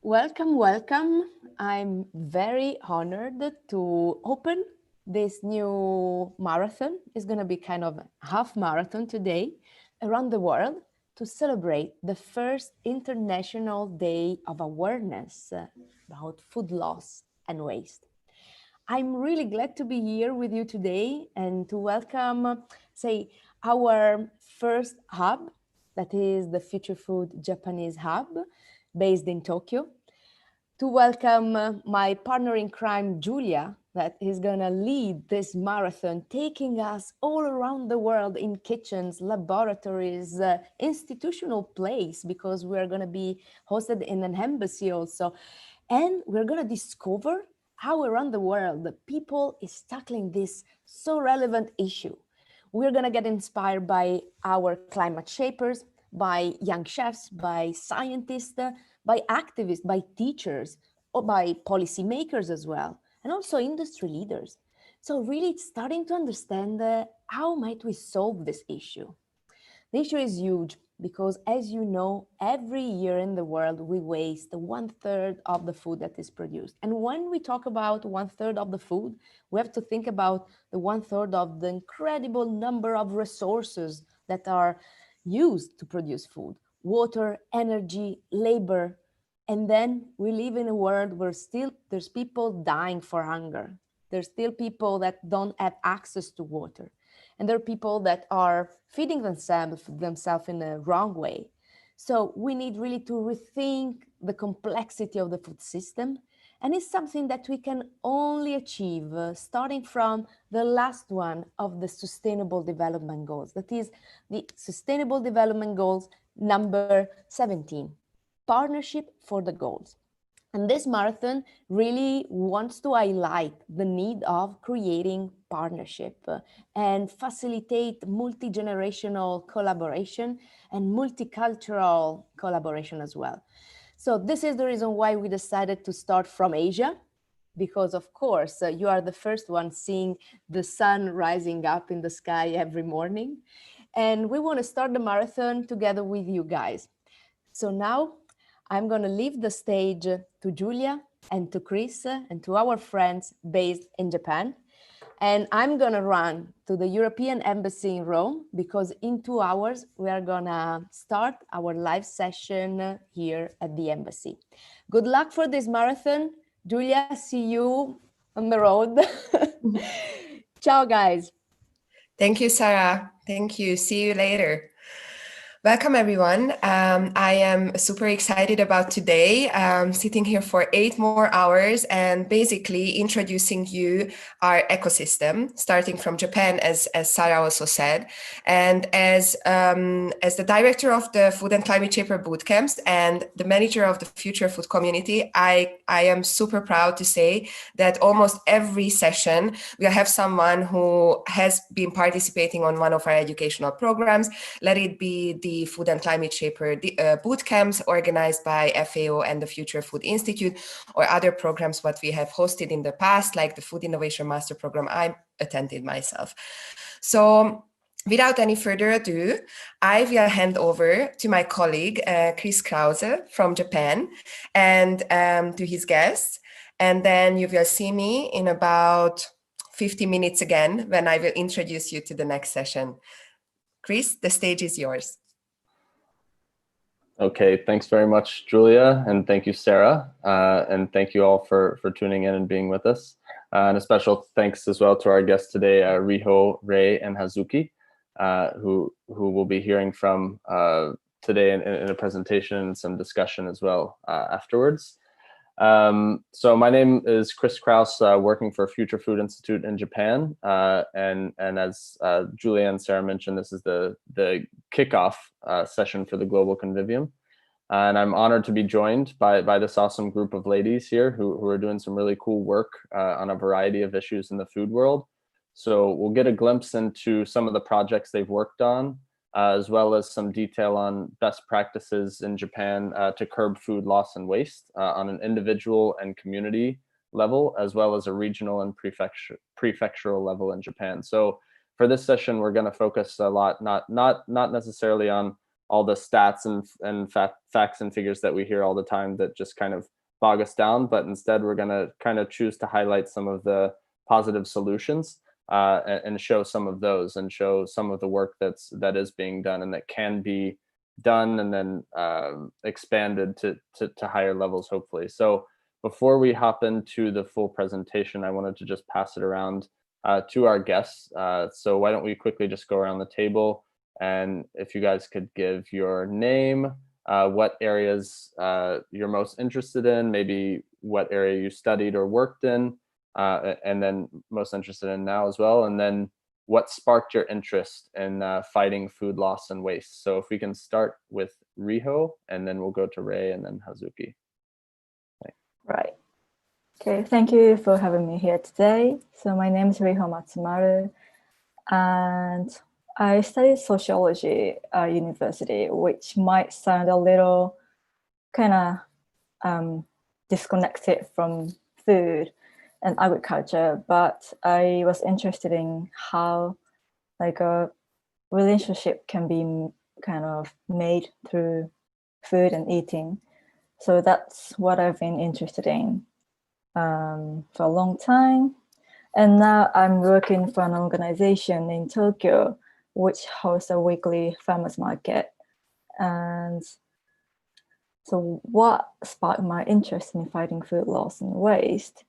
Welcome, welcome. I'm very honored to open this new marathon. It's going to be kind of a half marathon today around the world to celebrate the first International Day of Awareness about food loss and waste. I'm really glad to be here with you today and to welcome, say, our first hub, that is the Future Food Japanese Hub, based in Tokyo, to welcome my partner in crime, Julia, that is going to lead this marathon, taking us all around the world in kitchens, laboratories, institutional place, because we're going to be hosted in an embassy also. And we're going to discover how around the world the people is tackling this so relevant issue. We're going to get inspired by our climate shapers, by young chefs, by scientists, by activists, by teachers, or by policymakers as well, and also industry leaders. So really it's starting to understand how might we solve this issue. The issue is huge because, as you know, every year in the world, we waste 1/3 of the food that is produced. And when we talk about 1/3 of the food, we have to think about the 1/3 of the incredible number of resources that are used to produce food: water, energy, labor. And then we live in a world where still there's people dying for hunger. There's still people that don't have access to water. And there are people that are feeding themselves in a wrong way. So we need really to rethink the complexity of the food system. And it's something that we can only achieve starting from the last one of the Sustainable Development Goals. That is the Sustainable Development Goals number 17, Partnership for the Goals. And this marathon really wants to highlight the need of creating partnership and facilitate multi-generational collaboration and multicultural collaboration as well. So this is the reason why we decided to start from Asia, because of course you are the first one seeing the sun rising up in the sky every morning. And we want to start the marathon together with you guys. So now I'm going to leave the stage to Julia and to Chris and to our friends based in Japan. And I'm going to run to the European Embassy in Rome because in 2 hours, we are going to start our live session here at the embassy. Good luck for this marathon. Julia, see you on the road. Ciao, guys. Thank you, Sarah. Thank you. See you later. Welcome, everyone. I am super excited about today, sitting here for 8 more hours and basically introducing you our ecosystem, starting from Japan, as Sarah also said. And as the director of the Food and Climate Shaper Bootcamps and the manager of the Future Food Community, I am super proud to say that almost every session we have someone who has been participating on one of our educational programs, let it be the Food and Climate Shaper boot camps organized by FAO and the Future Food Institute, or other programs what we have hosted in the past, like the Food Innovation Master Program I attended myself. So without any further ado, I will hand over to my colleague, Chris Krause from Japan, and to his guests. And then you will see me in about 50 minutes again when I will introduce you to the next session. Chris, the stage is yours. Okay, thanks very much, Julia, and thank you, Sarah, and thank you all for tuning in and being with us. And a special thanks as well to our guests today, Riho, Ray, and Hazuki, who we'll be hearing from today in a presentation and some discussion as well afterwards. So my name is Chris Krause, working for Future Food Institute in Japan, and as Julia and Sarah mentioned, this is the kickoff session for the Global Convivium, and I'm honored to be joined by this awesome group of ladies here who are doing some really cool work on a variety of issues in the food world. So we'll get a glimpse into some of the projects they've worked on, as well as some detail on best practices in Japan to curb food loss and waste on an individual and community level, as well as a regional and prefectural level in Japan. So for this session, we're going to focus a lot, not necessarily on all the stats and facts and figures that we hear all the time that just kind of bog us down, but instead we're going to kind of choose to highlight some of the positive solutions and show some of those, and show some of the work that is being done and that can be done and then expanded to higher levels, hopefully. So before we hop into the full presentation, I wanted to just pass it around to our guests. So why don't we quickly just go around the table, and if you guys could give your name, what areas you're most interested in, maybe what area you studied or worked in, and then most interested in now as well, and then what sparked your interest in fighting food loss and waste. So if we can start with Riho, and then we'll go to Ray and then Hazuki. Thanks. Right. Okay, thank you for having me here today. So my name is Riho Matsumaru, and I studied sociology at university, which might sound a little kind of disconnected from food and agriculture, but I was interested in how like a relationship can be kind of made through food and eating. So that's what I've been interested in for a long time. And now I'm working for an organization in Tokyo, which hosts a weekly farmers market. And so what sparked my interest in fighting food loss and waste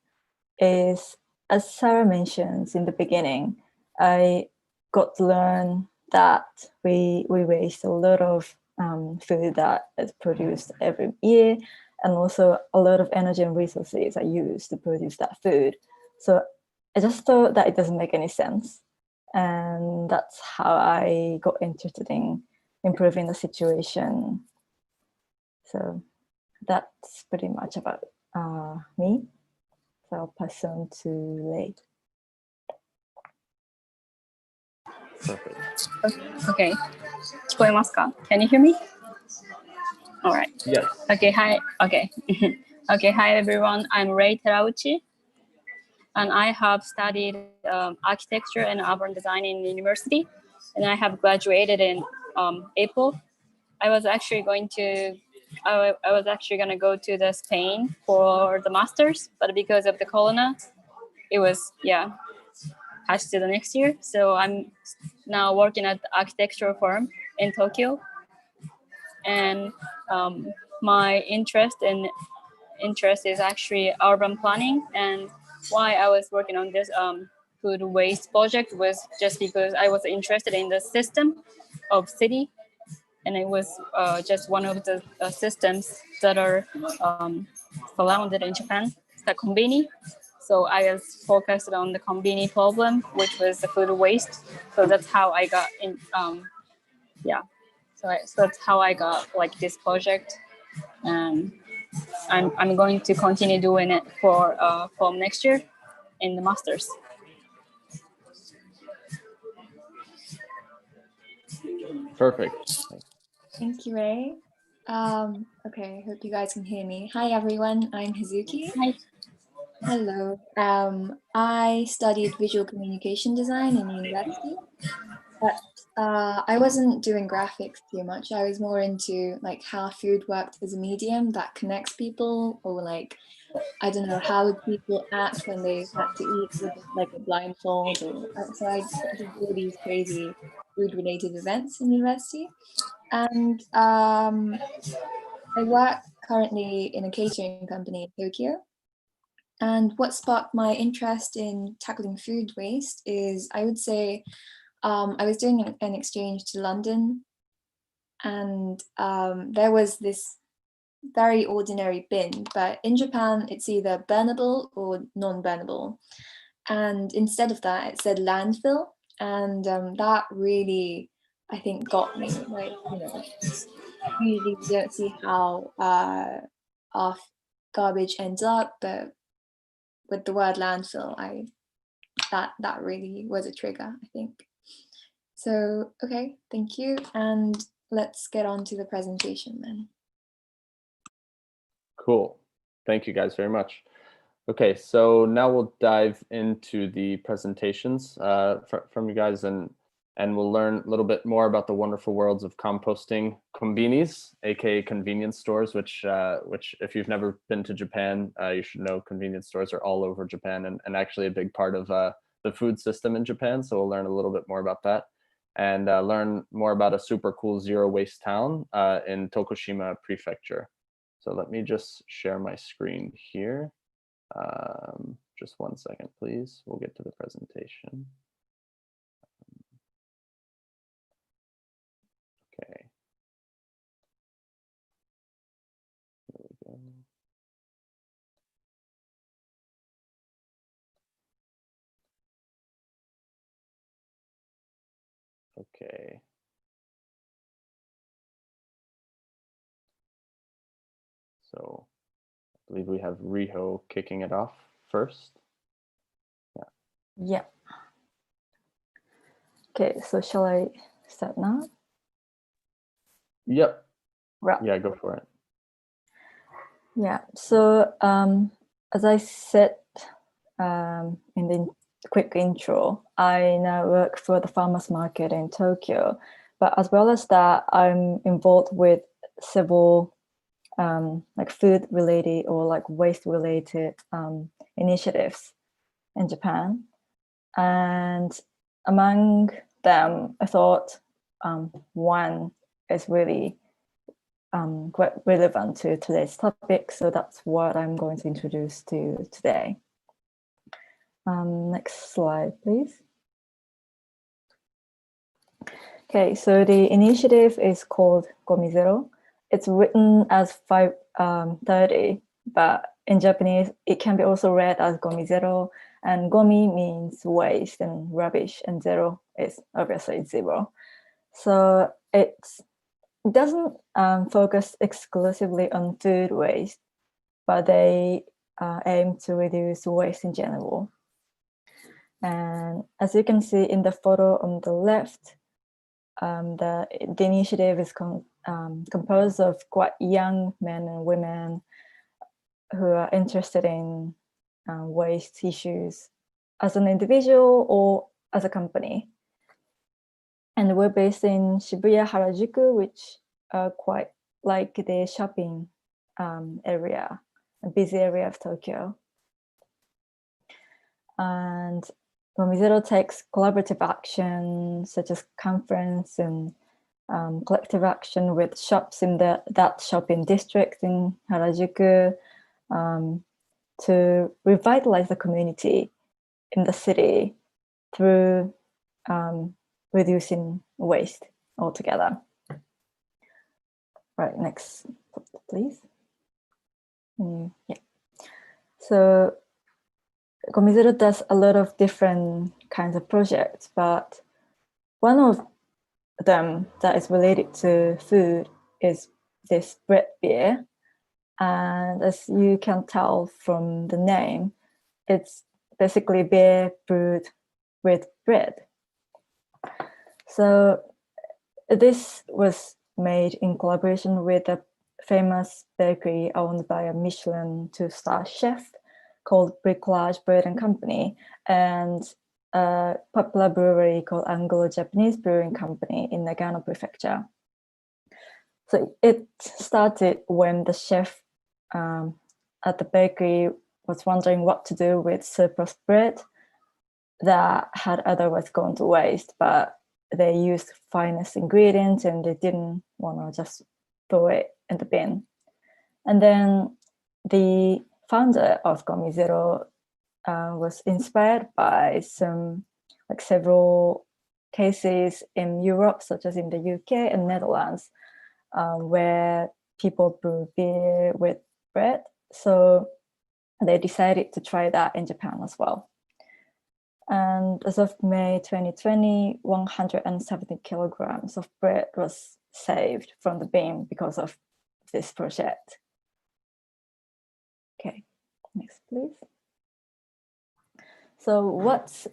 is, as Sarah mentions in the beginning, I got to learn that we waste a lot of food that is produced every year, and also a lot of energy and resources are used to produce that food. So I just thought that it doesn't make any sense. And that's how I got interested in improving the situation. So that's pretty much about me. So I'll pass on to Lei. Perfect. Okay. 聞こえますか? Can you hear me? All right. Yes. Okay, hi. Okay. Okay, hi everyone. I'm Ray Terauchi, and I have studied architecture and urban design in university, and I have graduated in April. I was actually going to go to the Spain for the masters, but because of the corona, it was passed to the next year. So I'm now working at the architectural firm in Tokyo, and my interest is actually urban planning. And why I was working on this food waste project was just because I was interested in the system of city, and it was just one of the systems that are surrounded in Japan, the Combini. So I was focused on the Combini problem, which was the food waste. So that's how I got in. So that's how I got like this project, and I'm going to continue doing it for next year in the masters. Perfect. Thank you, Ray. Okay, hope you guys can hear me. Hi, everyone. I'm Hazuki. Hi. Hello. I studied visual communication design in university, but I wasn't doing graphics too much. I was more into like how food worked as a medium that connects people, or like, I don't know, how would people act when they had to eat with like a blindfold, or so I did all these crazy food-related events in university. And I work currently in a catering company in Tokyo. And what sparked my interest in tackling food waste is, I would say, I was doing an exchange to London, and there was this very ordinary bin, but in Japan it's either burnable or non-burnable. And instead of that, it said landfill. And that really, I think, got me. Like, you know, usually we don't see how our garbage ends up, but with the word landfill, that really was a trigger, I think. So, okay, thank you. And let's get on to the presentation then. Cool. Thank you guys very much. Okay, so now we'll dive into the presentations from you guys. And and we'll learn a little bit more about the wonderful worlds of composting Combinis, aka convenience stores, which if you've never been to Japan, you should know convenience stores are all over Japan, and actually a big part of the food system in Japan. So we'll learn a little bit more about that, and learn more about a super cool zero waste town in Tokushima Prefecture. So let me just share my screen here. Just 1 second, please. We'll get to the presentation. Okay. There we go. Okay. So I believe we have Riho kicking it off first. Yeah. Okay, so shall I start now? Yep. Right. Yeah, go for it. Yeah, so as I said in the quick intro, I now work for the farmers market in Tokyo, but as well as that, I'm involved with several like food related or like waste related initiatives in Japan. And among them, I thought one is really quite relevant to today's topic. So that's what I'm going to introduce to you today. Next slide, please. Okay, so the initiative is called Gomi Zero. It's written as 530, but in Japanese, it can be also read as Gomi Zero. And Gomi means waste and rubbish, and zero is obviously zero. So it doesn't focus exclusively on food waste, but they aim to reduce waste in general. And as you can see in the photo on the left, the initiative is composed of quite young men and women who are interested in waste issues as an individual or as a company. And we're based in Shibuya, Harajuku, which are quite like the shopping area, a busy area of Tokyo. And Gomi Zero takes collaborative action, such as conference and collective action with shops in that shopping district in Harajuku, to revitalize the community in the city through reducing waste altogether. Right, next, please. Yeah. So Gomi Zero does a lot of different kinds of projects, but one of them that is related to food is this bread beer. And as you can tell from the name, it's basically beer brewed with bread. So this was made in collaboration with a famous bakery owned by a Michelin 2-star chef called Bricolage Bread and Company, and a popular brewery called Anglo-Japanese Brewing Company in Nagano Prefecture. So it started when the chef at the bakery was wondering what to do with surplus bread that had otherwise gone to waste, but they used finest ingredients and they didn't want to just throw it in the bin. And then the founder of Gomi Zero was inspired by several cases in Europe, such as in the UK and Netherlands, where people brew beer with bread. So they decided to try that in Japan as well. And as of May 2020, 170 kilograms of bread was saved from the bin because of this project. Okay, next please. So what's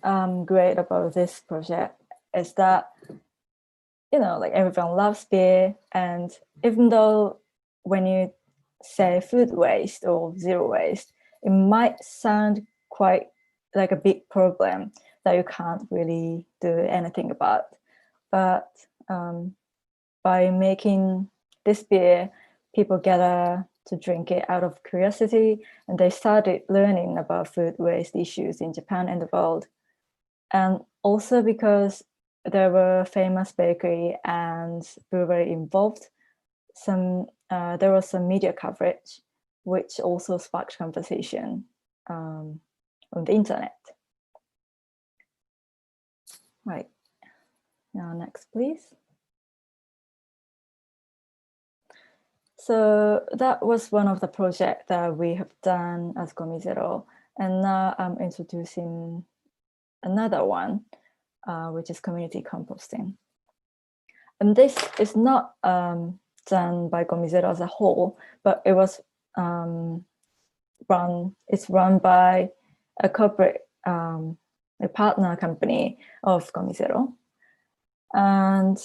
great about this project is that, like everyone loves beer, and even though when you say food waste or zero waste, it might sound quite like a big problem that you can't really do anything about. but by making this beer, people gather to drink it out of curiosity, and they started learning about food waste issues in Japan and the world. And also because there were famous bakery and brewery involved, there was some media coverage, which also sparked conversation on the internet. Right, now next, please. So that was one of the projects that we have done as Commissione, and now I'm introducing another one, which is community composting. And this is not done by Commissione as a whole, but it was run by a corporate, a partner company of Commissione. And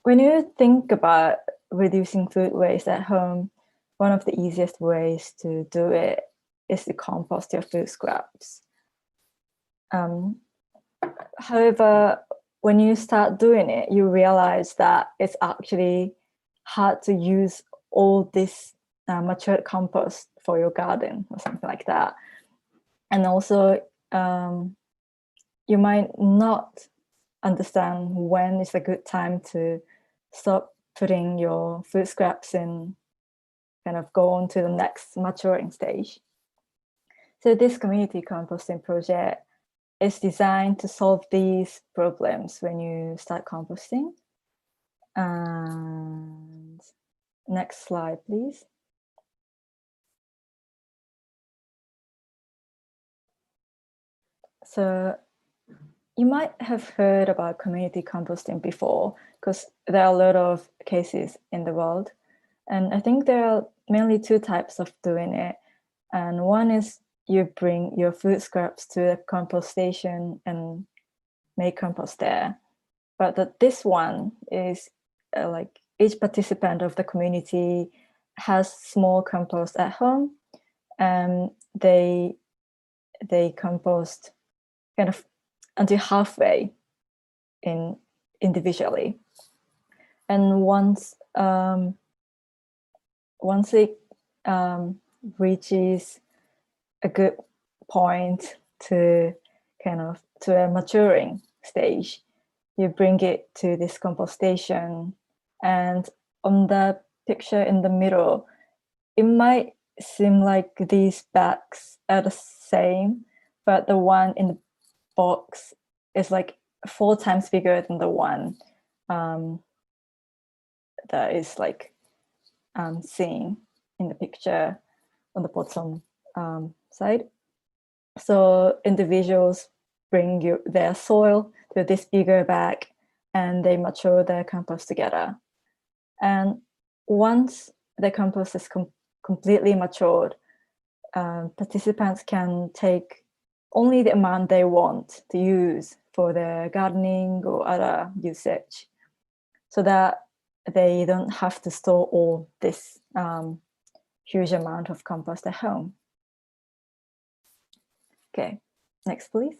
when you think about reducing food waste at home, one of the easiest ways to do it is to compost your food scraps. However, when you start doing it, you realize that it's actually hard to use all this matured compost for your garden or something like that. And also, you might not understand when is a good time to stop putting your food scraps in, kind of go on to the next maturing stage. So this community composting project is designed to solve these problems when you start composting. And next slide, please. So you might have heard about community composting before, because there are a lot of cases in the world. And I think there are mainly two types of doing it. And one is you bring your food scraps to a compost station and make compost there. But this one is like each participant of the community has small compost at home, and they compost kind of until halfway individually. And once it reaches a good point to a maturing stage, you bring it to this compost station. And on the picture in the middle, it might seem like these bags are the same, but the one in the box is like 4 times bigger than the one that is like seen in the picture on the bottom side. So individuals bring their soil to this bigger bag, and they mature their compost together. And once the compost is completely matured, participants can take only the amount they want to use for their gardening or other usage, so that they don't have to store all this huge amount of compost at home. Okay, next please.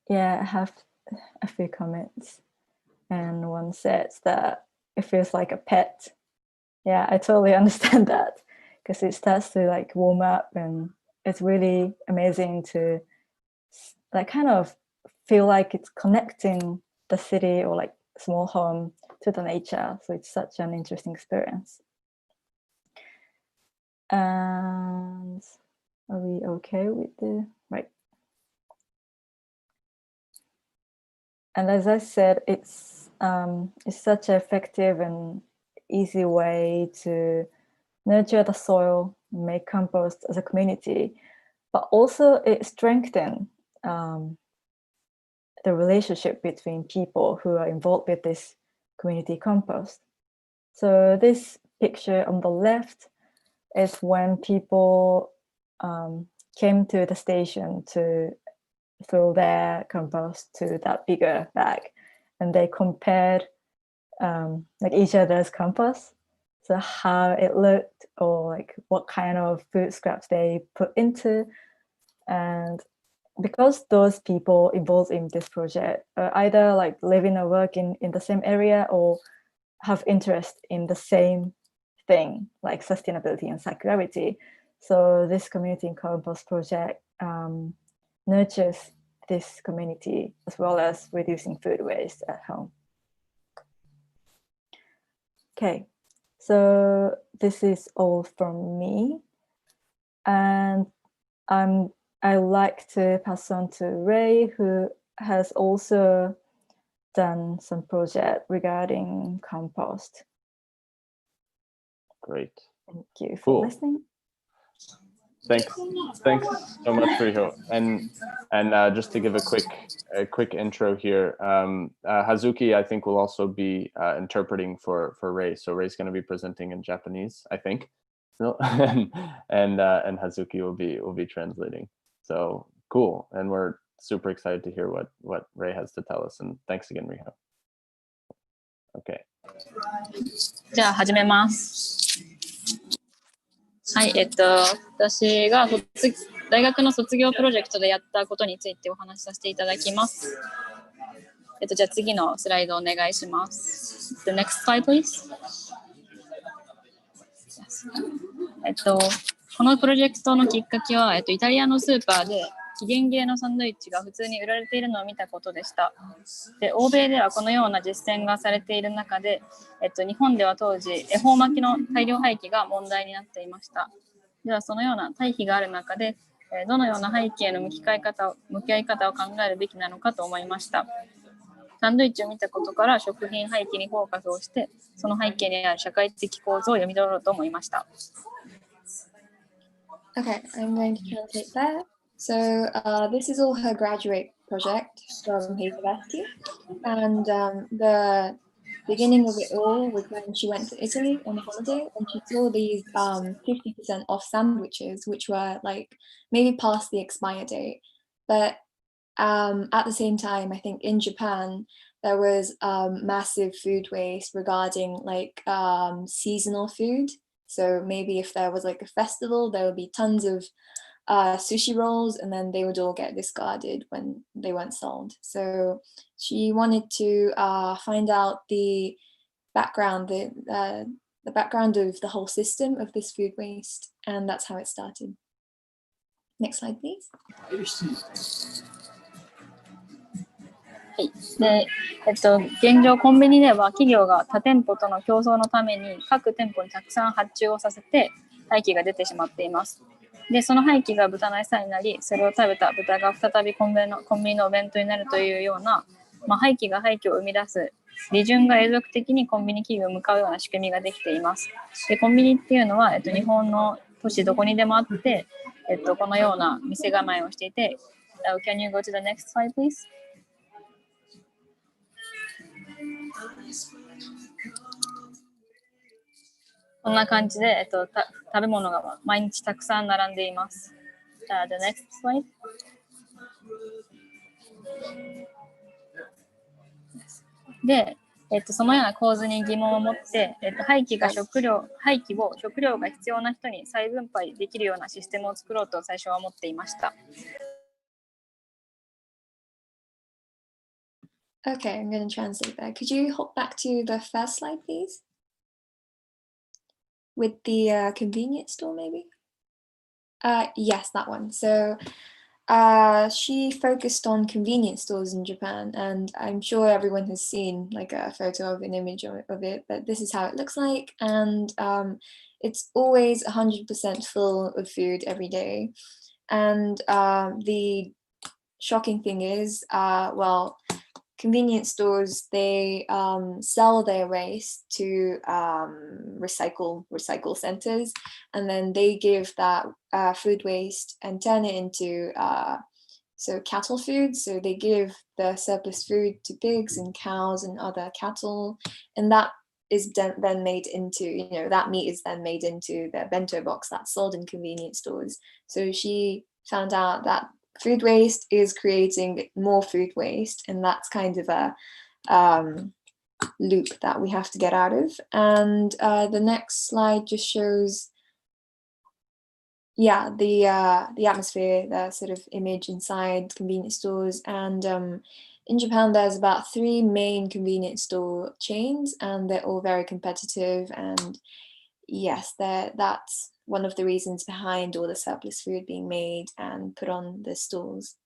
Yeah, I have a few comments, and one says that it feels like a pet. Yeah, I totally understand that, because it starts to like warm up, and it's really amazing to like kind of feel like it's connecting the city or like small home to the nature. So it's such an interesting experience. And are we okay with the right? And as I said, it's such an effective and easy way to nurture the soil, make compost as a community, but also it strengthens the relationship between people who are involved with this community compost. So this picture on the left is when people came to the station to throw their compost to that bigger bag, and they compared like each other's compost, so how it looked or like what kind of food scraps they put into. And because those people involved in this project either like living or work in the same area or have interest in the same thing, like sustainability and circularity. So this community in compost project nurtures this community as well as reducing food waste at home. Okay, so this is all from me. And I like to pass on to Ray, who has also done some project regarding compost. Great. Thank you for listening. Thanks so much, Riho. And just to give a quick intro here, Hazuki, I think, will also be interpreting for Ray. So Ray's going to be presenting in Japanese, I think. No? and Hazuki will be translating. So cool. And we're super excited to hear what Ray has to tell us. And thanks again, Riho. Okay. じゃあ始めます。はい、私が大学の卒業プロジェクトでやったことについてお話しさせていただきます。じゃあ次のスライドお願いします。The next slide, please. このプロジェクトのきっかけは、イタリアのスーパーで期限切れのサンドイッチが普通に売られているのを見たことでした。で、欧米ではこのような実践がされている中で、日本では当時、恵方巻きの大量廃棄が問題になっていました。では、そのような対比がある中で、どのような背景の向き合い方を考えるべきなのかと思いました。サンドイッチを見たことから食品廃棄にフォーカスをして、その背景にある社会的構造を読み取ろうと思いました。Okay, I'm going to translate that. So this is all her graduate project from her university, and the beginning of it all was when she went to Italy on holiday and she saw these 50% off sandwiches, which were like maybe past the expire date. But at the same time, I think in Japan, there was massive food waste regarding like seasonal food. So maybe if there was like a festival, there would be tons of sushi rolls, and then they would all get discarded when they weren't sold. So she wanted to find out the background, the background of the whole system of this food waste, and that's how it started. Next slide, please. はい。で、現状コンビニでは企業が他店舗との競争のために各店舗にたくさん発注をさせて廃棄が出てしまっています。で、その廃棄が豚の餌になり、それを食べた豚が再びコンビニのお弁当になるというような、廃棄が廃棄を生み出す利潤が永続的にコンビニ企業に向かうような仕組みができています。で、コンビニっていうのは、日本の都市どこにでもあって、このような店構えをしていて、Can you go to the next slide, please? こんな感じで、食べ物が毎日たくさん並んでいます。じゃあ、the next slide. で、そのような構図に疑問を持って、廃棄を食料が必要な人に再分配できるようなシステムを作ろうと最初は思っていました。Okay, I'm going to translate that. Could you hop back to the first slide, please? With the convenience store, maybe? Yes, that one. So she focused on convenience stores in Japan, and I'm sure everyone has seen like a photo of an image of it, but this is how it looks like. And it's always 100% full of food every day. And the shocking thing is, well, convenience stores, they sell their waste to recycle centers, and then they give that food waste and turn it into cattle food. So they give the surplus food to pigs and cows and other cattle, and that is then made into, that meat is then made into the bento box that's sold in convenience stores. So she found out that food waste is creating more food waste, and that's kind of a loop that we have to get out of. And the next slide just shows, yeah, the atmosphere, the sort of image inside convenience stores. And in Japan, there's about 3 main convenience store chains, and they're all very competitive. And yes, that's one of the reasons behind all the surplus food being made and put on the stalls.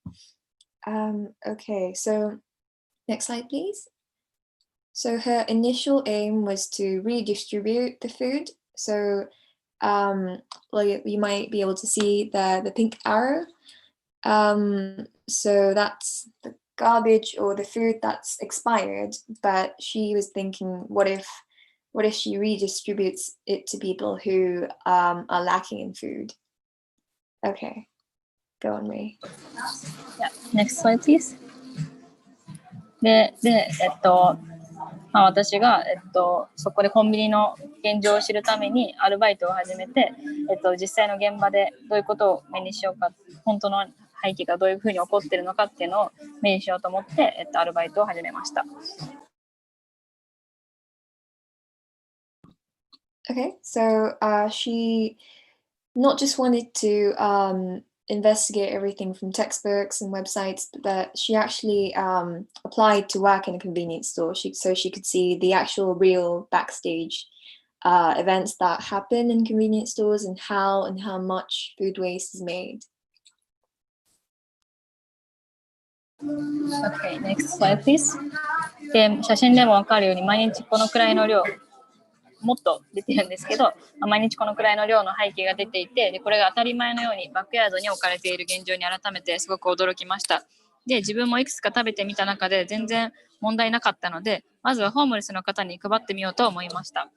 Okay, so next slide, please. So her initial aim was to redistribute the food. So well, you might be able to see the pink arrow. So that's the garbage or the food that's expired, but she was thinking, what if she redistributes it to people who are lacking in food? Okay, go on, Ray. Yeah, next slide, please. で、私が、そこでコンビニの現状を知るためにアルバイトを始めて、実際の現場でどういうことを目にしようか、本当の廃棄がどういうふうに起こっているのかっていうのを目にしようと思って、アルバイトを始めました。Okay, so she not just wanted to investigate everything from textbooks and websites, but she actually applied to work in a convenience store so she could see the actual real backstage events that happen in convenience stores and how much food waste is made. Okay, next slide, please. で、写真でも分かるように毎日このくらいの量もっと出てるんですけど、毎日このくらいの量の廃棄が出ていて、でこれが当たり前のようにバックヤードに置かれている現状に改めてすごく驚きました。で、自分もいくつか食べてみた中で全然問題なかったので、まずはホームレスの方に配ってみようと思いました。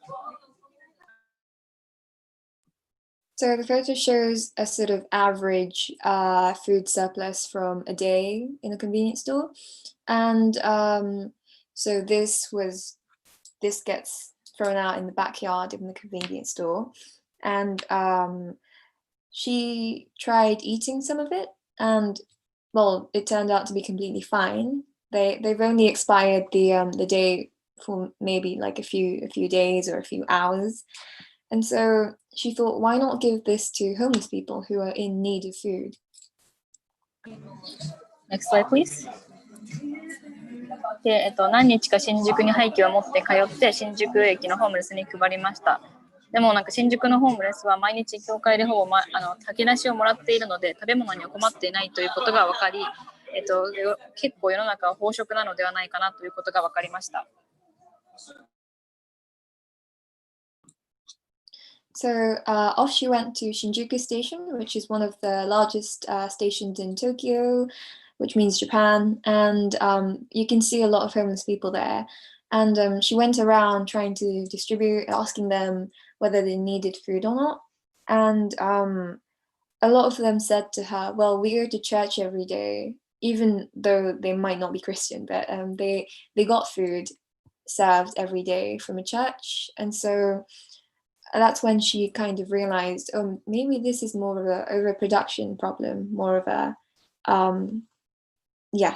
So the photo shows a sort of average food surplus from a day in a convenience store, and so this gets thrown out in the backyard in the convenience store, and she tried eating some of it, and well, it turned out to be completely fine. They've only expired the day for maybe like a few days or a few hours, and so she thought, why not give this to homeless people who are in need of food? Next slide, please. で、何日か新宿に廃棄を持って通って新宿駅のホームレスに配りました。でもなんか新宿のホームレスは毎日教会でほぼ、炊き出しをもらっているので食べ物には困っていないということが分かり、結構世の中は飽食なのではないかなということが分かりました。So off she went to Shinjuku Station, which is one of the largest stations in Tokyo, which means Japan, and you can see a lot of homeless people there. And she went around trying to distribute, asking them whether they needed food or not. And a lot of them said to her, well, we go to church every day, even though they might not be Christian, but they got food served every day from a church. And so that's when she kind of realized, oh, maybe this is more of an overproduction problem, more of a,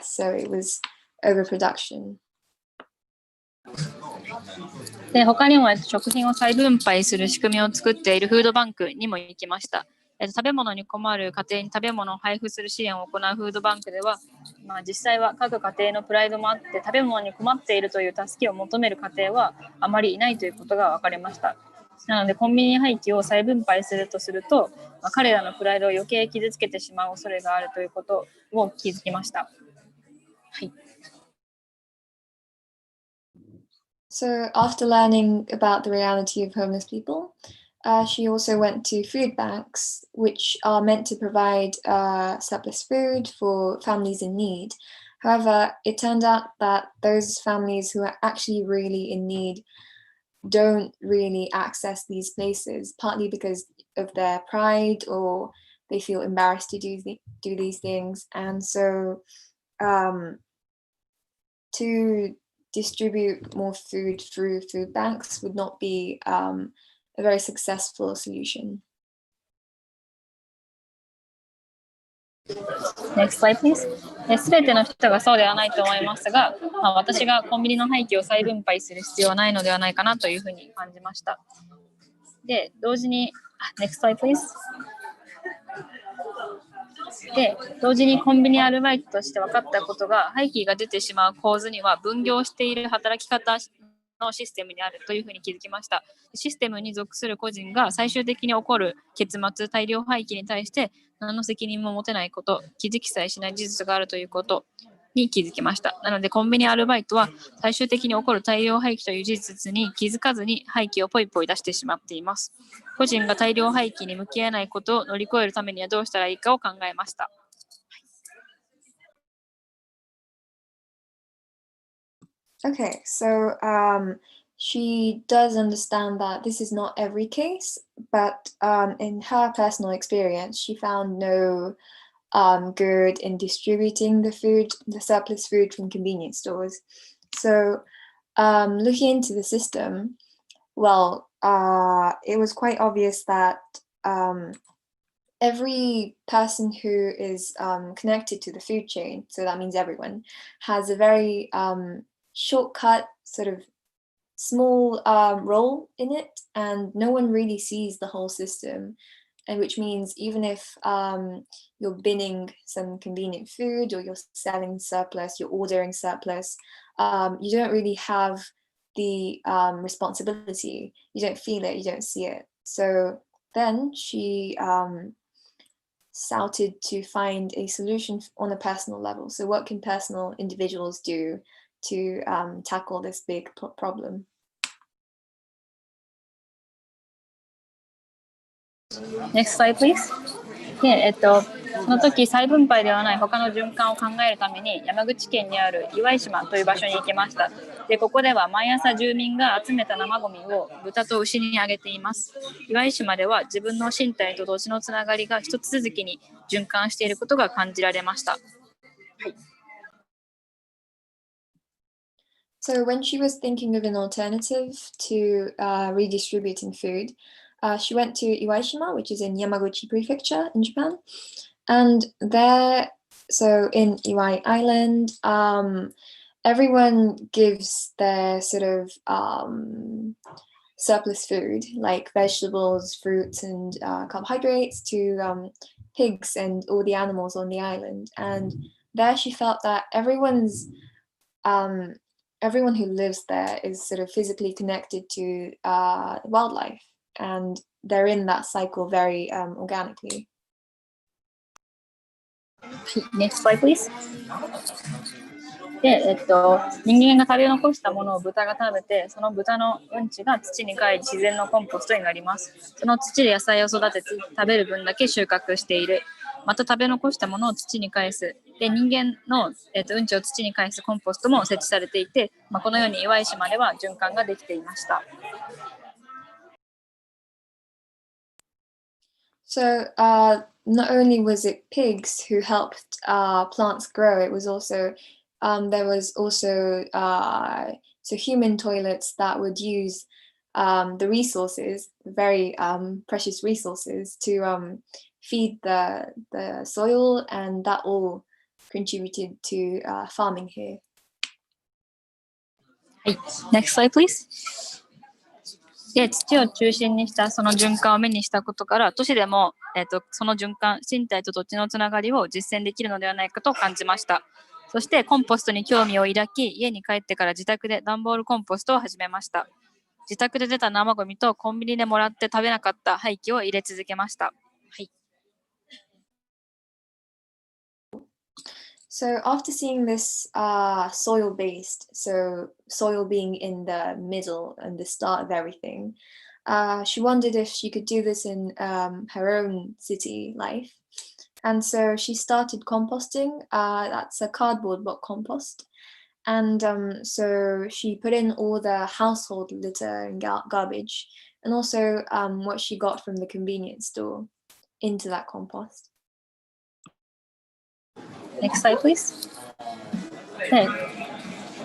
so it was overproduction. で、他にも食品を再分配する仕組みを作っているフードバンクにも行きました。食べ物に困る家庭に食べ物を配布する支援を行うフードバンクでは、実際は各家庭のプライドもあって食べ物に困っているという助けを求める家庭はあまりいないということが分かりました。なのでコンビニ廃棄を再分配するとすると、彼らのプライドを余計傷つけてしまう恐れがあるということを気づきました。はい。So after learning about the reality of homeless people, she also went to food banks, which are meant to provide surplus food for families in need. However, it turned out that those families who are actually really in need don't really access these places, partly because of their pride or they feel embarrassed to do these things. And so to distribute more food through food banks would not be a very successful solution. Next slide, please. すべての人がそうではないと思いますが、私がコンビニの廃棄を再分配する必要はないのではないかなというふうに感じました。で、同時に、Next slide, please. で、同時にコンビニアルバイトとして分かったことが、廃棄が出てしまう構図には分業している働き方のシステムにあるというふうに気づきました。システムに属する個人が最終的に起こる結末、大量廃棄に対して何の責任も持てないこと、気づきさえしない事実があるということに気づきました。なのでコンビニアルバイトは最終的に起こる大量廃棄という事実に気づかずに廃棄をポイポイ出してしまっています。個人が大量廃棄に向き合えないことを乗り越えるためにはどうしたらいいかを考えました。Okay, so she does understand that this is not every case, but in her personal experience, she found no good in distributing the food, the surplus food from convenience stores. So looking into the system, well, it was quite obvious that every person who is connected to the food chain, so that means everyone, has a very shortcut sort of small role in it, and no one really sees the whole system. And which means even if you're binning some convenient food, or you're selling surplus, you're ordering surplus, you don't really have the responsibility. You don't feel it, you don't see it. So then she started to find a solution on a personal level. So what can personal individuals do to tackle this big problem? Next slide, please. で、その時再分配ではない他の循環を考えるために山口県にある岩井島という場所に行きました。で、ここでは毎朝住民が集めた生ゴミを豚と牛にあげています。岩井島では自分の身体と土地のつながりが一つ続きに循環していることが感じられました。はい。So when she was thinking of an alternative to redistributing food, she went to Iwaishima, which is in Yamaguchi Prefecture in Japan. And there, so in Iwai Island, everyone gives their sort of surplus food, like vegetables, fruits, and carbohydrates to pigs and all the animals on the island. And there she felt that everyone who lives there is sort of physically connected to wildlife, and they're in that cycle very organically. Next slide, please. で、人間が食べ残したものを豚が食べて、その豚のうんちが土に帰り自然のコンポストになります。その土で野菜を育てて食べる分だけ収穫している。また食べ残したものを土に返す。で、人間の、うんちを土に返すコンポストも設置されていて、このように岩井島では循環ができていました。So not only was it pigs who helped plants grow, it was also there was also so human toilets that would use the resources, very precious resources, to feed the soil, and that all contributed to farming here. はい、Next slide, please. で、土を中心にしたその循環を目にしたことから、都市でも、その循環、身体と土地のつながりを実践できるのではないかと感じました。そしてコンポストに興味を抱き、家に帰ってから自宅で段ボールコンポストを始めました。自宅で出た生ゴミとコンビニでもらって食べなかった廃棄を入れ続けました。はい。So after seeing this soil-based, so soil being in the middle and the start of everything, she wondered if she could do this in her own city life. And so she started composting. That's a cardboard box compost. And so she put in all the household litter and garbage, and also what she got from the convenience store into that compost. Next slide, please. で、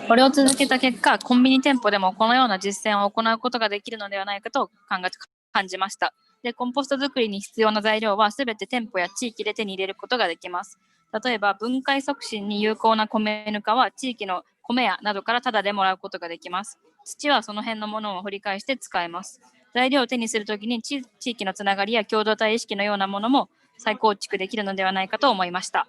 これを続けた結果、コンビニ店舗でもこのような実践を行うことができるのではないかと感じました。で、コンポスト作りに必要な材料はすべて店舗や地域で手に入れることができます。例えば、分解促進に有効な米ぬかは地域の米屋などからタダでもらうことができます。土はその辺のものを掘り返して使えます。材料を手にするときに地域のつながりや共同体意識のようなものも再構築できるのではないかと思いました。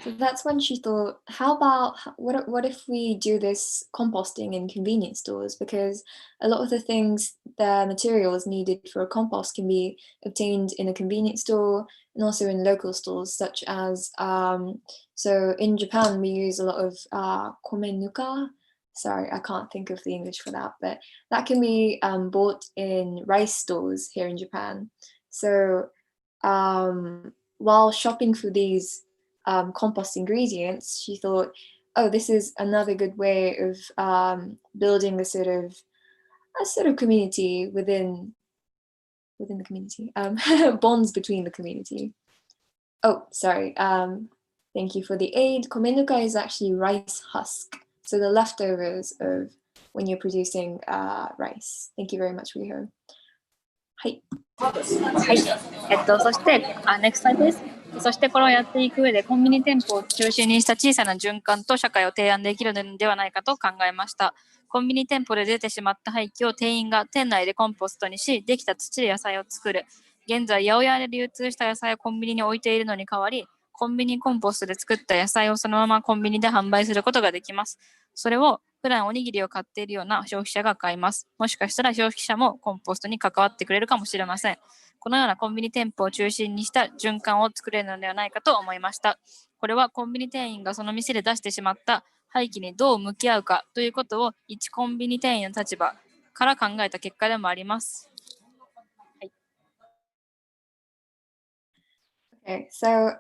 So that's when she thought, how about what if we do this composting in convenience stores? Because a lot of the things, the materials needed for a compost can be obtained in a convenience store and also in local stores, such as so in Japan we use a lot of komenuka. Sorry, I can't think of the English for that, but that can be bought in rice stores here in Japan. So while shopping for these compost ingredients, she thought, oh, this is another good way of building a sort of community within the community, bonds between the community. Oh, sorry. Thank you for the aid. Komenuka is actually rice husk, so the leftovers of when you're producing rice. Thank you very much, Riho. はい。はい。そして、next slide please. そしてこれをやっていく上でコンビニ店舗を中心にした小さな循環と社会を提案できるのではないかと考えました。コンビニ店舗で出てしまった廃棄を店員が店内でコンポストにし、できた土で野菜を作る。現在、八百屋で流通した野菜をコンビニに置いているのに代わり、コンビニコンポストで作った野菜をそのままコンビニで販売することができます。それを普段おにぎりを買っているような消費者が買います。もしかしたら消費者もコンポストに関わってくれるかもしれません。このようなコンビニ店舗を中心にした循環を作れるのではないかと思いました。これはコンビニ店員がその店で出してしまった廃棄にどう向き合うかということを一コンビニ店員の立場から考えた結果でもあります。はい、Okay, so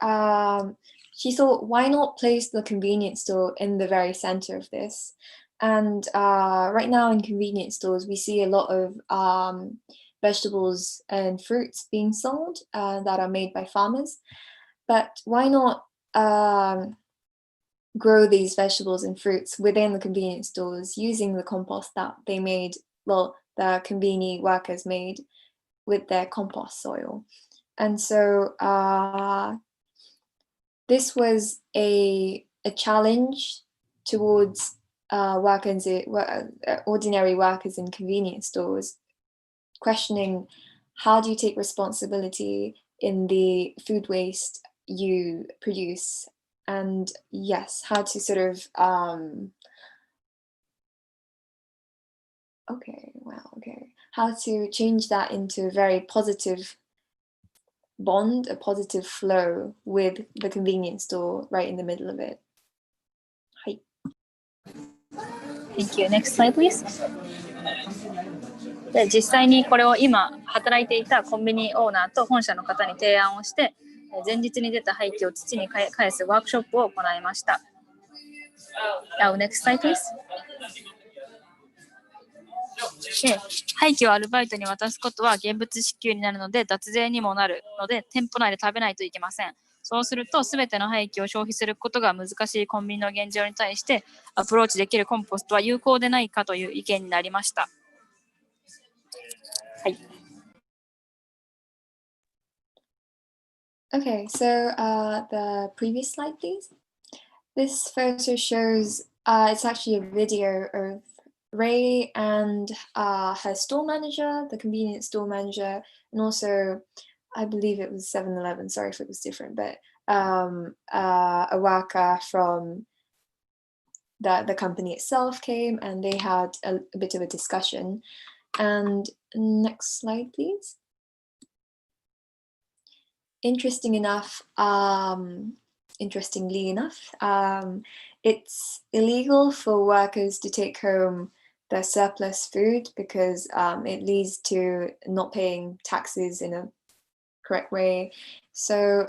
she thought, why not place the convenience store in the very center of this? And right now in convenience stores, we see a lot of vegetables and fruits being sold that are made by farmers. But why not grow these vegetables and fruits within the convenience stores using the compost that they made, well, the Combini workers made with their compost soil. And so this was a challenge towards ordinary workers in convenience stores, questioning how do you take responsibility in the food waste you produce, and yes, how to sort of how to change that into a very positive bond, a positive flow with the convenience store right in the middle of it. はい。Thank you. Next slide, please. で、実際にこれを今働いていたコンビニオーナーと本社の方に提案をして、前日に出た廃棄を土に返すワークショップを行いました。Next slide, please. で、廃棄をアルバイトに渡すことは現物支給になるので脱税にもなるので店舗内で食べないといけません。そうすると全ての廃棄を消費することが難しいコンビニの現状に対してアプローチできるコンポストは有効でないかという意見になりました。はい。Okay, so the previous slide, please. This photo shows, it's actually a video of Ray and her store manager, the convenience store manager, and also, I believe it was 7-Eleven, sorry if it was different, but a worker from the company itself came and they had a bit of a discussion. And next slide, please. Interestingly enough, it's illegal for workers to take home their surplus food because it leads to not paying taxes in a correct way. So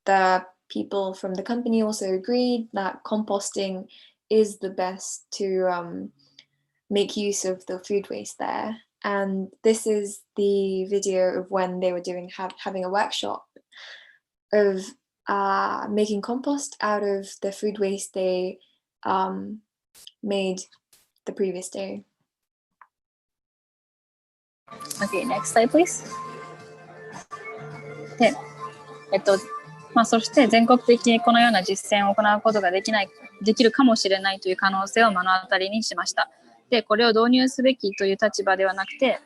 the people from the company also agreed that composting is the best to make use of the food waste there. And this is the video of when they were having a workshop of making compost out of the food waste they made the previous day. Okay, next slide, please. で、そして全国的にこのような実践を行うことができるかもしれないという可能性を目の当たりにしました。で、これを導入すべきという立場ではなくて、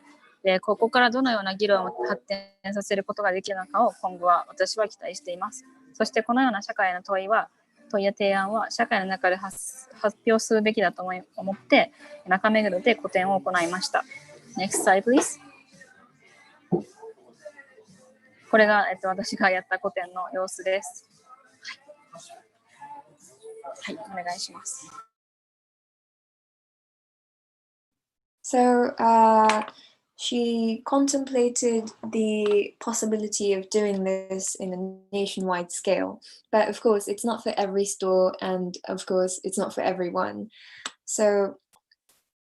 ここからどのような議論を発展させることができるのかを今後は私は期待しています。そしてこのような社会の問いや提案は社会の中で発表するべきだと思って中目黒で個展を行いました。Next slide, please. これが、私がやった個展の様子です。はい、お願いします。So, she contemplated the possibility of doing this in a nationwide scale. But of course, it's not for every store, and of course, it's not for everyone. So,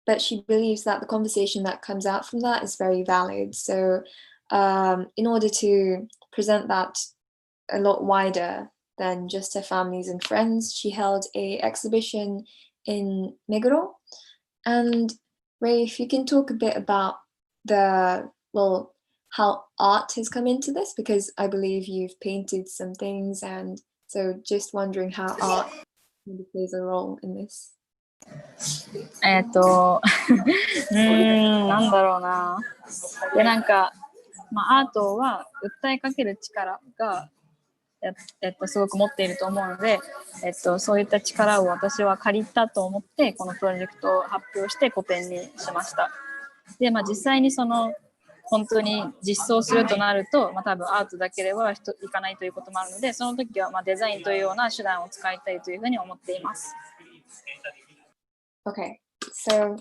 but she believes that the conversation that comes out from that is very valid. So, in order to present that a lot wider than just her families and friends, she held an exhibition in Meguro. And Ray, if you can talk a bit about how art has come into this, because I believe you've painted some things, and so just wondering how art maybe plays a role in this. なんだろうな。で、なんか、アートは訴えかける力が、すごく持っていると思うので、そういった力を私は借りたと思ってこのプロジェクトを発表して個展にしました。で、実際に本当に実装するとなると、多分アートだけではいかないということもあるので、その時はデザインというような手段を使いたいというふうに思っています。Okay, so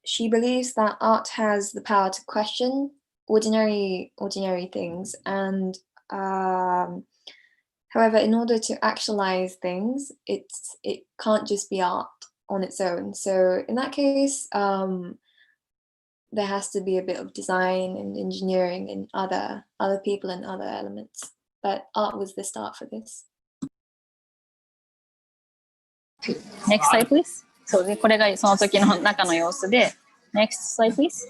she believes that art has the power to question ordinary things, and however, in order to actualize things, it can't just be art on its own. So in that case, there has to be a bit of design and engineering and other people and other elements. But art was the start for this. Next slide, please. そうで、これがその時の中の様子で、Next slide, please.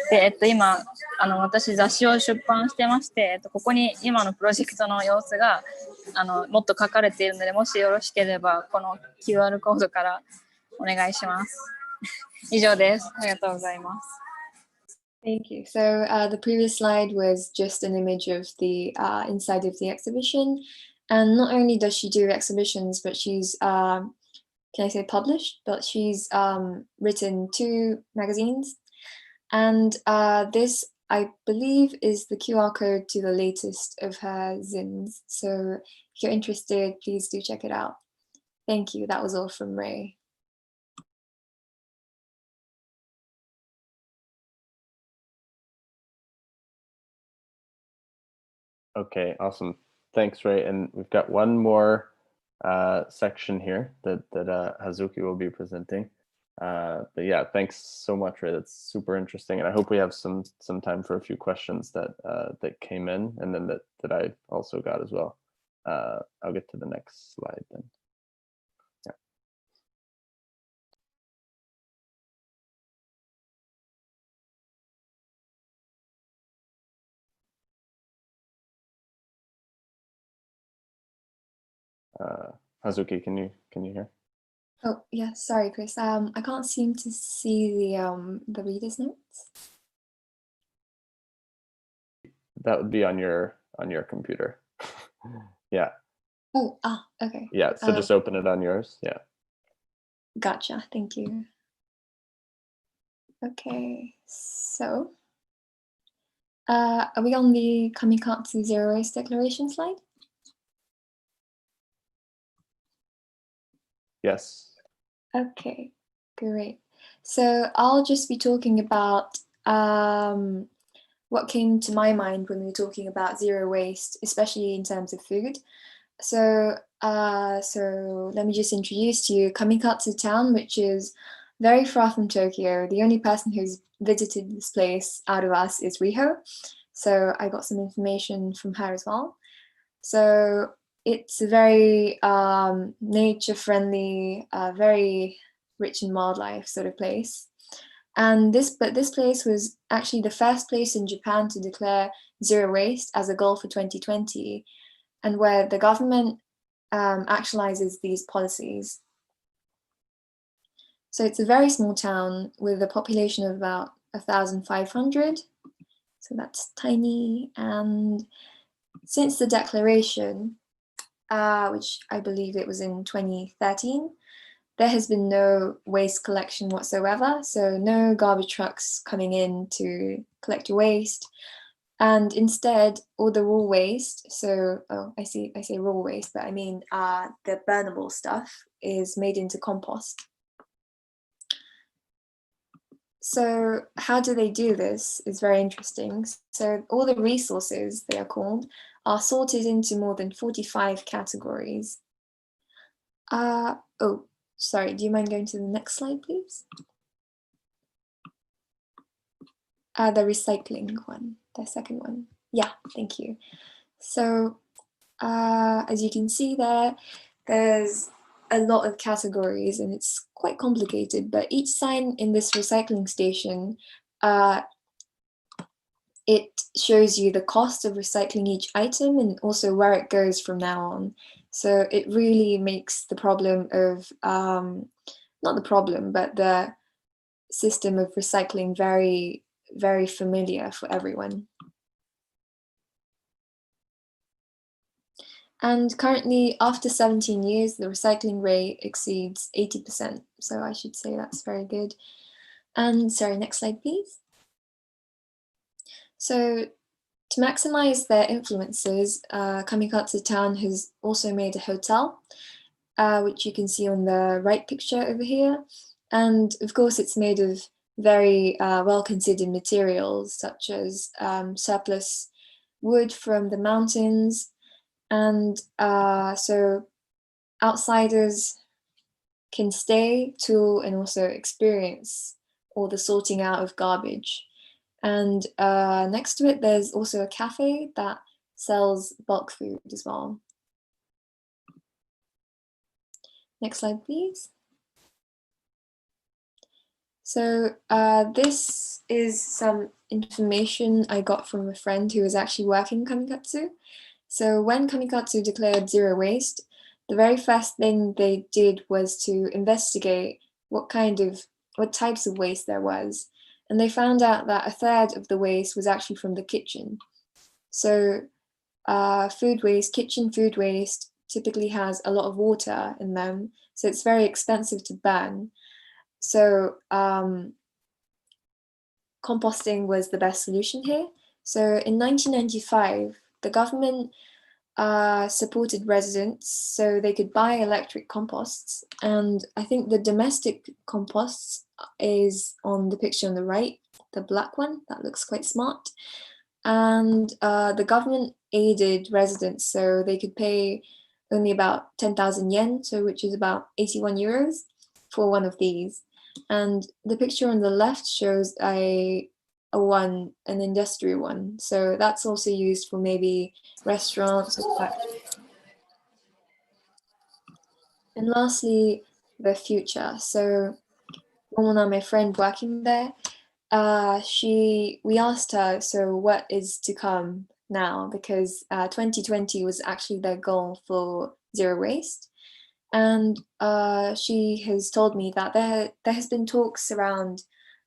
で、今、私雑誌を出版してまして、ここに今のプロジェクトの様子がもっと書かれているので、もしよろしければこの QR コードからお願いします。以上です。ありがとうございます。Thank you. So the previous slide was just an image of the inside of the exhibition. And not only does she do exhibitions, but she's, can I say published? But she's written 2 magazines. And this, I believe, is the QR code to the latest of her zines. So if you're interested, please do check it out. Thank you. That was all from Ray. Okay, awesome. Thanks, Ray. And we've got one more section here that Hazuki will be presenting. But yeah, thanks so much, Ray. That's super interesting. And I hope we have some time for a few questions that came in, and then that I also got as well. I'll get to the next slide then. Hazuki, can you hear? Oh yeah, sorry, Chris. I can't seem to see the reader's notes. That would be on your computer. Yeah. Oh, okay. Yeah, so just open it on yours. Yeah. Gotcha. Thank you. Okay, so are we on the Kamikatsu Zero Waste Declaration slide? Yes. Okay, great. So I'll just be talking about what came to my mind when we were talking about zero waste, especially in terms of food. So let me just introduce to you Kamikatsu town, which is very far from Tokyo. The only person who's visited this place out of us is Riho. So I got some information from her as well. So it's a very nature-friendly, very rich in wildlife sort of place. And this place was actually the first place in Japan to declare zero waste as a goal for 2020, and where the government actualizes these policies. So it's a very small town with a population of about 1,500. So that's tiny. And since the declaration, which I believe it was in 2013, there has been no waste collection whatsoever. So no garbage trucks coming in to collect your waste. And instead, all the raw waste, so, I say raw waste, but I mean the burnable stuff is made into compost. So how do they do this is very interesting. So all the resources, they are called, are sorted into more than 45 categories. Oh, sorry, do you mind going to the next slide, please? The recycling one, the second one. Yeah, thank you. So as you can see there, there's a lot of categories and it's quite complicated, but each sign in this recycling station, it shows you the cost of recycling each item and also where it goes from now on. So it really makes the problem of, not the problem, but the system of recycling very, very familiar for everyone. And currently, after 17 years, the recycling rate exceeds 80%. So I should say that's very good. And sorry, next slide, please. So to maximize their influences, Kamikatsu town has also made a hotel, which you can see on the right picture over here. And of course, it's made of very well-considered materials, such as surplus wood from the mountains. And so outsiders can stay, tool, and also experience all the sorting out of garbage. And next to it, there's also a cafe that sells bulk food as well. Next slide, please. So this is some information I got from a friend who was actually working Kamikatsu. So when Kamikatsu declared zero waste, the very first thing they did was to investigate what types of waste there was. And they found out that 1/3 of the waste was actually from the kitchen. So food waste, kitchen food waste typically has a lot of water in them. So it's very expensive to burn. So composting was the best solution here. So in 1995, the government supported residents so they could buy electric composts. And I think the domestic composts is on the picture on the right, the black one, that looks quite smart. And the government aided residents so they could pay only about 10,000 yen, so which is about 81 euros for one of these. And the picture on the left shows an industrial one. So that's also used for maybe restaurants or factories. And lastly, the future. So Momona, my friend working there, we asked her, so what is to come now? Because 2020 was actually their goal for zero waste. And she has told me that there has been talks around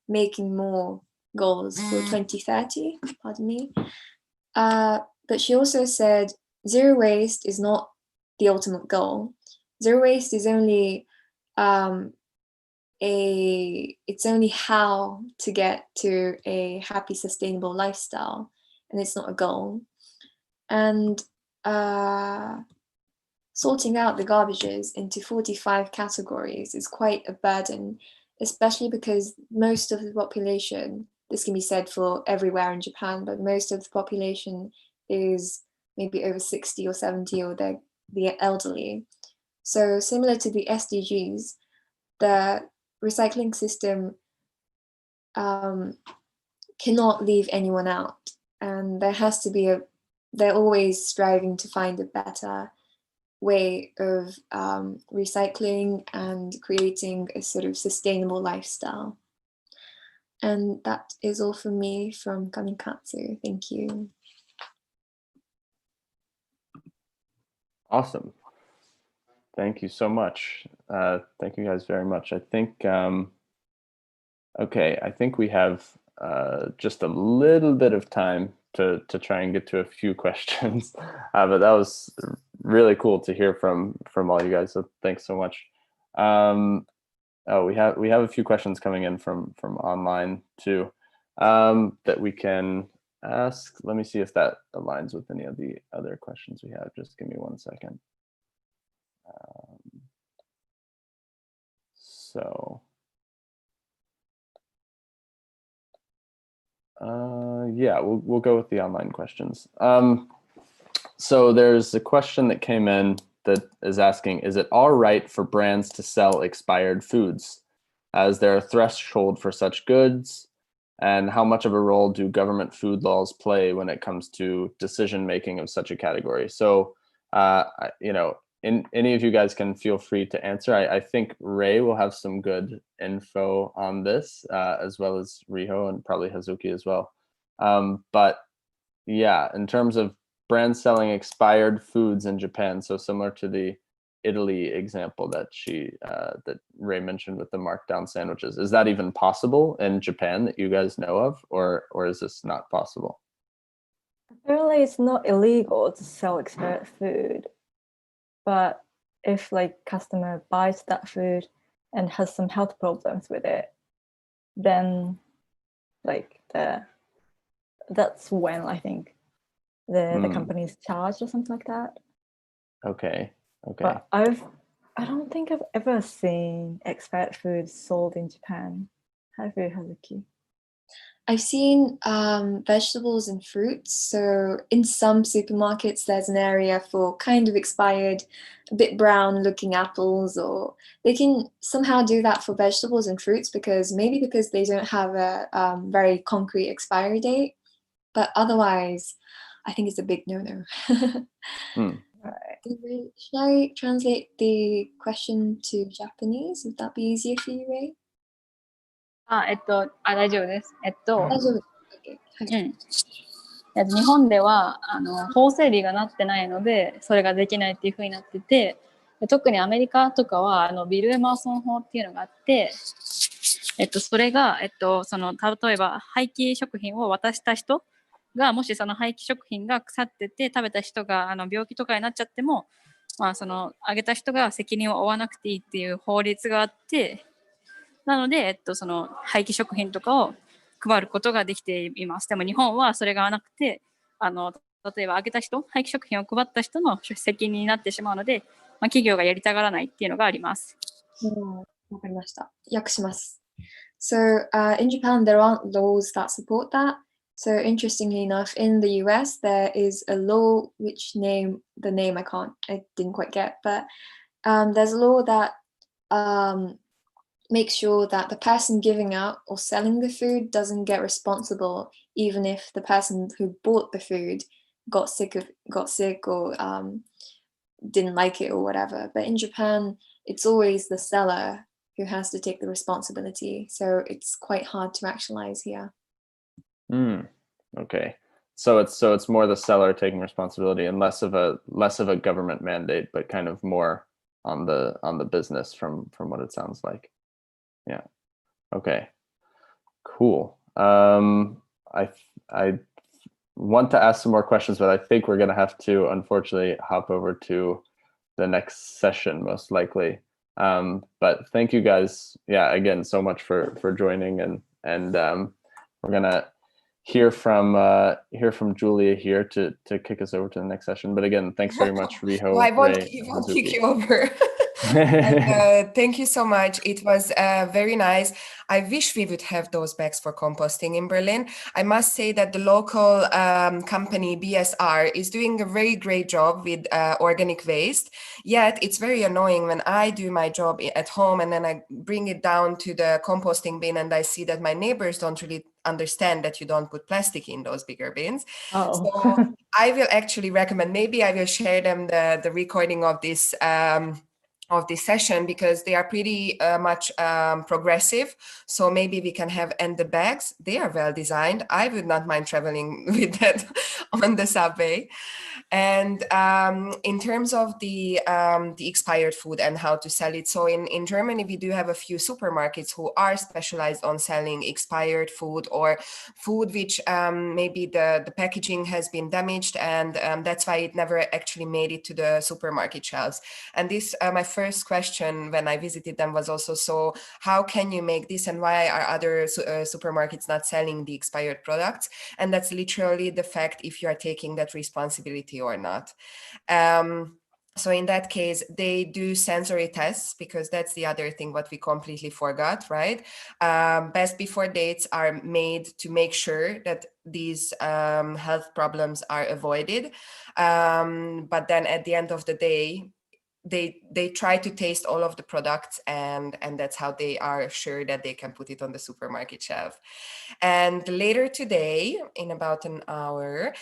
making more goals for 2030, pardon me. But she also said zero waste is not the ultimate goal. Zero waste is only it's only how to get to a happy, sustainable lifestyle, and it's not a goal. And sorting out the garbages into 45 categories is quite a burden, especially because most of the population, this can be said for everywhere in Japan, but most of the population is maybe over 60 or 70 or they're the elderly. So similar to the SDGs, the recycling system cannot leave anyone out, and there has to be they're always striving to find a better way of recycling and creating a sort of sustainable lifestyle. And that is all from me from Kamikatsu. Thank you. Awesome. Thank you so much. Thank you guys very much. I think, okay, I think we have just a little bit of time to try and get to a few questions, but that was really cool to hear from all you guys. So thanks so much. Oh, we have a few questions coming in from online too, that we can ask. Let me see if that aligns with any of the other questions we have. Just give me 1 second. Yeah, we'll go with the online questions. So there's a question that came in that is asking, is it all right for brands to sell expired foods? As there a threshold for such goods? And how much of a role do government food laws play when it comes to decision making of such a category? So, you know, any of you guys can feel free to answer. I think Ray will have some good info on this, as well as Riho and probably Hazuki as well. But yeah, in terms of brands selling expired foods in Japan, so similar to the Italy example that that Ray mentioned with the markdown sandwiches, is that even possible in Japan that you guys know of, or is this not possible? Apparently, it's not illegal to sell expired food, but if like customer buys that food and has some health problems with it, then like that's when I think the company is charged or something like that. Okay. But I don't think I've ever seen expired food sold in Japan. Have you, Hazuki? I've seen vegetables and fruits. So in some supermarkets, there's an area for kind of expired, a bit brown looking apples, or they can somehow do that for vegetables and fruits because they don't have a very concrete expiry date. But otherwise, I think it's a big no-no. Should I translate the question to Japanese? Would that be easier for you, Ray? 大丈夫です。大丈夫。日本では法整備がなってないのでそれができないっていう風になってて、特にアメリカとかはビル・エマーソン法っていうのがあって、それが、その例えば廃棄食品を渡した人がもしその廃棄食品が腐ってて食べた人が病気とかになっちゃっても、まあ、そのあげた人が責任を負わなくていいっていう法律があって、なので、その廃棄食品とかを配ることができています。でも日本はそれがなくて、例えばあげた人、廃棄食品を配った人の責任になってしまうので、まあ、企業がやりたがらないっていうのがあります。わかりました。訳します。So in Japan, there aren't laws that support that. So interestingly enough, in the US, there is a law which I didn't quite get, but there's a law that makes sure that the person giving out or selling the food doesn't get responsible, even if the person who bought the food got sick or didn't like it or whatever. But in Japan, it's always the seller who has to take the responsibility. So it's quite hard to actualize here. Okay. So it's more the seller taking responsibility and less of a government mandate, but kind of more on the business from what it sounds like. Yeah. Okay. Cool. I want to ask some more questions, but I think we're going to have to unfortunately hop over to the next session most likely. But thank you guys, again, so much for joining, and we're gonna hear from Julia here to kick us over to the next session. But again, thanks very much, Riho. Well, I won't kick you over. And, thank you so much. It was very nice. I wish we would have those bags for composting in Berlin. I must say that the local company BSR is doing a very great job with organic waste. Yet it's very annoying when I do my job at home and then I bring it down to the composting bin and I see that my neighbors don't really understand that you don't put plastic in those bigger bins. So I will actually recommend, maybe I will share them the recording of this this session, because they are pretty much progressive. So maybe we can have, and the bags, they are well designed. I would not mind traveling with that on the subway. And in terms of the expired food and how to sell it, so in Germany, we do have a few supermarkets who are specialized on selling expired food, or food which maybe the packaging has been damaged, and that's why it never actually made it to the supermarket shelves. And this, my first question when I visited them was also, so how can you make this, and why are other supermarkets not selling the expired products? And that's literally the fact, if you are taking that responsibility or not. So in that case, they do sensory tests, because that's the other thing what we completely forgot, right? Best before dates are made to make sure that these health problems are avoided. But then at the end of the day, they try to taste all of the products, and that's how they are sure that they can put it on the supermarket shelf. And later today, in about an hour,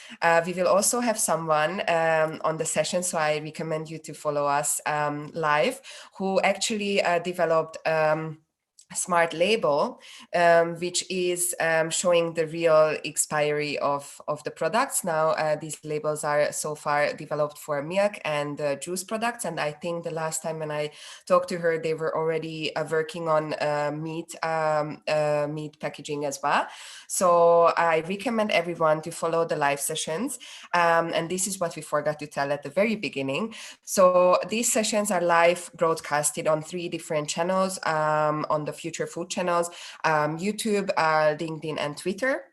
we will also have someone on the session, so I recommend you to follow us live, who actually developed a smart label, which is showing the real expiry of the products. Now, these labels are so far developed for milk and juice products. And I think the last time when I talked to her, they were already working on meat packaging as well. So I recommend everyone to follow the live sessions. And this is what we forgot to tell at the very beginning. So these sessions are live broadcasted on 3 different channels, on the Future Food channels, YouTube, LinkedIn, and Twitter.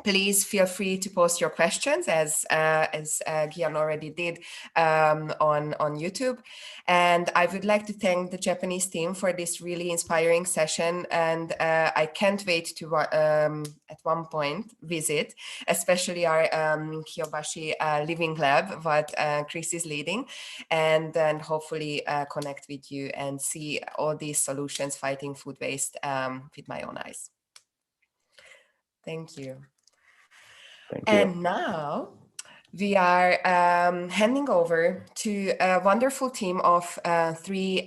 Please feel free to post your questions, as Gian already did on YouTube. And I would like to thank the Japanese team for this really inspiring session. And I can't wait to, at one point, visit, especially our Kiyobashi Living Lab, what Chris is leading, and then hopefully connect with you and see all these solutions fighting food waste with my own eyes. Thank you. Thank you. And now we are handing over to a wonderful team of 3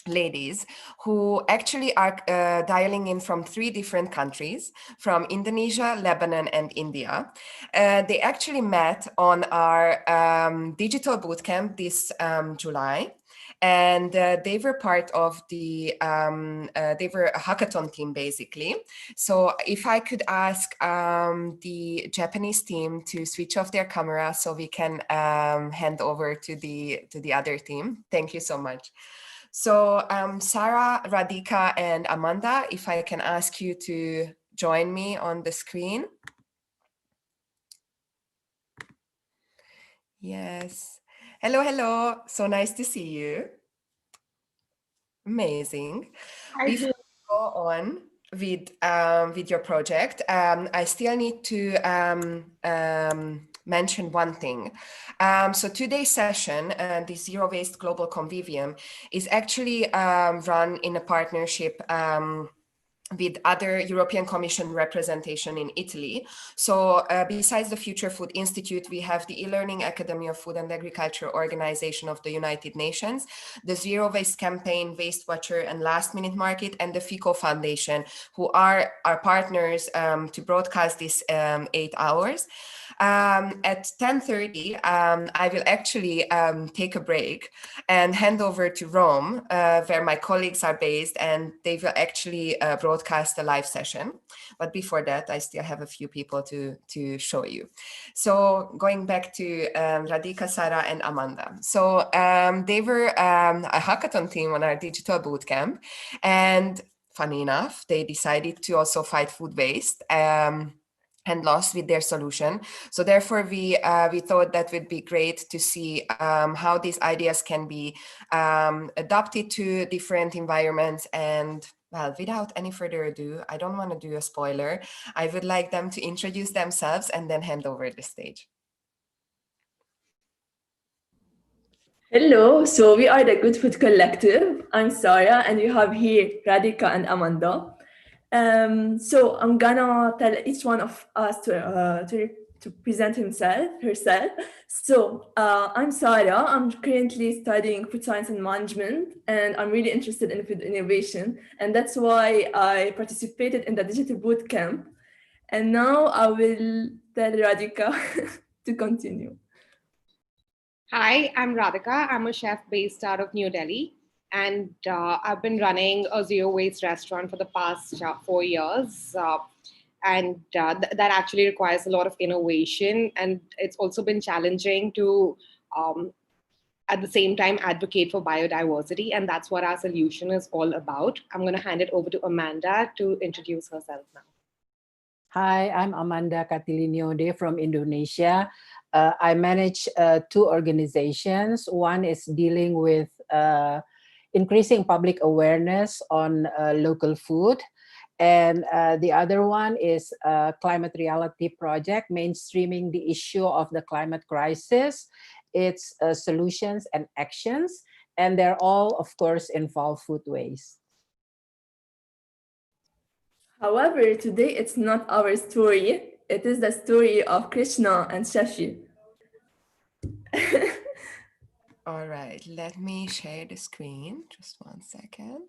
ladies who actually are dialing in from 3 different countries, from Indonesia, Lebanon, and India. They actually met on our digital bootcamp this July. And they were part of they were a hackathon team, basically. So if I could ask the Japanese team to switch off their camera so we can hand over to the other team. Thank you so much. So Sarah, Radhika, and Amanda, if I can ask you to join me on the screen. Yes. Hello, hello. So nice to see you. Amazing. Before we go on with your project, I still need to mention one thing. So today's session, the Zero Waste Global Convivium, is actually run in a partnership with other European Commission representation in Italy. So besides the Future Food Institute, we have the E-learning Academy of Food and Agriculture Organization of the United Nations, the Zero Waste Campaign, Waste Watcher, and Last Minute Market, and the FICO Foundation, who are our partners to broadcast this 8 hours. At 10:30, I will actually take a break and hand over to Rome, where my colleagues are based, and they will actually broadcast a live session. But before that, I still have a few people to show you. So going back to Radhika, Sarah, and Amanda. So they were a hackathon team on our digital bootcamp, and funny enough, they decided to also fight food waste. And lost with their solution. So therefore, we thought that would be great to see how these ideas can be adapted to different environments. And well, without any further ado, I don't want to do a spoiler. I would like them to introduce themselves and then hand over the stage. Hello, so we are the Good Food Collective. I'm Sarah, and we have here Radhika and Amanda. So I'm gonna tell each one of us to to present herself. So I'm Sarah. I'm currently studying food science and management, and I'm really interested in food innovation. And that's why I participated in the digital bootcamp. And now I will tell Radhika to continue. Hi, I'm Radhika. I'm a chef based out of New Delhi. And I've been running a zero waste restaurant for the past 4 years. That actually requires a lot of innovation. And it's also been challenging to, at the same time, advocate for biodiversity. And that's what our solution is all about. I'm going to hand it over to Amanda to introduce herself now. Hi, I'm Amanda Katiliniode from Indonesia. I manage 2 organizations. One is dealing with increasing public awareness on local food. And the other one is a climate reality project, mainstreaming the issue of the climate crisis, its solutions and actions. And they're all, of course, involve food waste. However, today it's not our story. It is the story of Krishna and Shashi. All right, let me share the screen. Just one second.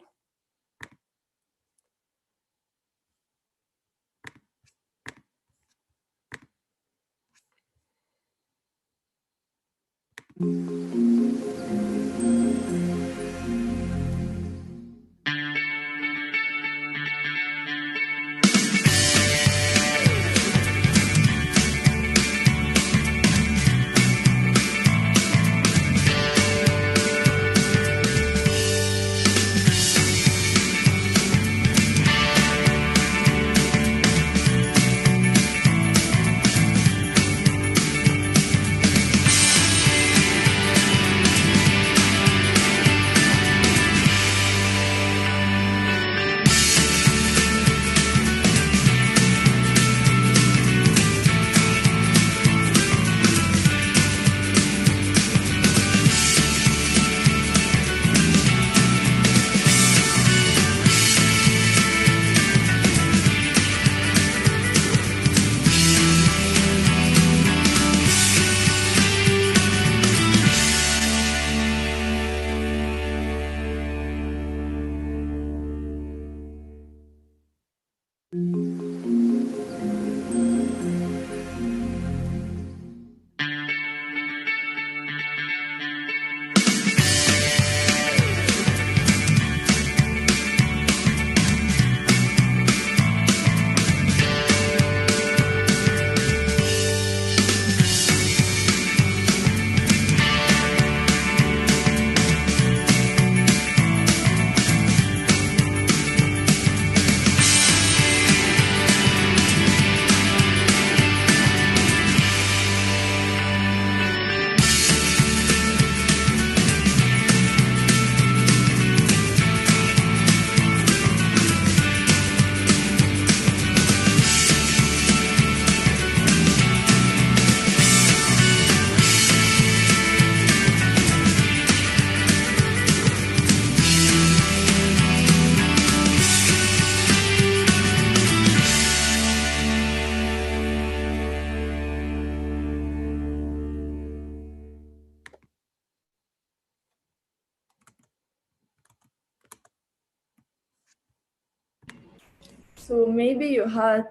So maybe you had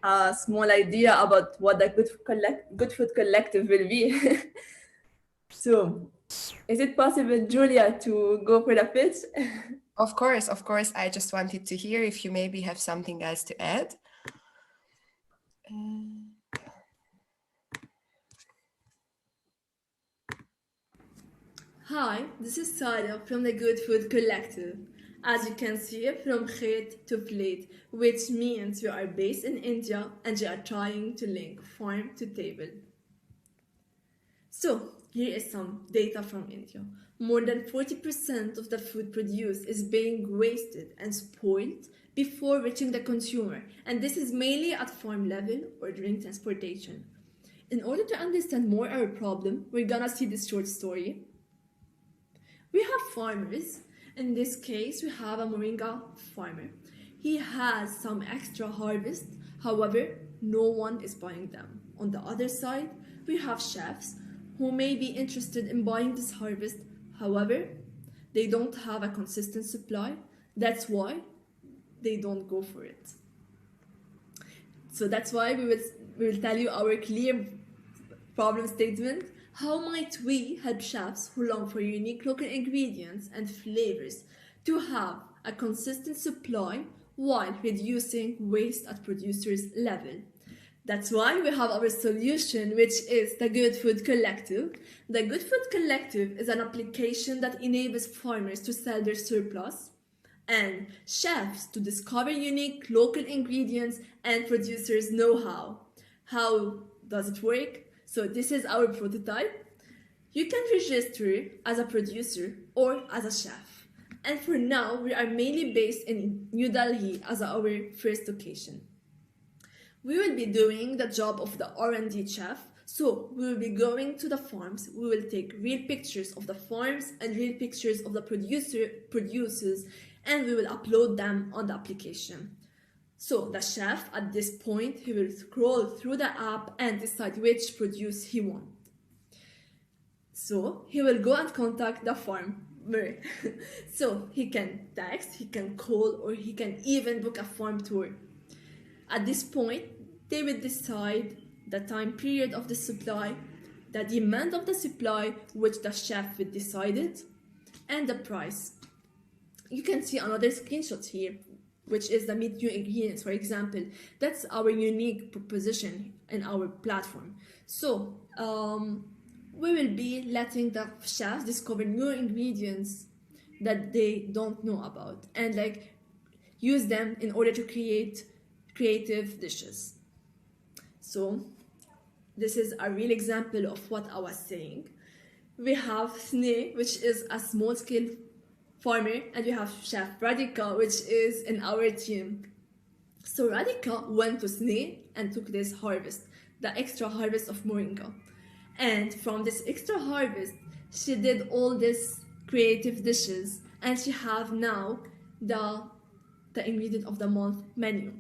a small idea about what the Good Food Collective will be. So is it possible, Julia, to go for the pitch? Of course. I just wanted to hear if you maybe have something else to add. Hi, this is Sarah from the Good Food Collective. As you can see, from Khet to Plate, which means we are based in India and we are trying to link farm to table. So, here is some data from India. More than 40% of the food produced is being wasted and spoiled before reaching the consumer, and this is mainly at farm level or during transportation. In order to understand more our problem, we're gonna see this short story. We have farmers. In this case, we have a moringa farmer. He has some extra harvest, however, no one is buying them. On the other side, we have chefs who may be interested in buying this harvest. However, they don't have a consistent supply. That's why they don't go for it. So that's why we will tell you our clear problem statement. How might we help chefs who long for unique local ingredients and flavors to have a consistent supply while reducing waste at producers' level? That's why we have our solution, which is the Good Food Collective. The Good Food Collective is an application that enables farmers to sell their surplus and chefs to discover unique local ingredients and producers' know-how. How does it work? So this is our prototype. You can register as a producer or as a chef. And for now, we are mainly based in New Delhi as our first location. We will be doing the job of the R&D chef. So we will be going to the farms. We will take real pictures of the farms and real pictures of the producers, and we will upload them on the application. So the chef at this point, he will scroll through the app and decide which produce he wants. So he will go and contact the farmer. So he can text, he can call, or he can even book a farm tour. At this point, they will decide the time period of the supply, the demand of the supply, which the chef will decide it, and the price. You can see another screenshot here, which is the meat new ingredients, for example. That's our unique proposition in our platform. So we will be letting the chefs discover new ingredients that they don't know about and like use them in order to create creative dishes. So this is a real example of what I was saying. We have Sne, which is a small-scale farmer, and we have Chef Radhika, which is in our team. So Radhika went to Sne and took this harvest, the extra harvest of moringa. And from this extra harvest, she did all these creative dishes, and she have now the ingredient of the month menu.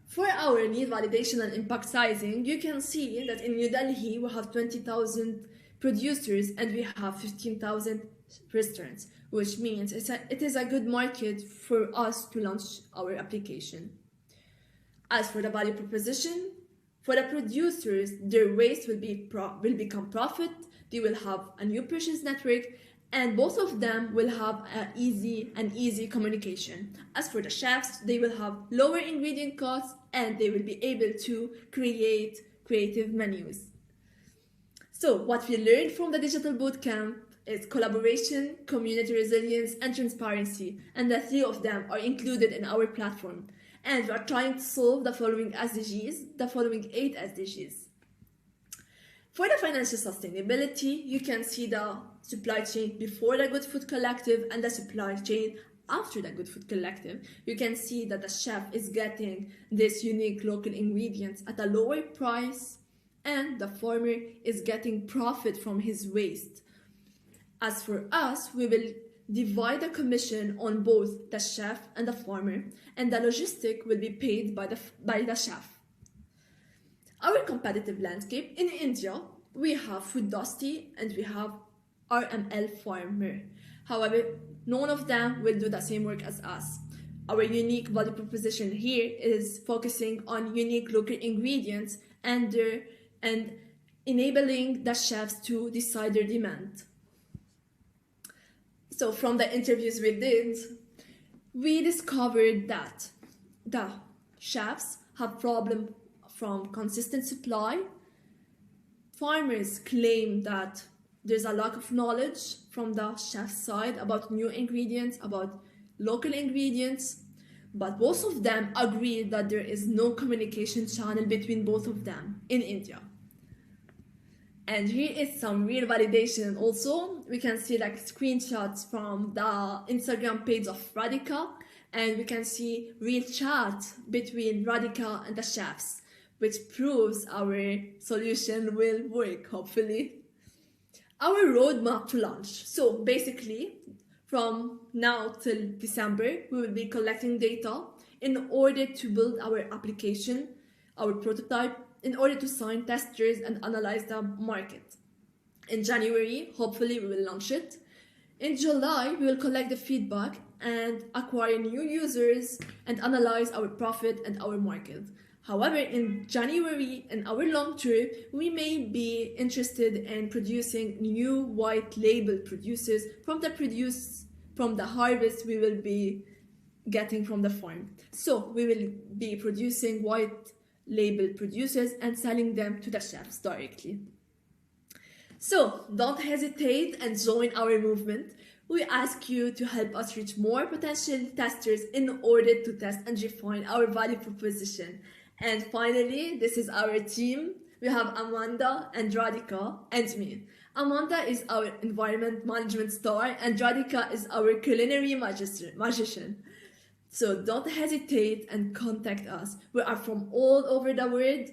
For our need validation and impact sizing, you can see that in New Delhi we have 20,000 producers and we have 15,000 restaurants, which means it is a good market for us to launch our application. As for the value proposition, for the producers, their waste will become profit, they will have a new purchase network, and both of them will have an easy communication. As for the chefs, they will have lower ingredient costs and they will be able to create creative menus. So what we learned from the digital bootcamp is collaboration, community resilience, and transparency, and the three of them are included in our platform. And we are trying to solve the following SDGs, the following 8 SDGs. For the financial sustainability, you can see the supply chain before the Good Food Collective and the supply chain after the Good Food Collective. You can see that the chef is getting this unique local ingredients at a lower price, and the farmer is getting profit from his waste. As for us, we will divide the commission on both the chef and the farmer, and the logistic will be paid by the chef. Our competitive landscape in India, we have Food Dusty and we have RML Farmer. However, none of them will do the same work as us. Our unique value proposition here is focusing on unique local ingredients and enabling the chefs to decide their demand. So from the interviews we did, we discovered that the chefs have problem from consistent supply. Farmers claim that there's a lack of knowledge from the chef's side about new ingredients, about local ingredients, but both of them agree that there is no communication channel between both of them in India. And here is some real validation also. We can see like screenshots from the Instagram page of Radhika, and we can see real chat between Radhika and the chefs, which proves our solution will work, hopefully. Our roadmap to launch. So basically, from now till December, we will be collecting data in order to build our application, our prototype, in order to sign testers and analyze the market. In January, hopefully we will launch it. In July, we will collect the feedback and acquire new users and analyze our profit and our market. However, in January, in our long term, we may be interested in producing new white label producers from the harvest we will be getting from the farm. So we will be producing white label producers and selling them to the chefs directly. So don't hesitate and join our movement. We ask you to help us reach more potential testers in order to test and refine our value proposition. And finally, this is our team. We have Amanda and Radhika and me. Amanda is our environment management star and Radhika is our culinary magician. So don't hesitate and contact us. We are from all over the world.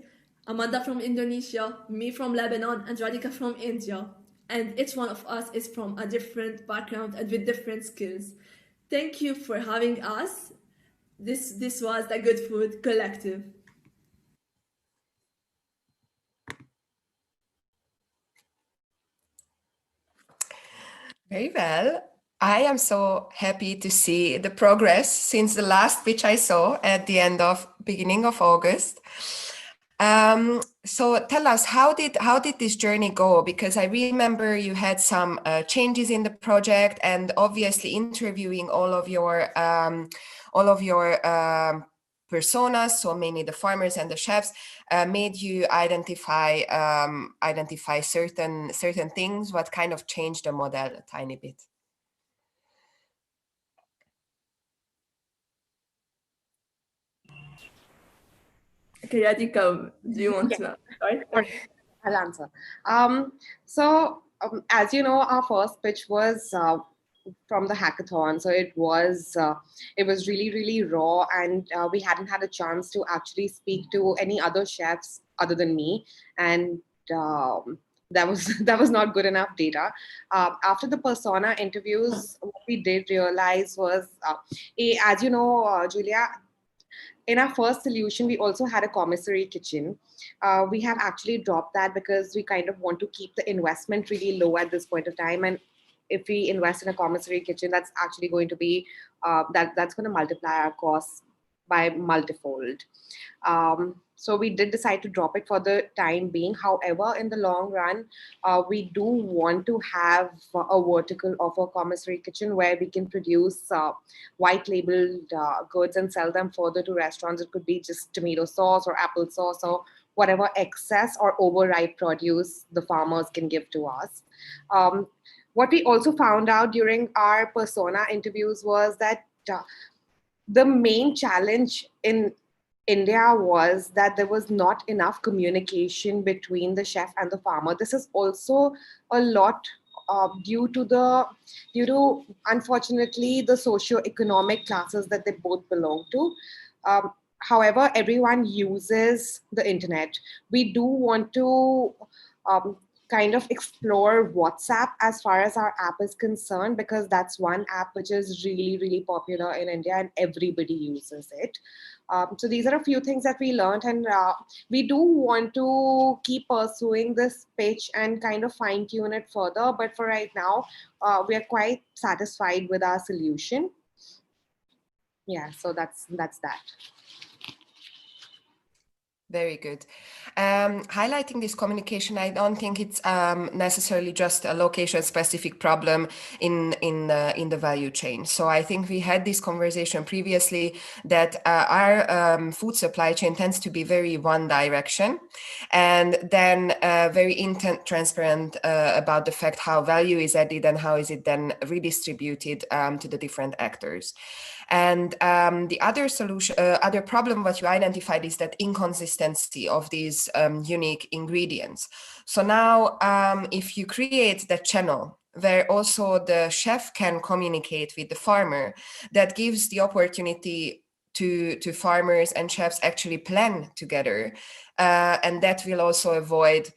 Amanda from Indonesia, me from Lebanon, and Radhika from India. And each one of us is from a different background and with different skills. Thank you for having us. This was the Good Food Collective. Very well. I am so happy to see the progress since the last pitch I saw at the beginning of August. So tell us, how did this journey go? Because I remember you had some changes in the project, and obviously interviewing all of your personas, so mainly the farmers and the chefs, made you identify certain things. What kind of changed the model a tiny bit? Okay, Radhika, do you want to start? I'll answer. As you know, our first pitch was from the hackathon, so it was really, really raw, and we hadn't had a chance to actually speak to any other chefs other than me, and that was not good enough data. After the persona interviews, what we did realize was, as you know, Julia, in our first solution, we also had a commissary kitchen. We have actually dropped that because we kind of want to keep the investment really low at this point of time. And if we invest in a commissary kitchen, that's actually going to be, that's going to multiply our costs by multifold. So we did decide to drop it for the time being. However, in the long run, we do want to have a vertical of a commissary kitchen where we can produce white labeled goods and sell them further to restaurants. It could be just tomato sauce or apple sauce or whatever excess or overripe produce the farmers can give to us. What we also found out during our persona interviews was that the main challenge in India was that there was not enough communication between the chef and the farmer. This is also a lot due to unfortunately the socio-economic classes that they both belong to. However, everyone uses the internet. We do want to kind of explore WhatsApp as far as our app is concerned, because that's one app which is really, really popular in India and everybody uses it. So these are a few things that we learned, and we do want to keep pursuing this pitch and kind of fine tune it further. But for right now, we are quite satisfied with our solution. Yeah, so that's that. Very good. Highlighting this communication, I don't think it's necessarily just a location-specific problem in the value chain. So I think we had this conversation previously that our food supply chain tends to be very one direction, and then very transparent about the fact how value is added and how is it then redistributed to the different actors. And the other solution, other problem what you identified is that inconsistency of these unique ingredients. So now, if you create that channel where also the chef can communicate with the farmer, that gives the opportunity to farmers and chefs actually plan together, and that will also avoid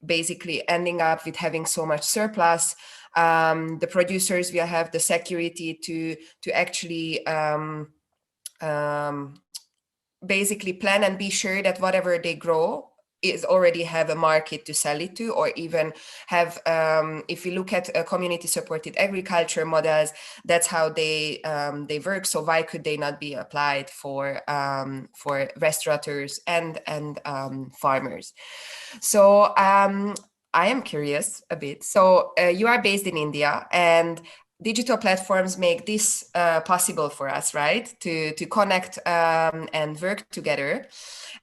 basically ending up with having so much surplus. The producers will have the security to actually basically plan and be sure that whatever they grow is already have a market to sell it to, or even have, if you look at community supported agriculture models, that's how they work. So why could they not be applied for restaurateurs and farmers? So I am curious a bit. So you are based in India, and digital platforms make this possible for us, right? To connect and work together.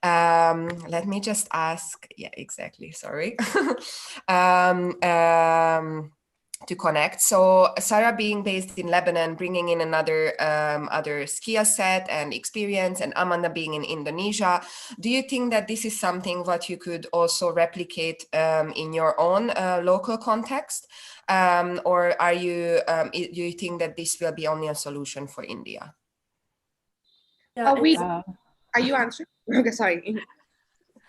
Let me just ask. Yeah, exactly. Sorry. To connect. So Sarah, being based in Lebanon, bringing in another other skill set and experience, and Amanda being in Indonesia, do you think that this is something what you could also replicate in your own local context, or are you do you think that this will be only a solution for India? Yeah, Are you answering? Okay, sorry.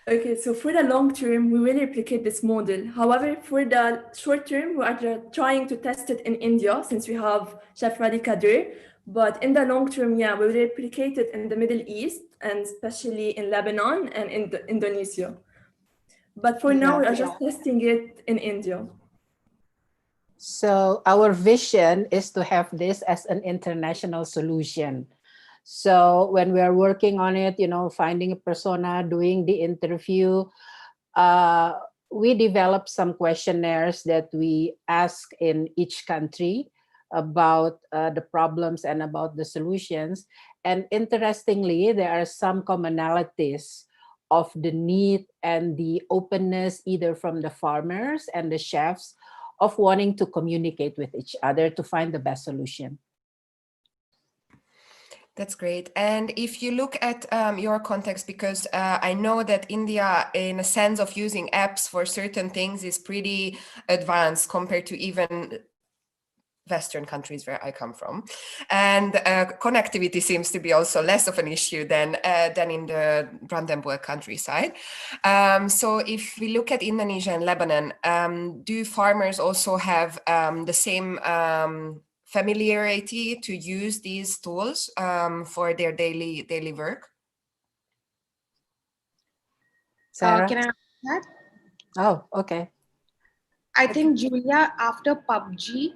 Okay, so for the long term, we will replicate this model. However, for the short term, we are trying to test it in India since we have Chef Radhika there. But in the long term, yeah, we will replicate it in the Middle East, and especially in Lebanon and in Indonesia. But for now, we are just testing it in India. So our vision is to have this as an international solution. So when we are working on it, you know, finding a persona, doing the interview, we develop some questionnaires that we ask in each country about the problems and about the solutions. And interestingly, there are some commonalities of the need and the openness, either from the farmers and the chefs, of wanting to communicate with each other to find the best solution. That's great. And if you look at your context, because I know that India, in a sense of using apps for certain things, is pretty advanced compared to even Western countries where I come from, and connectivity seems to be also less of an issue than in the Brandenburg countryside. So if we look at Indonesia and Lebanon, do farmers also have the same familiarity to use these tools for their daily work? Sarah? Can I answer that? Oh, okay. I think, Julia, after PUBG,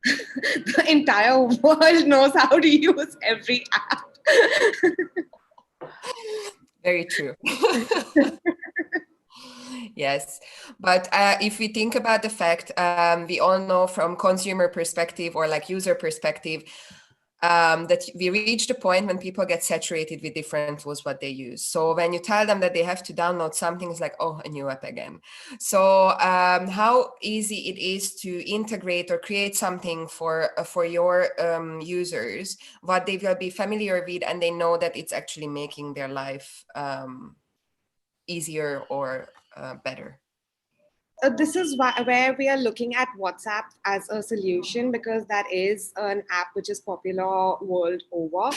the entire world knows how to use every app. Very true. Yes, but if we think about the fact, we all know from consumer perspective or like user perspective, that we reach the point when people get saturated with different tools what they use. So when you tell them that they have to download something, it's like, oh, a new app again. So how easy it is to integrate or create something for your users, what they will be familiar with, and they know that it's actually making their life easier or better. This is where we are looking at WhatsApp as a solution, because that is an app which is popular world over.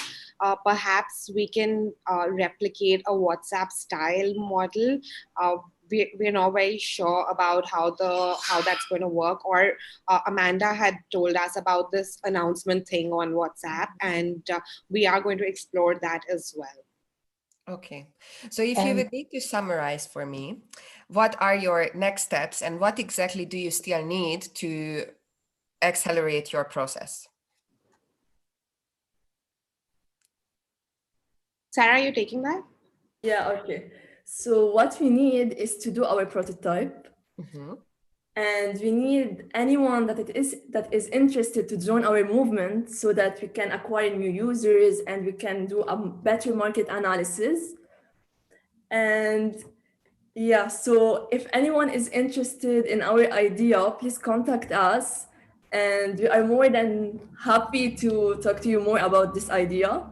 Perhaps we can replicate a WhatsApp style model. We're not very sure about how that's going to work. Or Amanda had told us about this announcement thing on WhatsApp, and we are going to explore that as well. Okay, so if you would need to summarize for me, what are your next steps and what exactly do you still need to accelerate your process? Sarah, are you taking that? Yeah, okay. So what we need is to do our prototype. Mm-hmm. And we need anyone that is interested to join our movement so that we can acquire new users and we can do a better market analysis. And yeah, so if anyone is interested in our idea, please contact us. And we are more than happy to talk to you more about this idea.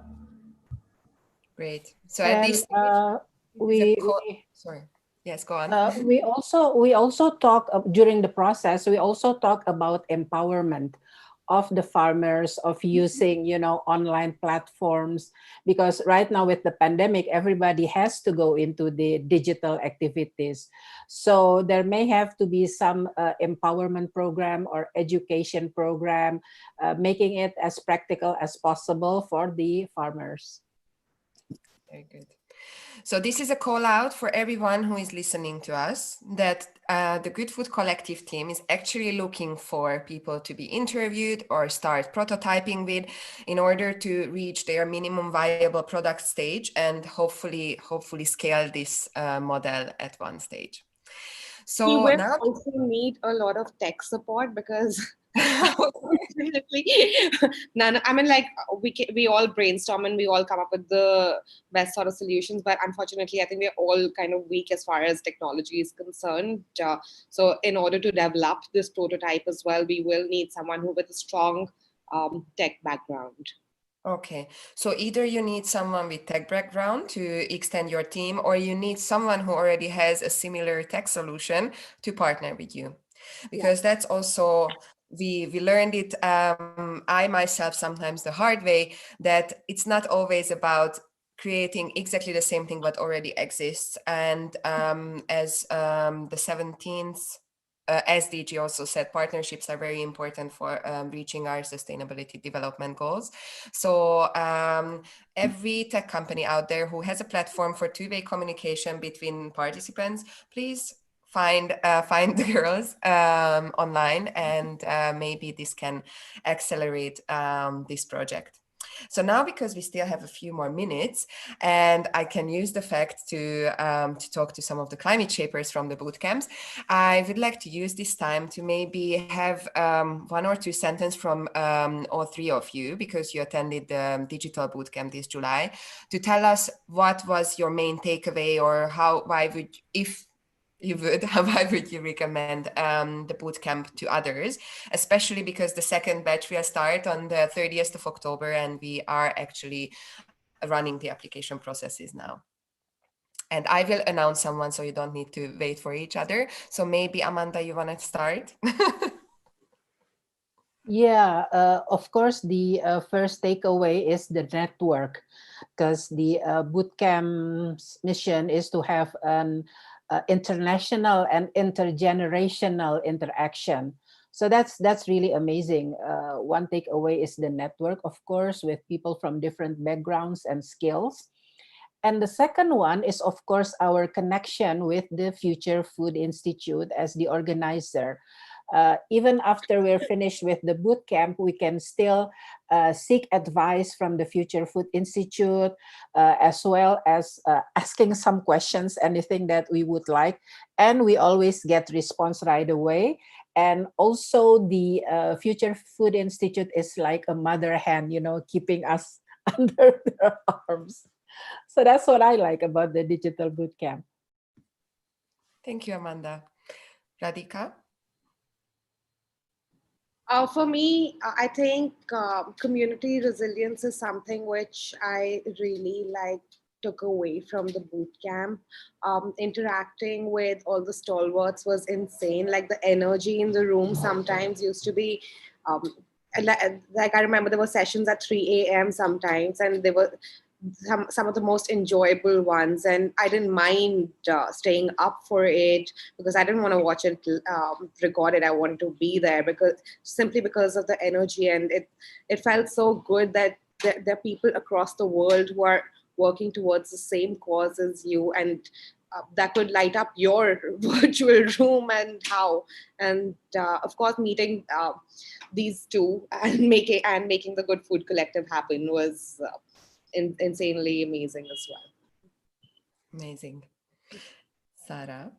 Great. So at this stage, sorry. Yes, go on. We also talk during the process. We also talk about empowerment of the farmers, of using, you know, online platforms, because right now with the pandemic, everybody has to go into the digital activities. So there may have to be some empowerment program or education program, making it as practical as possible for the farmers. Very good. So this is a call out for everyone who is listening to us that the Good Food Collective team is actually looking for people to be interviewed or start prototyping with in order to reach their minimum viable product stage and hopefully scale this model at one stage. So we will now also need a lot of tech support because unfortunately, I mean, like we all brainstorm and we all come up with the best sort of solutions, but unfortunately, I think we're all kind of weak as far as technology is concerned. So in order to develop this prototype as well, we will need someone who with a strong tech background. Okay, so either you need someone with tech background to extend your team, or you need someone who already has a similar tech solution to partner with you, because that's also we learned it. I myself sometimes the hard way, that it's not always about creating exactly the same thing what already exists. And as the 17th SDG also said, partnerships are very important for reaching our sustainability development goals. So every tech company out there who has a platform for two-way communication between participants, please find the girls online, and maybe this can accelerate this project. So now, because we still have a few more minutes, and I can use the fact to talk to some of the climate shapers from the boot camps, I would like to use this time to maybe have one or two sentences from all three of you, because you attended the digital boot camp this July, to tell us what was your main takeaway, or why would you recommend the bootcamp to others, especially because the second batch will start on the 30th of October, and we are actually running the application processes now. And I will announce someone, so you don't need to wait for each other. So maybe Amanda, you want to start? Yeah, of course, the first takeaway is the network, because the bootcamp's mission is to have an international and intergenerational interaction. So that's really amazing. One takeaway is the network, of course, with people from different backgrounds and skills. And the second one is, of course, our connection with the Future Food Institute as the organizer. Even after we're finished with the boot camp, we can still seek advice from the Future Food Institute, as well as asking some questions, anything that we would like. And we always get response right away. And also the Future Food Institute is like a mother hen, keeping us under their arms. So that's what I like about the digital boot camp. Thank you, Amanda. Radhika? For me, I think community resilience is something which I really took away from the boot camp. Interacting with all the stalwarts was insane. Like the energy in the room sometimes used to be, like I remember there were sessions at 3 a.m. sometimes, and they were some of the most enjoyable ones, and I didn't mind staying up for it because I didn't want to watch it recorded. I wanted to be there simply because of the energy, and it felt so good that there are people across the world who are working towards the same cause as you, and that could light up your virtual room and of course meeting these two and making the Good Food Collective happen was insanely amazing as well. Amazing. Sarah?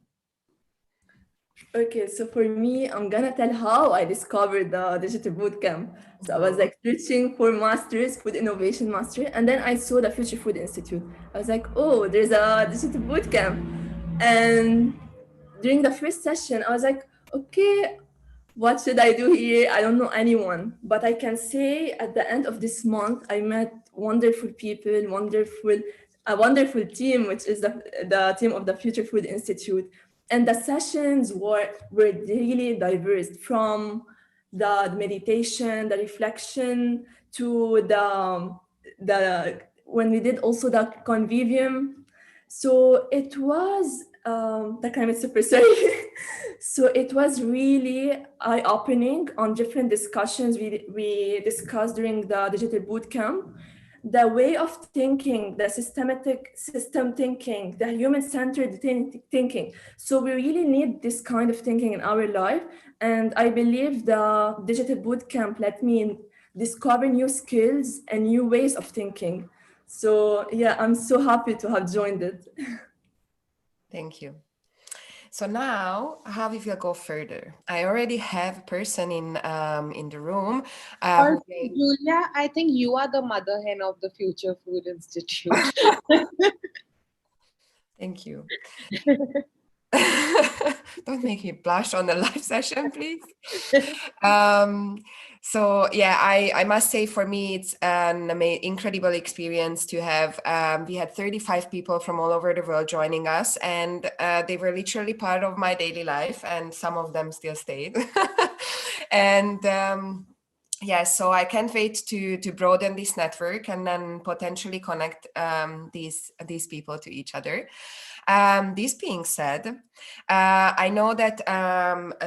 Okay, so for me, I'm gonna tell how I discovered the digital bootcamp. So I was like searching for masters, food innovation master, and then I saw the Future Food Institute. I was like, oh, there's a digital bootcamp. And during the first session, I was like, okay, what should I do here? I don't know anyone, but I can say at the end of this month, I met wonderful people, a wonderful team, which is the team of the Future Food Institute. And the sessions were really diverse, from the meditation, the reflection, to the when we did also the Convivium. So it was the climate super sorry. So it was really eye-opening on different discussions we discussed during the digital bootcamp. the way of thinking, the system thinking, the human-centered thinking. So we really need this kind of thinking in our life. And I believe the digital bootcamp let me discover new skills and new ways of thinking. So yeah, I'm so happy to have joined it. Thank you. So now, how we will go further? I already have a person in the room. Julia, I think you are the mother hen of the Future Food Institute. Thank you. Don't make me blush on the live session, please. So yeah, I must say for me, it's an incredible experience to have, we had 35 people from all over the world joining us, and they were literally part of my daily life, and some of them still stayed. And yeah, so I can't wait to broaden this network and then potentially connect these people to each other. This being said, I know that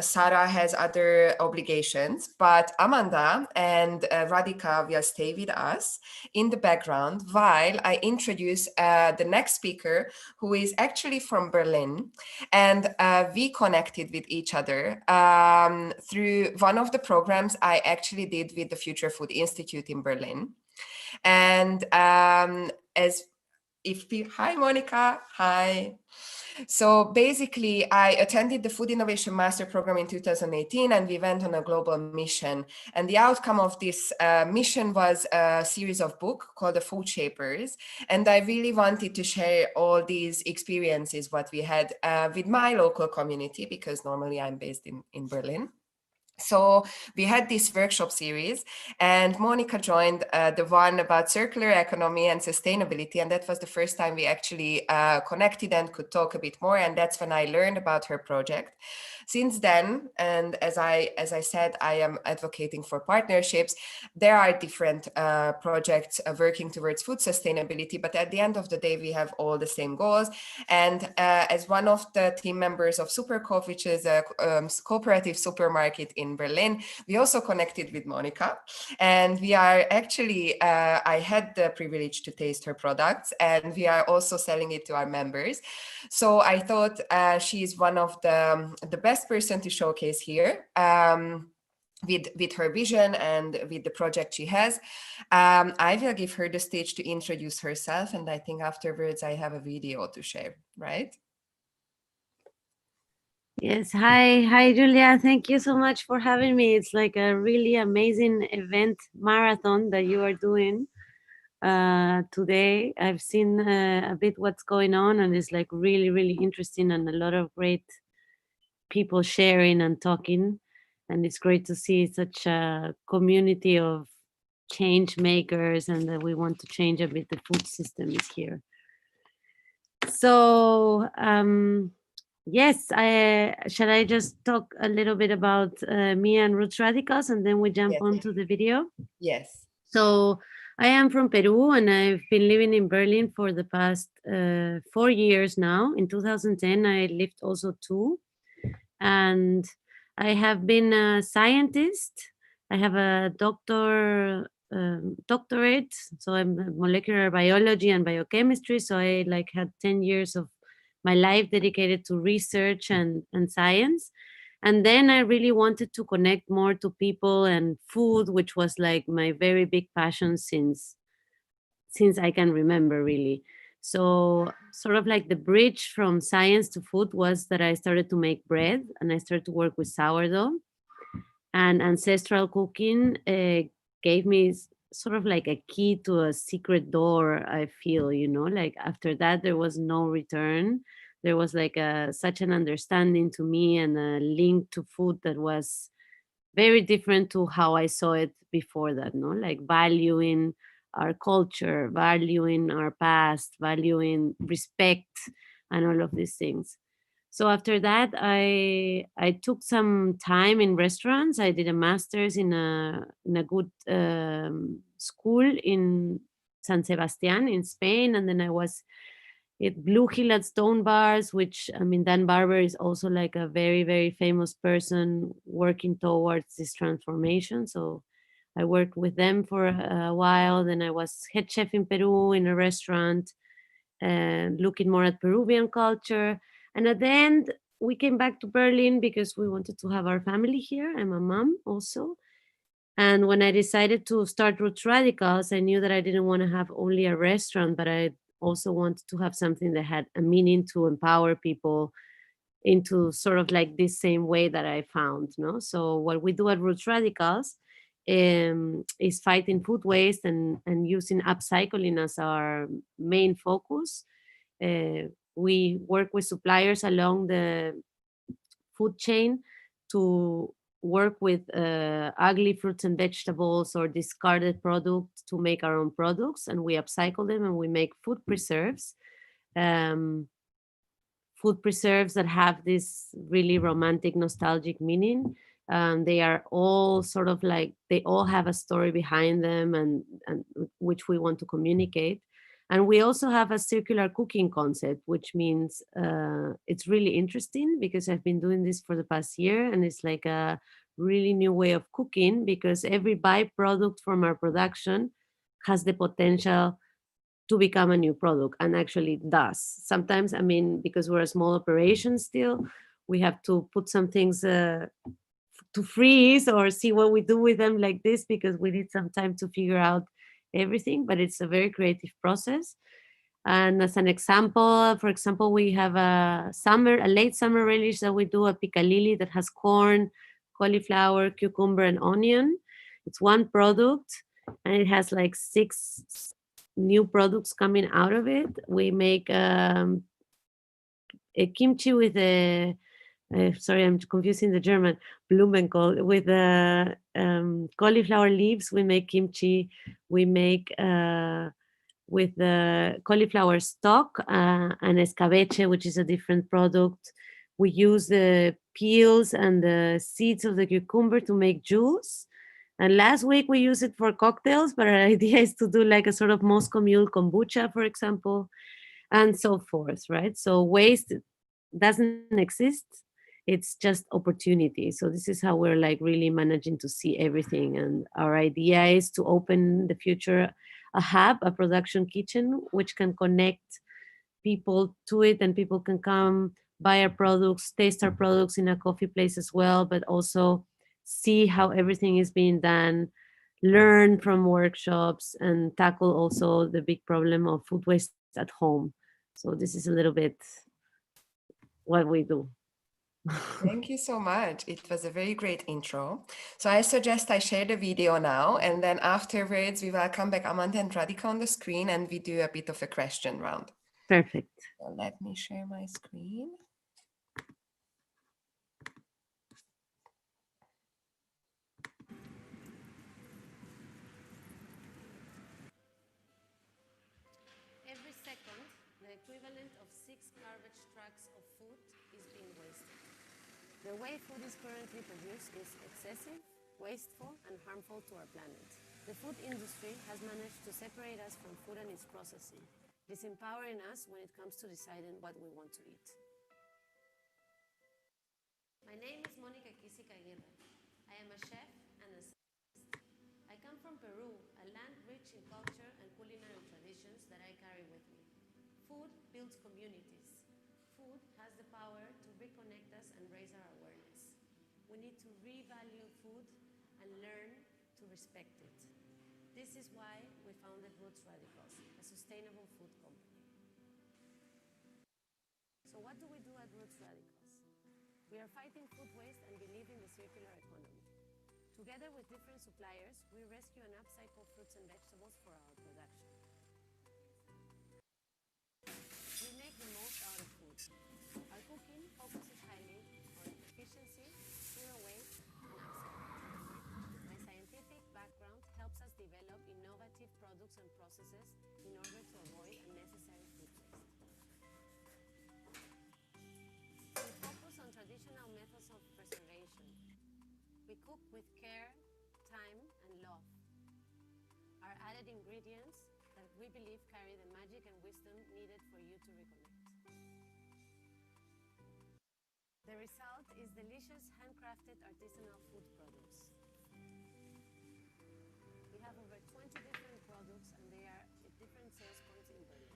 Sarah has other obligations, but Amanda and Radhika will stay with us in the background while I introduce the next speaker, who is actually from Berlin. And we connected with each other through one of the programs I actually did with the Future Food Institute in Berlin. And hi, Monica, hi. So basically, I attended the Food Innovation Master Program in 2018, and we went on a global mission. And the outcome of this mission was a series of books called The Food Shapers. And I really wanted to share all these experiences, what we had with my local community, because normally I'm based in Berlin. So we had this workshop series, and Monica joined the one about circular economy and sustainability. And that was the first time we actually connected and could talk a bit more. And that's when I learned about her project. Since then, and as I said, I am advocating for partnerships. There are different projects working towards food sustainability, but at the end of the day, we have all the same goals. And as one of the team members of Supercoop, which is a cooperative supermarket in Berlin, we also connected with Monica. And we are actually, I had the privilege to taste her products, and we are also selling it to our members. So I thought she is one of the best person to showcase here with her vision and with the project she has. I will give her the stage to introduce herself, and I think afterwards I have a video to share, right? Yes, hi Julia, thank you so much for having me. It's like a really amazing event marathon that you are doing today. I've seen a bit what's going on, and it's like really interesting, and a lot of great people sharing and talking, and it's great to see such a community of change makers, and that we want to change a bit the food system is here. So yes, shall I just talk a little bit about me and Roots Radicals, and then we jump onto the video? Yes. So I am from Peru, and I've been living in Berlin for the past 4 years now. In 2010, I lived also 2. And I have been a scientist. I have a doctorate, so I'm molecular biology and biochemistry. So I like had 10 years of my life dedicated to research and science. And then I really wanted to connect more to people and food, which was like my very big passion since I can remember, really. So sort of like the bridge from science to food was that I started to make bread, and I started to work with sourdough, and ancestral cooking gave me sort of like a key to a secret door, I feel, like after that, there was no return. There was like such an understanding to me and a link to food that was very different to how I saw it before that, like valuing our culture, valuing our past, valuing respect, and all of these things. So after that, I took some time in restaurants. I did a master's in a good school in San Sebastián in Spain, and then I was at Blue Hill at Stone Bars, which, I mean, Dan Barber is also like a very famous person working towards this transformation. So I worked with them for a while. Then I was head chef in Peru in a restaurant, looking more at Peruvian culture. And at the end, we came back to Berlin because we wanted to have our family here. I'm a mom also. And when I decided to start Roots Radicals, I knew that I didn't want to have only a restaurant, but I also wanted to have something that had a meaning to empower people into sort of like this same way that I found. No, so what we do at Roots Radicals is fighting food waste and using upcycling as our main focus. We work with suppliers along the food chain to work with ugly fruits and vegetables or discarded products to make our own products, and we upcycle them and we make food preserves. Food preserves that have this really romantic, nostalgic meaning. They are all sort of like, they all have a story behind them and which we want to communicate. And we also have a circular cooking concept, which means it's really interesting because I've been doing this for the past year, and it's like a really new way of cooking because every byproduct from our production has the potential to become a new product, and actually does. Sometimes, I mean, because we're a small operation still, we have to put some things to freeze or see what we do with them like this because we need some time to figure out everything, but it's a very creative process. And as an example, for example, we have a late summer relish that we do, a picalili that has corn, cauliflower, cucumber, and onion. It's one product, and it has like 6 new products coming out of it. We make a kimchi with sorry, I'm confusing the German, Blumenkohl, with cauliflower leaves. We make kimchi. We make with the cauliflower stalk and escabeche, which is a different product. We use the peels and the seeds of the cucumber to make juice. And last week we used it for cocktails, but our idea is to do like a sort of Moscow Mule kombucha, for example, and so forth, right? So waste doesn't exist. It's just opportunity. So this is how we're like really managing to see everything. And our idea is to open in the future a hub, a production kitchen, which can connect people to it, and people can come buy our products, taste our products in a coffee place as well, but also see how everything is being done, learn from workshops, and tackle also the big problem of food waste at home. So this is a little bit what we do. Thank you so much. It was a very great intro. So I suggest I share the video now, and then afterwards we welcome back Amanda and Radhika on the screen, and we do a bit of a question round. Perfect. So let me share my screen. Every second, the equivalent of 6 garbage trucks of food is being wasted. The way food is currently produced is excessive, wasteful, and harmful to our planet. The food industry has managed to separate us from food and its processing, disempowering us when it comes to deciding what we want to eat. My name is Mónica Aguirre. I am a chef and a scientist. I come from Peru, a land rich in culture and culinary traditions that I carry with me. Food builds communities. Food has the power to reconnect us and raise our awareness. We need to revalue food and learn to respect it. This is why we founded Roots Radicals, a sustainable food company. So what do we do at Roots Radicals? We are fighting food waste and believe in the circular economy. Together with different suppliers, we rescue and upcycle fruits and vegetables for our production. We make the most out of food. Our cooking focuses highly on efficiency, zero waste, and upcycling. My scientific background helps us develop innovative products and processes in order to avoid unnecessary food waste. We focus on traditional methods of preservation. We cook with care, time, and love. Our added ingredients that we believe carry the magic and wisdom needed for you to reconnect. The result is delicious, handcrafted artisanal food products. books, and they are at different sales points in Berlin.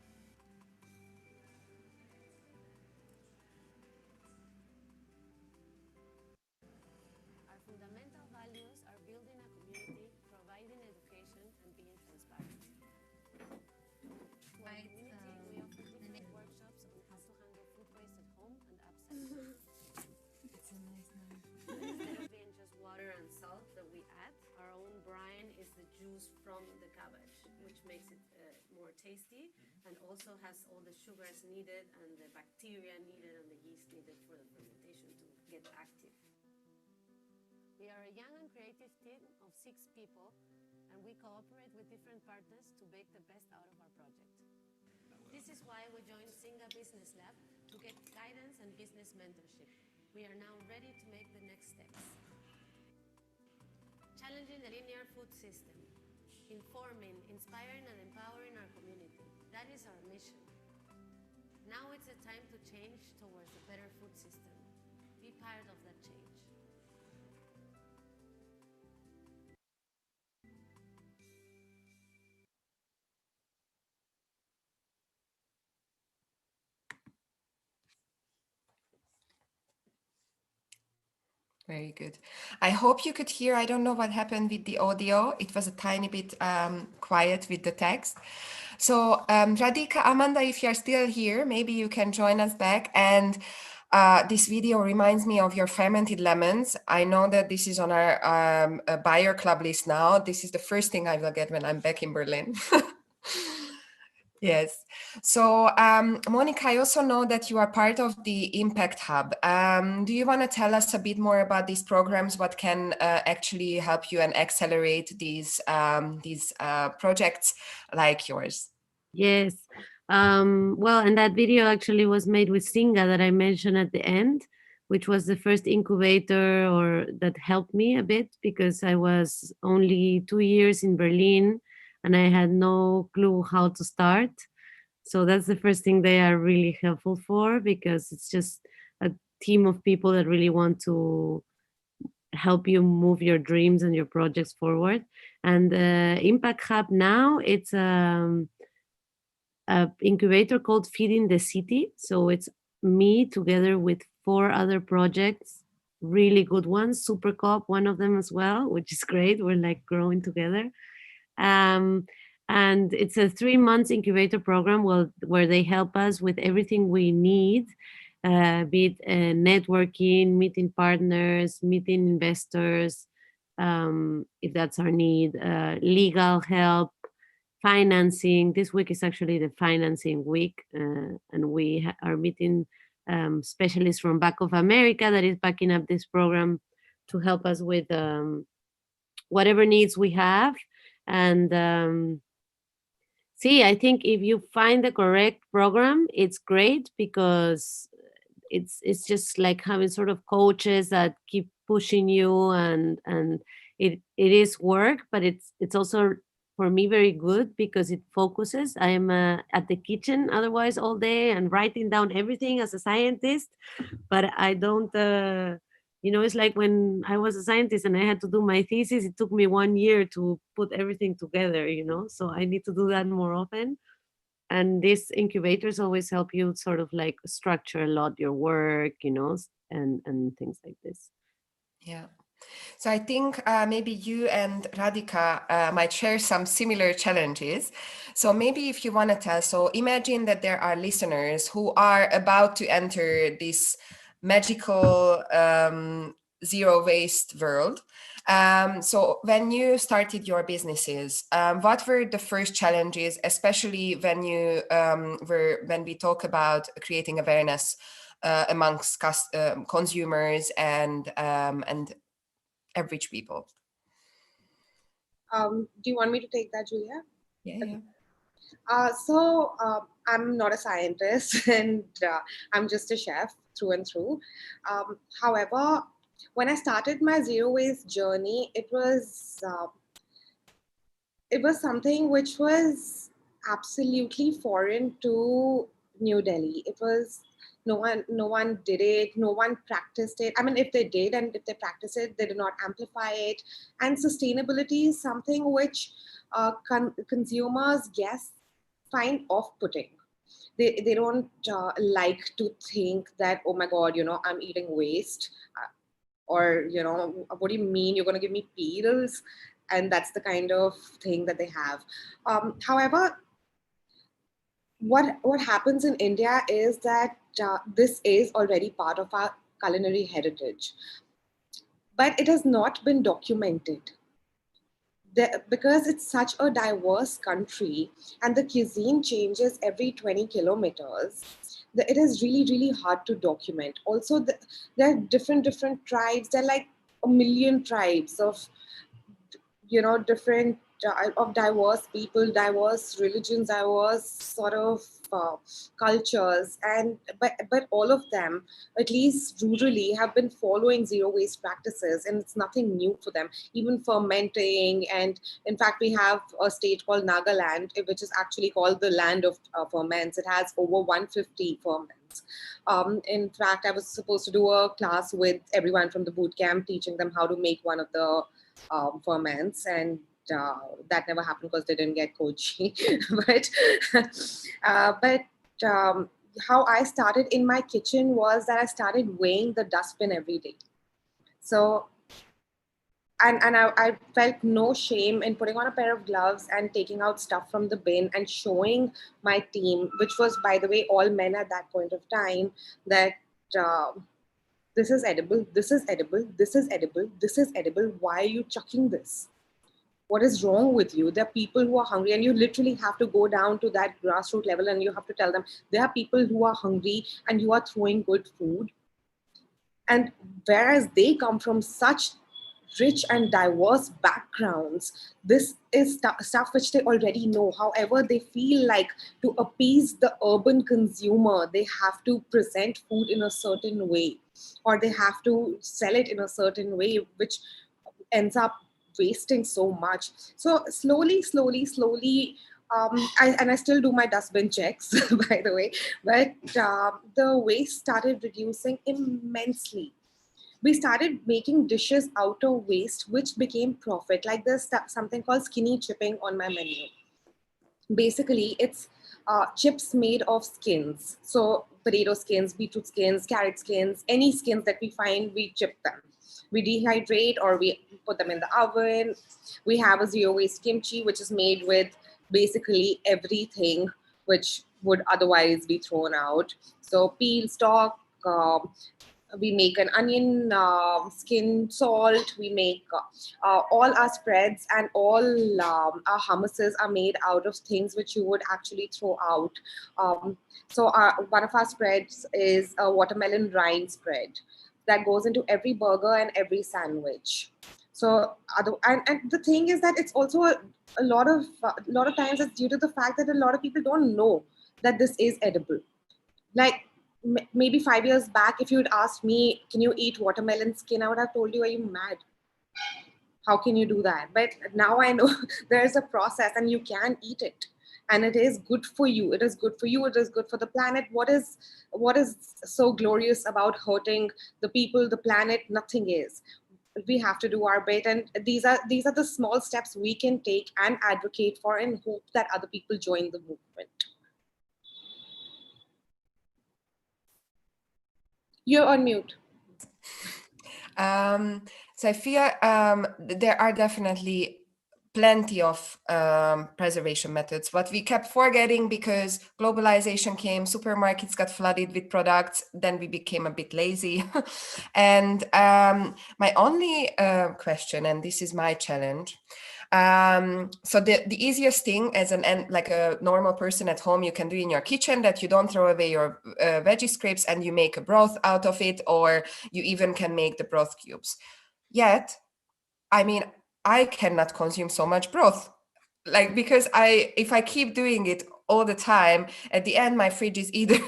Our fundamental values are building a community, providing education, and being transparent. To our community, we offer different workshops on how to handle food waste at home and upcycle. It's a nice name. Instead of being just water and salt that we add, our own brine is the juice from the cabbage, which makes it more tasty and also has all the sugars needed and the bacteria needed and the yeast needed for the fermentation to get active. We are a young and creative team of 6 people, and we cooperate with different partners to make the best out of our project. This is why we joined Singa Business Lab to get guidance and business mentorship. We are now ready to make the next steps. Challenging the linear food system, informing, inspiring, and empowering our community. That is our mission. Now it's a time to change towards a better food system. Be part of that change. Very good. I hope you could hear. I don't know what happened with the audio. It was a tiny bit quiet with the text. So Radhika, Amanda, if you're still here, maybe you can join us back. And this video reminds me of your fermented lemons. I know that this is on our buyer club list now. This is the first thing I will get when I'm back in Berlin. Yes. So, Monica, I also know that you are part of the Impact Hub. Do you want to tell us a bit more about these programs? What can actually help you and accelerate these projects like yours? Yes. Well, and that video actually was made with Singa that I mentioned at the end, which was the first incubator or that helped me a bit because I was only 2 years in Berlin and I had no clue how to start. So that's the first thing they are really helpful for, because it's just a team of people that really want to help you move your dreams and your projects forward. And the Impact Hub now, it's an incubator called Feeding the City. So it's me together with 4 other projects, really good ones, Super Co-op, one of them as well, which is great. We're like growing together. And it's a 3 months incubator program where they help us with everything we need, be it networking, meeting partners, meeting investors, if that's our need, legal help, financing. This week is actually the financing week, and we are meeting specialists from Bank of America that is backing up this program to help us with whatever needs we have. And see, I think if you find the correct program, it's great because it's just like having sort of coaches that keep pushing you, and it is work, but it's also for me very good because it focuses. I am at the kitchen otherwise all day and writing down everything as a scientist, but I don't it's like when I was a scientist and I had to do my thesis, it took me 1 year to put everything together, so I need to do that more often. And these incubators always help you sort of like structure a lot your work, and things like this. Yeah. So I think maybe you and Radhika might share some similar challenges. So maybe if you want to tell, so imagine that there are listeners who are about to enter this magical zero waste world. So when you started your businesses, what were the first challenges, especially when we talk about creating awareness amongst consumers and average people? Do you want me to take that, Julia? Yeah. So I'm not a scientist and I'm just a chef through and through. However, when I started my zero waste journey, it was something which was absolutely foreign to New Delhi. It was no one did it, no one practiced it. I mean, if they did and if they practice it, they did not amplify it. And sustainability is something which consumers, guests, find off-putting. They don't like to think that, oh my God, I'm eating waste. Or, what do you mean you're going to give me peels? And that's the kind of thing that they have. However, what happens in India is that this is already part of our culinary heritage, but it has not been documented. Because it's such a diverse country and the cuisine changes every 20 kilometers, it is really, really hard to document. Also, there are different tribes. There are like a million tribes of, different of diverse people, diverse religions, diverse sort of cultures, but all of them, at least rurally, have been following zero waste practices, and it's nothing new for them. Even fermenting, and in fact, we have a state called Nagaland, which is actually called the land of ferments. It has over 150 ferments. In fact, I was supposed to do a class with everyone from the boot camp, teaching them how to make one of the ferments, and that never happened because they didn't get kochi. but how I started in my kitchen was that I started weighing the dustbin every day. So, and I felt no shame in putting on a pair of gloves and taking out stuff from the bin and showing my team, which was, by the way, all men at that point of time, that this is edible, this is edible, this is edible, this is edible. Why are you chucking this? What is wrong with you? There are people who are hungry, and you literally have to go down to that grassroots level and you have to tell them there are people who are hungry and you are throwing good food. And whereas they come from such rich and diverse backgrounds, this is stuff which they already know. However, they feel like to appease the urban consumer, they have to present food in a certain way, or they have to sell it in a certain way, which ends up wasting so much. So slowly, I still do my dustbin checks, by the way, but the waste started reducing immensely. We started making dishes out of waste, which became profit. Like there's something called skinny chipping on my menu. Basically, it's chips made of skins. So potato skins, beetroot skins, carrot skins, any skins that we find, we chip them. We dehydrate or we put them in the oven. We have a zero waste kimchi, which is made with basically everything which would otherwise be thrown out. So peel, stalk, we make an onion skin salt. We make all our spreads, and all our hummuses are made out of things which you would actually throw out. So one of our spreads is a watermelon rind spread that goes into every burger and every sandwich. So and the thing is that it's also a lot of times it's due to the fact that a lot of people don't know that this is edible. Like maybe 5 years back, if you had asked me, can you eat watermelon skin, I would have told you, are you mad? How can you do that? But now I know there's a process and you can eat it. And it is good for you. It is good for you. It is good for the planet. What is so glorious about hurting the people, the planet? Nothing is. We have to do our bit. And these are the small steps we can take and advocate for, and hope that other people join the movement. You're on mute. So I feel there are definitely plenty of preservation methods, but we kept forgetting because globalization came, supermarkets got flooded with products, then we became a bit lazy. And my only question, and this is my challenge, so the easiest thing as like a normal person at home you can do in your kitchen, that you don't throw away your veggie scraps and you make a broth out of it, or you even can make the broth cubes. Yet, I mean, I cannot consume so much broth, like, because if I keep doing it all the time, at the end my fridge is either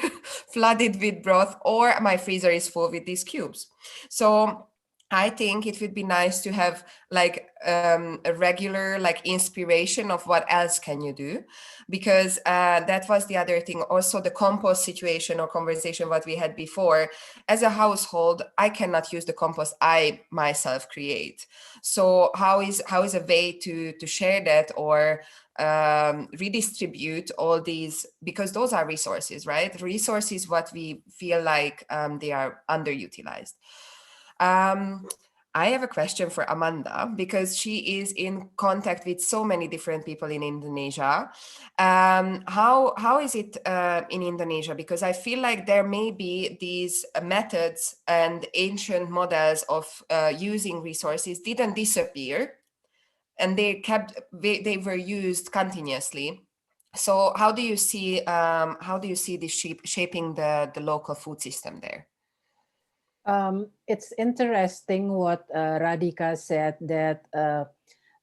flooded with broth or my freezer is full with these cubes. So I think it would be nice to have like a regular like inspiration of what else can you do, because that was the other thing. Also the compost situation or conversation what we had before. As a household, I cannot use the compost I myself create. So how is a way to share that or redistribute all these, because those are resources, right? Resources what we feel like they are underutilized. I have a question for Amanda, because she is in contact with so many different people in Indonesia. How is it in Indonesia? Because I feel like there may be these methods and ancient models of using resources didn't disappear, and they were used continuously. So how do you see this shaping the local food system there? It's interesting what Radhika said, that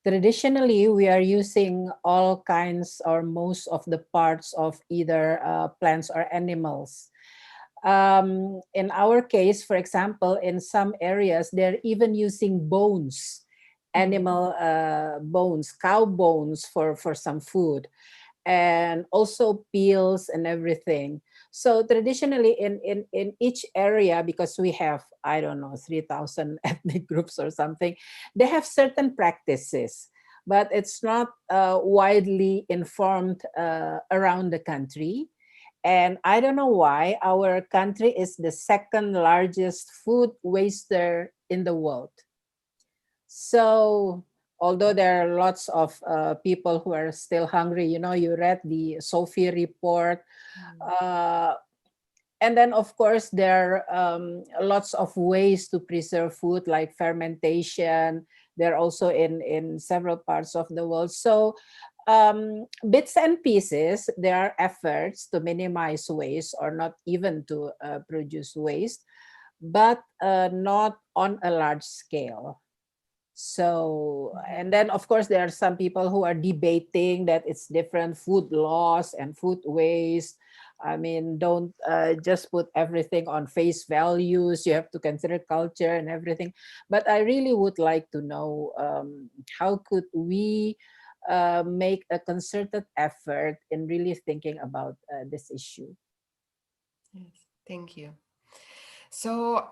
traditionally we are using all kinds or most of the parts of either plants or animals. In our case, for example, in some areas, they're even using bones, animal bones, cow bones for some food, and also peels and everything. So traditionally in each area, because we have, I don't know, 3,000 ethnic groups or something, they have certain practices, but it's not widely informed around the country. And I don't know why our country is the second largest food waster in the world. So although there are lots of people who are still hungry, you know, you read the Sophie report. And then, of course, there are lots of ways to preserve food, like fermentation. They're also in several parts of the world. So bits and pieces, there are efforts to minimize waste or not even to produce waste, but not on a large scale. So, and then of course there are some people who are debating that it's different food loss and food waste. I mean, don't just put everything on face values. You have to consider culture and everything. But I really would like to know how could we make a concerted effort in really thinking about this issue. Yes, thank you. So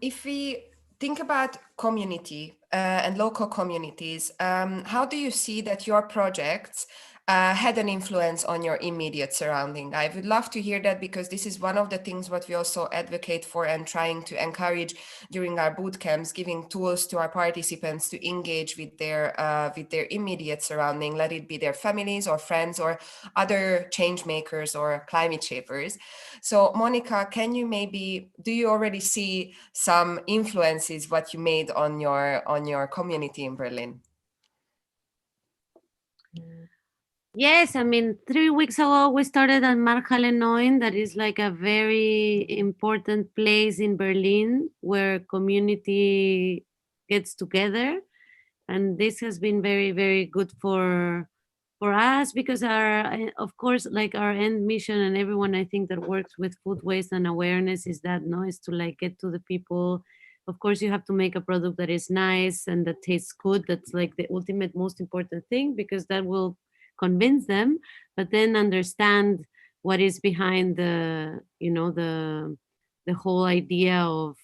if we think about community and local communities, how do you see that your projects had an influence on your immediate surrounding? I would love to hear that, because this is one of the things what we also advocate for and trying to encourage during our boot camps, giving tools to our participants to engage with their immediate surrounding, let it be their families or friends or other change makers or climate shapers. So Monica, can you do you already see some influences what you made on your community in Berlin? Yes, I mean, 3 weeks ago, we started at Markthalle 9. That is like a very important place in Berlin where community gets together. And this has been very, very good for us, because of course, like our end mission and everyone I think that works with food waste and awareness is to like get to the people. Of course, you have to make a product that is nice and that tastes good. That's like the ultimate most important thing, because that will convince them, but then understand what is behind the whole idea of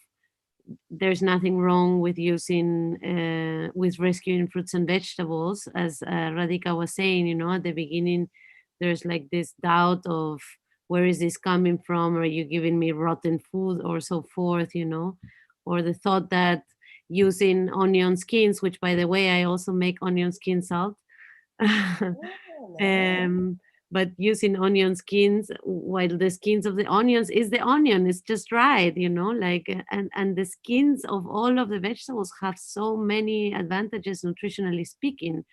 there's nothing wrong with using with rescuing fruits and vegetables, as Radhika was saying. At the beginning there's like this doubt of where is this coming from, are you giving me rotten food or so forth, or the thought that using onion skins, which by the way I also make onion skin salt. But using onion skins, while the skins of the onions is the onion, it's just right, and the skins of all of the vegetables have so many advantages nutritionally speaking.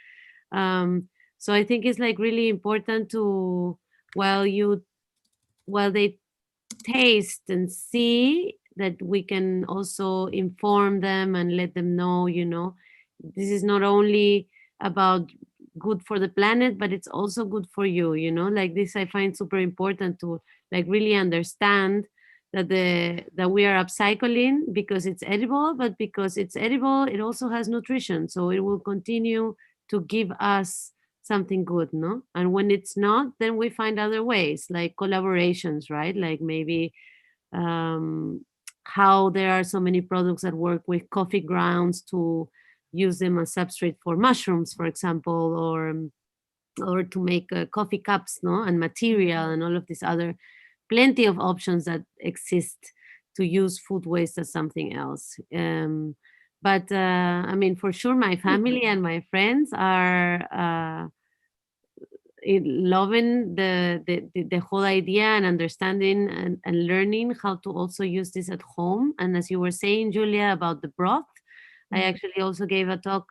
So I think it's like really important to, while they taste and see, that we can also inform them and let them know, this is not only about good for the planet, but it's also good for you, like this I find super important to like really understand that we are upcycling because it's edible, but because it's edible, it also has nutrition. So it will continue to give us something good, no? And when it's not, then we find other ways, like collaborations, right? Like maybe how there are so many products that work with coffee grounds to use them as substrate for mushrooms, for example, or to make coffee cups, no? And material and all of these other plenty of options that exist to use food waste as something else. But I mean, for sure, my family and my friends are loving the whole idea and understanding and learning how to also use this at home. And as you were saying, Julia, about the broth, I actually also gave a talk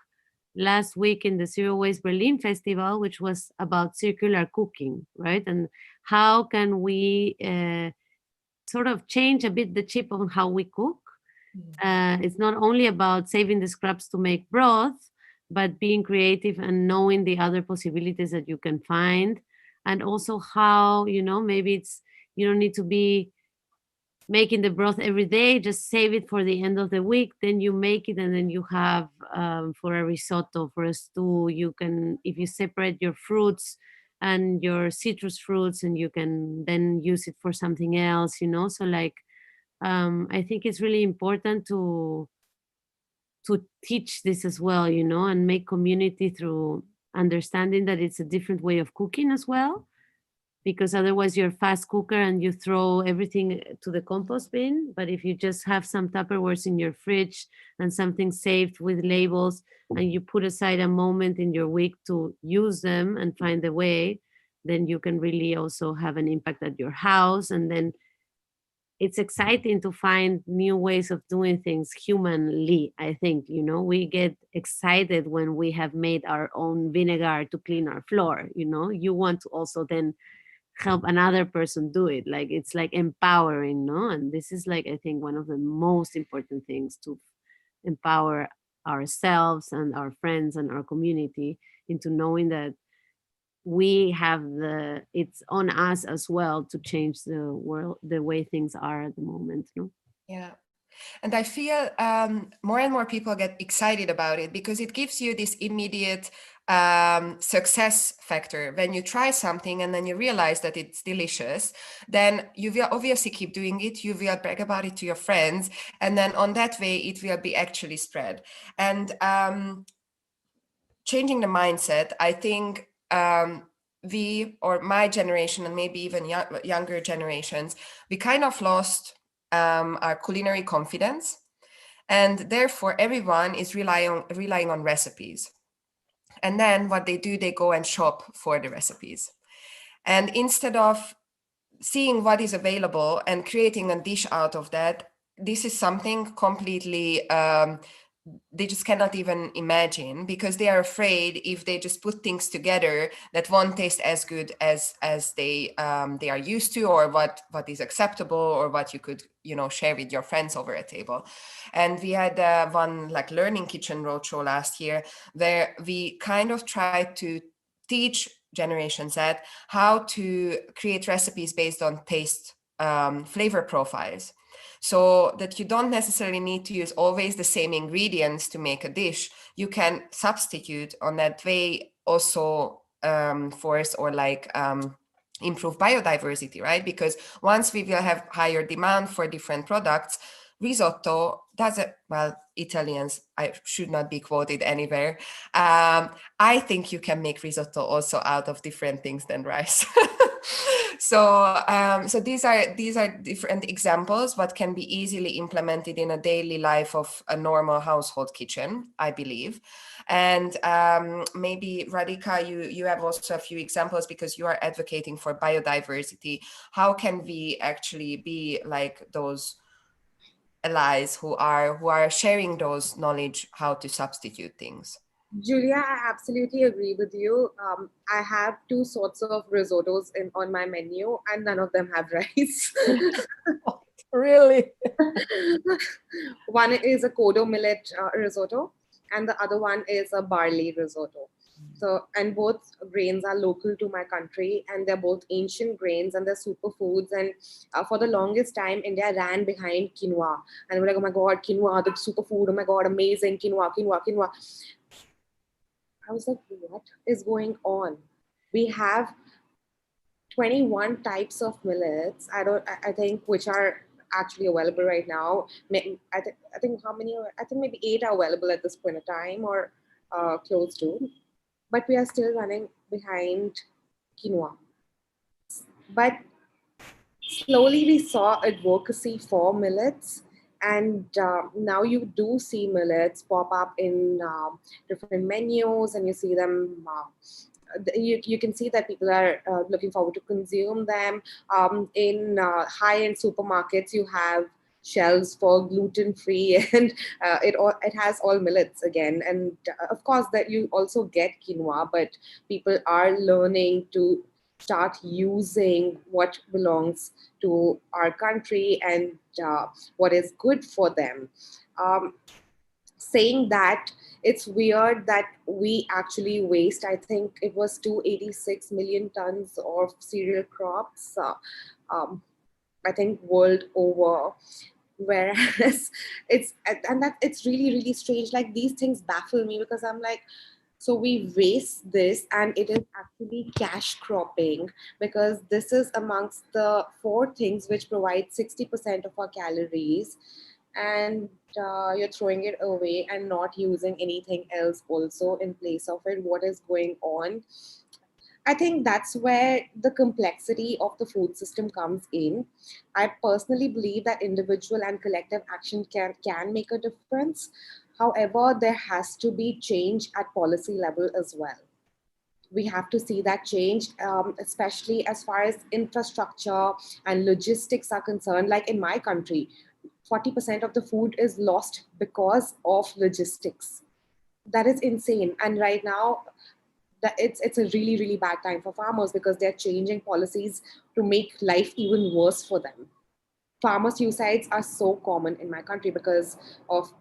last week in the Zero Waste Berlin Festival, which was about circular cooking, right? And how can we sort of change a bit the chip on how we cook? It's not only about saving the scraps to make broth, but being creative and knowing the other possibilities that you can find. And also how, you know, maybe it's, you don't need to be making the broth every day, just save it for the end of the week, then you make it, and then you have for a risotto, for a stew, you can, if you separate your fruits and your citrus fruits, and you can then use it for something else, you know. So like I think it's really important to teach this as well, you know, and make community through understanding that it's a different way of cooking as well, because otherwise you're a fast cooker and you throw everything to the compost bin. But if you just have some Tupperwares in your fridge and something saved with labels, and you put aside a moment in your week to use them and find a way, then you can really also have an impact at your house. And then it's exciting to find new ways of doing things humanly. I think, you know, we get excited when we have made our own vinegar to clean our floor. You know, you want to also then help another person do it. Like, it's like empowering, no? And this is like, I think, one of the most important things, to empower ourselves and our friends and our community into knowing that we have it's on us as well to change the world, the way things are at the moment, no? Yeah. And I feel more and more people get excited about it because it gives you this immediate success factor. When you try something and then you realize that it's delicious, then you will obviously keep doing it. You will brag about it to your friends. And then on that way, it will be actually spread. And changing the mindset, I think we, or my generation, and maybe even younger generations, we kind of lost our culinary confidence, and therefore everyone is relying on recipes. And then what they do, they go and shop for the recipes, and instead of seeing what is available and creating a dish out of that, this is something completely they just cannot even imagine, because they are afraid if they just put things together that won't taste as good as they are used to, or what is acceptable, or what you could, you know, share with your friends over a table. And we had one like learning kitchen roadshow last year, where we kind of tried to teach Generation Z how to create recipes based on taste, flavor profiles, so that you don't necessarily need to use always the same ingredients to make a dish. You can substitute on that way, also force or like improve biodiversity, right? Because once we will have higher demand for different products, risotto doesn't, well, Italians, I should not be quoted anywhere. I think you can make risotto also out of different things than rice. So these are different examples, but can be easily implemented in a daily life of a normal household kitchen, I believe. And maybe Radhika, you have also a few examples, because you are advocating for biodiversity. How can we actually be like those allies who are sharing those knowledge how to substitute things? Julia, I absolutely agree with you. I have two sorts of risottos on my menu, and none of them have rice. Really? One is a kodo millet risotto, and the other one is a barley risotto. So, and both grains are local to my country, and they're both ancient grains and they're superfoods. And for the longest time, India ran behind quinoa. And we're like, oh my God, quinoa, the superfood. Oh my God, amazing, quinoa, quinoa, quinoa. I was like, what is going on? We have 21 types of millets, I think, which are actually available right now. I think how many? I think maybe 8 are available at this point in time, or close to. But we are still running behind quinoa. But slowly we saw advocacy for millets, and now you do see millets pop up in different menus, and you see them. You can see that people are looking forward to consume them. In high-end supermarkets, you have shelves for gluten-free, and it has all millets again. And of course, that you also get quinoa, but people are learning to start using what belongs to our country and what is good for them. Saying that, it's weird that we actually waste, I think it was 286 million tons of cereal crops, I think world over. Whereas it's really, really strange. Like, these things baffle me, because I'm like, so we waste this, and it is actually cash cropping, because this is amongst the 4 things which provide 60% of our calories, and you're throwing it away and not using anything else also in place of it. What is going on? I think that's where the complexity of the food system comes in. I personally believe that individual and collective action can make a difference. However, there has to be change at policy level as well. We have to see that change, especially as far as infrastructure and logistics are concerned. Like in my country, 40% of the food is lost because of logistics. That is insane. And right now, it's a really, really bad time for farmers, because they're changing policies to make life even worse for them. Farmer suicides are so common in my country because of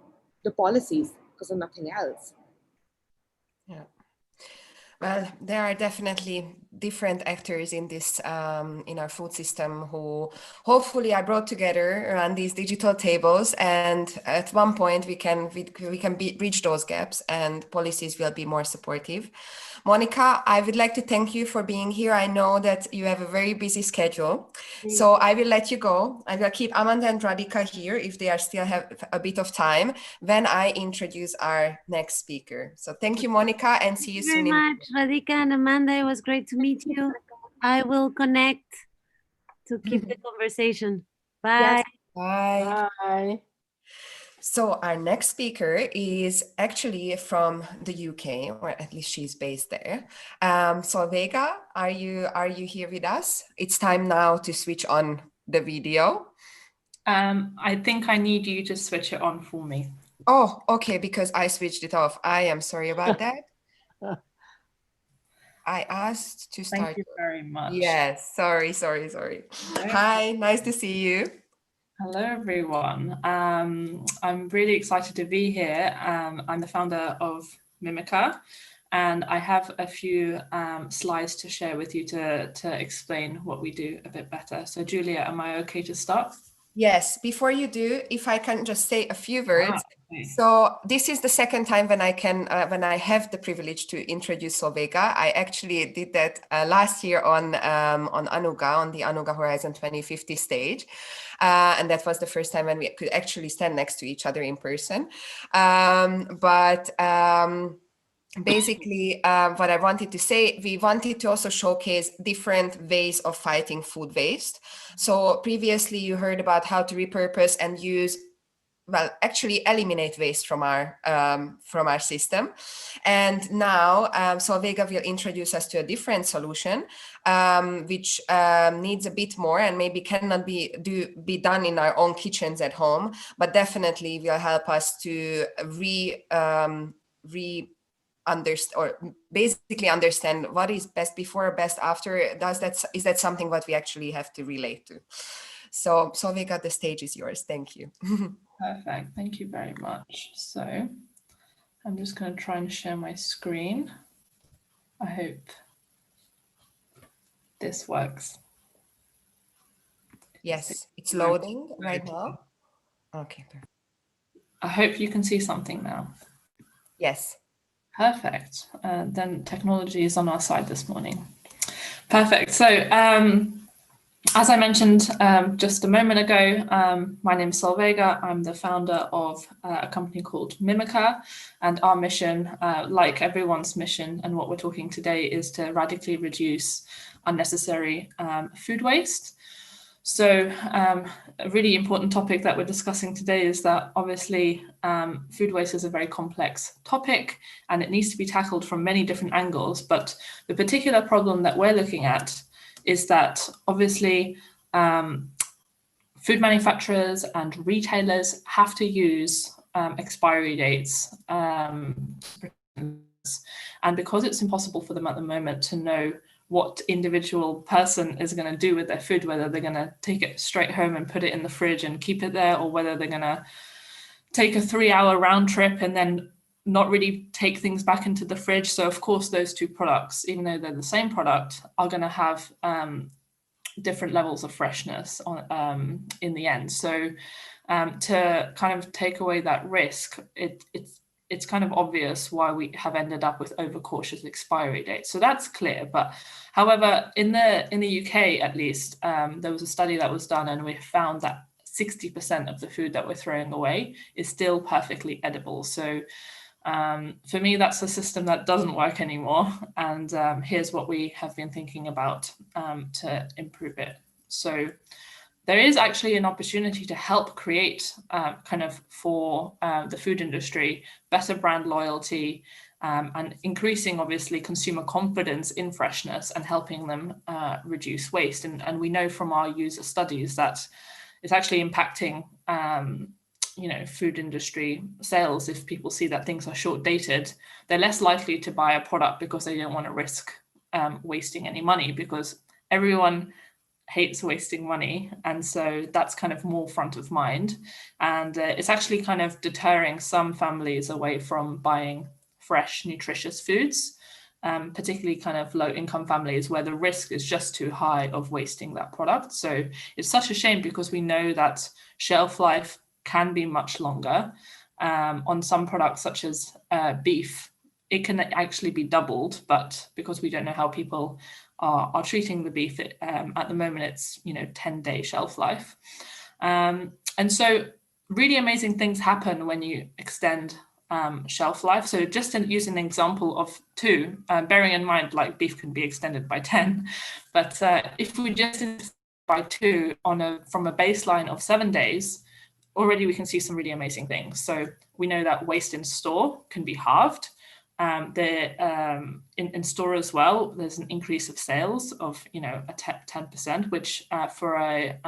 the policies, because of nothing else. Yeah. Well, there are definitely different actors in this in our food system who hopefully are brought together around these digital tables, and at one point we can bridge those gaps, and policies will be more supportive. Monica, I would like to thank you for being here. I know that you have a very busy schedule, so I will let you go. I will keep Amanda and Radhika here if they still have a bit of time when I introduce our next speaker. So thank you, Monica, and see you soon. Thank you very much, Radhika and Amanda. It was great to meet you. I will connect to keep the conversation. Bye. Yes. Bye. Bye. So our next speaker is actually from the UK, or at least she's based there. So Vega, are you here with us? It's time now to switch on the video. I think I need you to switch it on for me. Oh, okay, because I switched it off. I am sorry about that. I asked to start. Thank you very much. Yes, sorry. Hi, nice to see you. Hello, everyone. I'm really excited to be here. I'm the founder of Mimica, and I have a few slides to share with you to explain what we do a bit better. So Julia, am I okay to start? Yes, before you do, if I can just say a few words. Okay. So this is the second time when I have the privilege to introduce Solvega. I actually did that last year on Anuga, on the Anuga Horizon 2050 stage. And that was the first time when we could actually stand next to each other in person. Basically, what I wanted to say, we wanted to also showcase different ways of fighting food waste. So previously you heard about how to repurpose and use, well, actually eliminate waste from our system. And now Solvega will introduce us to a different solution, which needs a bit more and maybe cannot be done in our own kitchens at home, but definitely will help us to basically understand what is best before, best after. Is that something what we actually have to relate to? So Solvega, the stage is yours. Thank you. Perfect. Thank you very much. So I'm just going to try and share my screen. I hope this works. Yes, it's loading right now. Okay. I hope you can see something now. Yes. Perfect. Then technology is on our side this morning. Perfect. So as I mentioned just a moment ago, my name is Solveiga. I'm the founder of a company called Mimica, and our mission, like everyone's mission and what we're talking today, is to radically reduce unnecessary food waste. So a really important topic that we're discussing today is that obviously food waste is a very complex topic and it needs to be tackled from many different angles. But the particular problem that we're looking at is that obviously food manufacturers and retailers have to use expiry dates. And because it's impossible for them at the moment to know what individual person is going to do with their food, whether they're going to take it straight home and put it in the fridge and keep it there, or whether they're going to take a 3-hour round trip and then not really take things back into the fridge. So of course, those two products, even though they're the same product, are going to have different levels of freshness in the end. So to kind of take away that risk, it's kind of obvious why we have ended up with overcautious expiry dates. So that's clear. But however, in the UK, at least, there was a study that was done and we found that 60% of the food that we're throwing away is still perfectly edible. So for me, that's a system that doesn't work anymore. And here's what we have been thinking about to improve it. So there is actually an opportunity to help create kind of for the food industry, better brand loyalty and increasing obviously consumer confidence in freshness and helping them reduce waste. And we know from our user studies that it's actually impacting food industry sales. If people see that things are short dated, they're less likely to buy a product because they don't want to risk wasting any money, because everyone hates wasting money, and so that's kind of more front of mind, and it's actually kind of deterring some families away from buying fresh, nutritious foods, particularly kind of low-income families where the risk is just too high of wasting that product. So it's such a shame, because we know that shelf life can be much longer. On some products such as beef, it can actually be doubled, but because we don't know how people are treating the beef, at the moment it's 10-day shelf life. And so really amazing things happen when you extend shelf life. So just using an example of 2, bearing in mind like beef can be extended by 10, but if we just by 2 from a baseline of 7 days, already we can see some really amazing things. So we know that waste in store can be halved. In store as well, there's an increase of sales of a 10%, which for a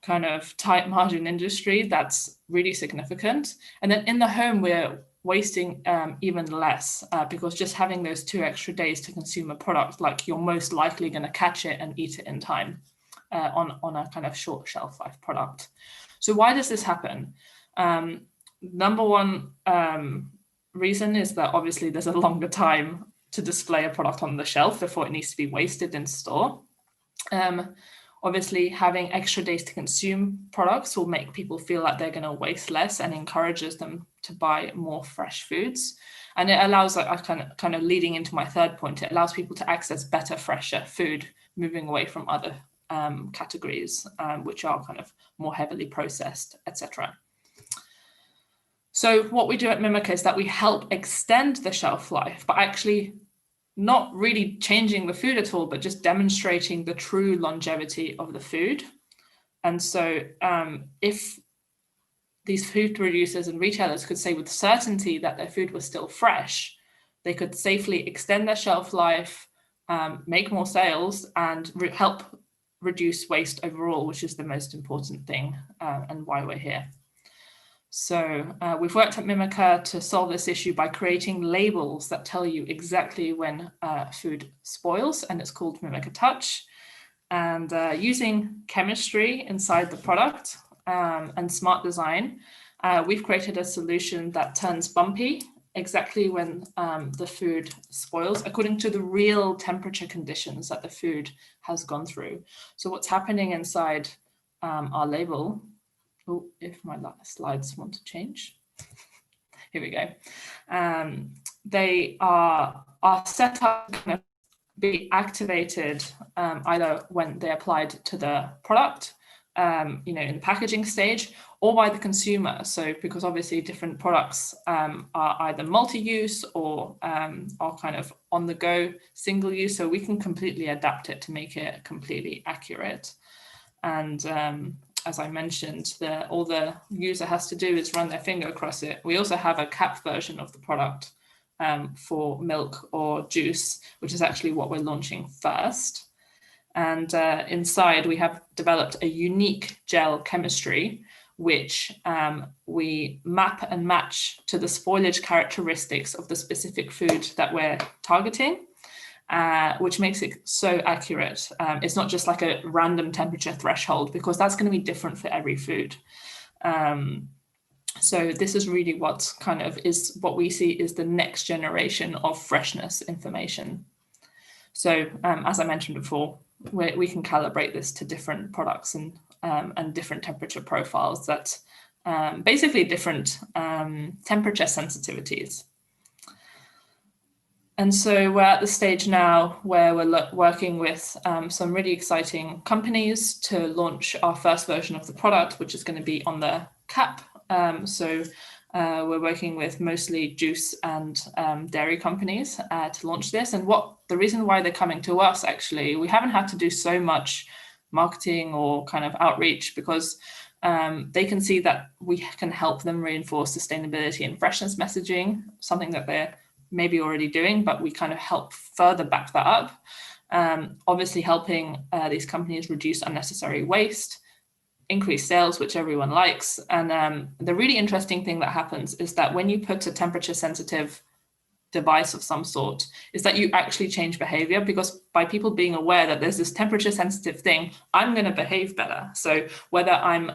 kind of tight margin industry, that's really significant. And then in the home, we're wasting even less, because just having those 2 extra days to consume a product, like you're most likely going to catch it and eat it in time on a kind of short shelf life product. So why does this happen? Number one reason is that obviously there's a longer time to display a product on the shelf before it needs to be wasted in store. Obviously, having extra days to consume products will make people feel like they're going to waste less and encourages them to buy more fresh foods. And it allows, kind of leading into my third point, it allows people to access better, fresher food, moving away from other categories, which are kind of more heavily processed, etc. So what we do at Mimica is that we help extend the shelf life, but actually not really changing the food at all, but just demonstrating the true longevity of the food. And so if these food producers and retailers could say with certainty that their food was still fresh, they could safely extend their shelf life, make more sales, and help reduce waste overall, which is the most important thing and why we're here. So we've worked at Mimica to solve this issue by creating labels that tell you exactly when food spoils, and it's called Mimica Touch. And using chemistry inside the product and smart design, we've created a solution that turns bumpy exactly when the food spoils according to the real temperature conditions that the food has gone through. So what's happening inside our label, oh, if my slides want to change, here we go. They are set up to kind of be activated either when they applied to the product, in the packaging stage, or by the consumer. So because obviously different products are either multi-use or are kind of on the go single use, so we can completely adapt it to make it completely accurate. And as I mentioned, all the user has to do is run their finger across it. We also have a cap version of the product for milk or juice, which is actually what we're launching first. And inside we have developed a unique gel chemistry, which we map and match to the spoilage characteristics of the specific food that we're targeting, which makes it so accurate. It's not just like a random temperature threshold, because that's going to be different for every food. So this is really what kind of is what we see is the next generation of freshness information. So as I mentioned before, we can calibrate this to different products and different temperature profiles that basically different temperature sensitivities. And so we're at the stage now where we're working with some really exciting companies to launch our first version of the product, which is going to be on the cap. We're working with mostly juice and dairy companies to launch this. And the reason why they're coming to us, actually, we haven't had to do so much marketing or kind of outreach, because they can see that we can help them reinforce sustainability and freshness messaging, something that they're maybe already doing, but we kind of help further back that up. Obviously helping these companies reduce unnecessary waste, increase sales, which everyone likes. And the really interesting thing that happens is that when you put a temperature sensitive device of some sort, is that you actually change behavior, because by people being aware that there's this temperature sensitive thing, I'm going to behave better. So whether I'm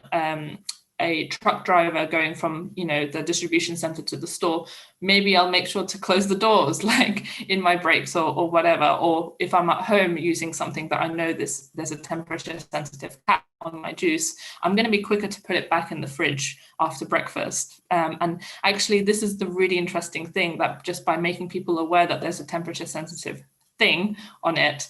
a truck driver going from the distribution center to the store, maybe I'll make sure to close the doors like in my breaks or whatever. Or if I'm at home using something that I know there's a temperature sensitive cap on my juice, I'm going to be quicker to put it back in the fridge after breakfast. And actually this is the really interesting thing, that just by making people aware that there's a temperature sensitive thing on it,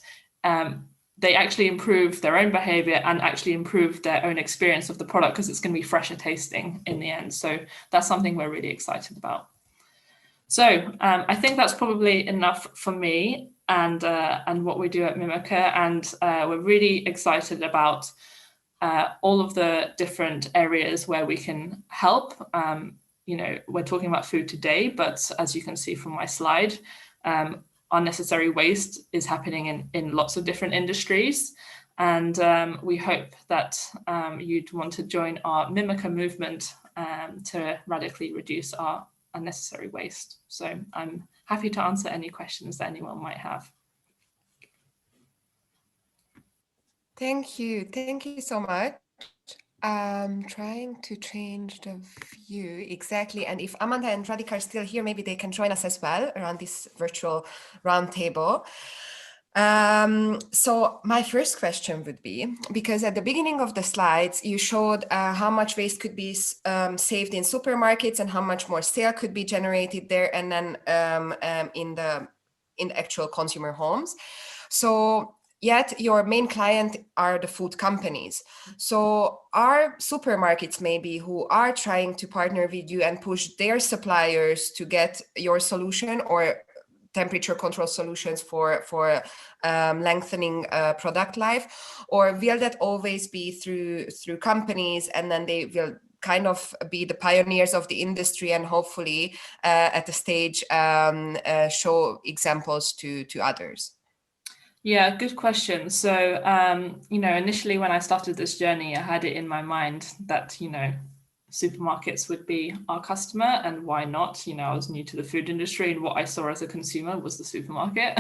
they actually improve their own behavior and actually improve their own experience of the product, because it's going to be fresher tasting in the end. So that's something we're really excited about. So I think that's probably enough for me and what we do at Mimica. And we're really excited about all of the different areas where we can help. We're talking about food today, but as you can see from my slide, unnecessary waste is happening in lots of different industries. And we hope that you'd want to join our Mimica movement to radically reduce our unnecessary waste. So I'm happy to answer any questions that anyone might have. Thank you so much. I'm trying to change the view exactly. And if Amanda and Radhika are still here, maybe they can join us as well around this virtual roundtable. So my first question would be, because at the beginning of the slides, you showed how much waste could be saved in supermarkets and how much more sale could be generated there, and then in the actual consumer homes. So yet your main client are the food companies. So are supermarkets maybe who are trying to partner with you and push their suppliers to get your solution or temperature control solutions for lengthening product life? Or will that always be through companies, and then they will kind of be the pioneers of the industry and hopefully at the stage show examples to others? Yeah, good question. So, initially when I started this journey, I had it in my mind that, supermarkets would be our customer, and why not? I was new to the food industry, and what I saw as a consumer was the supermarket.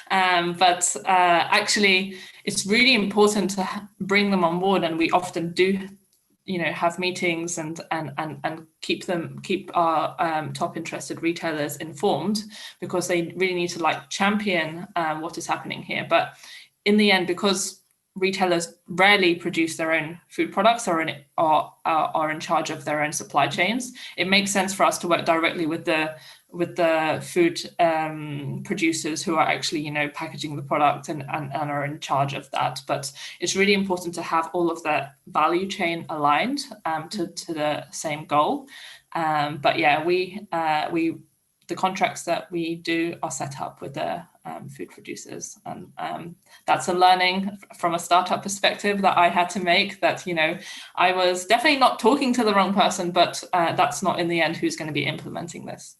But actually, it's really important to bring them on board, and we often do have meetings and keep our top interested retailers informed, because they really need to like champion what is happening here. But in the end, because retailers rarely produce their own food products or are in charge of their own supply chains, it makes sense for us to work directly with the food producers who are actually packaging the product and are in charge of that. But it's really important to have all of the value chain aligned to the same goal. But yeah, the contracts that we do are set up with the food producers, and that's a learning from a startup perspective that I had to make, that I was definitely not talking to the wrong person, but that's not in the end who's going to be implementing this.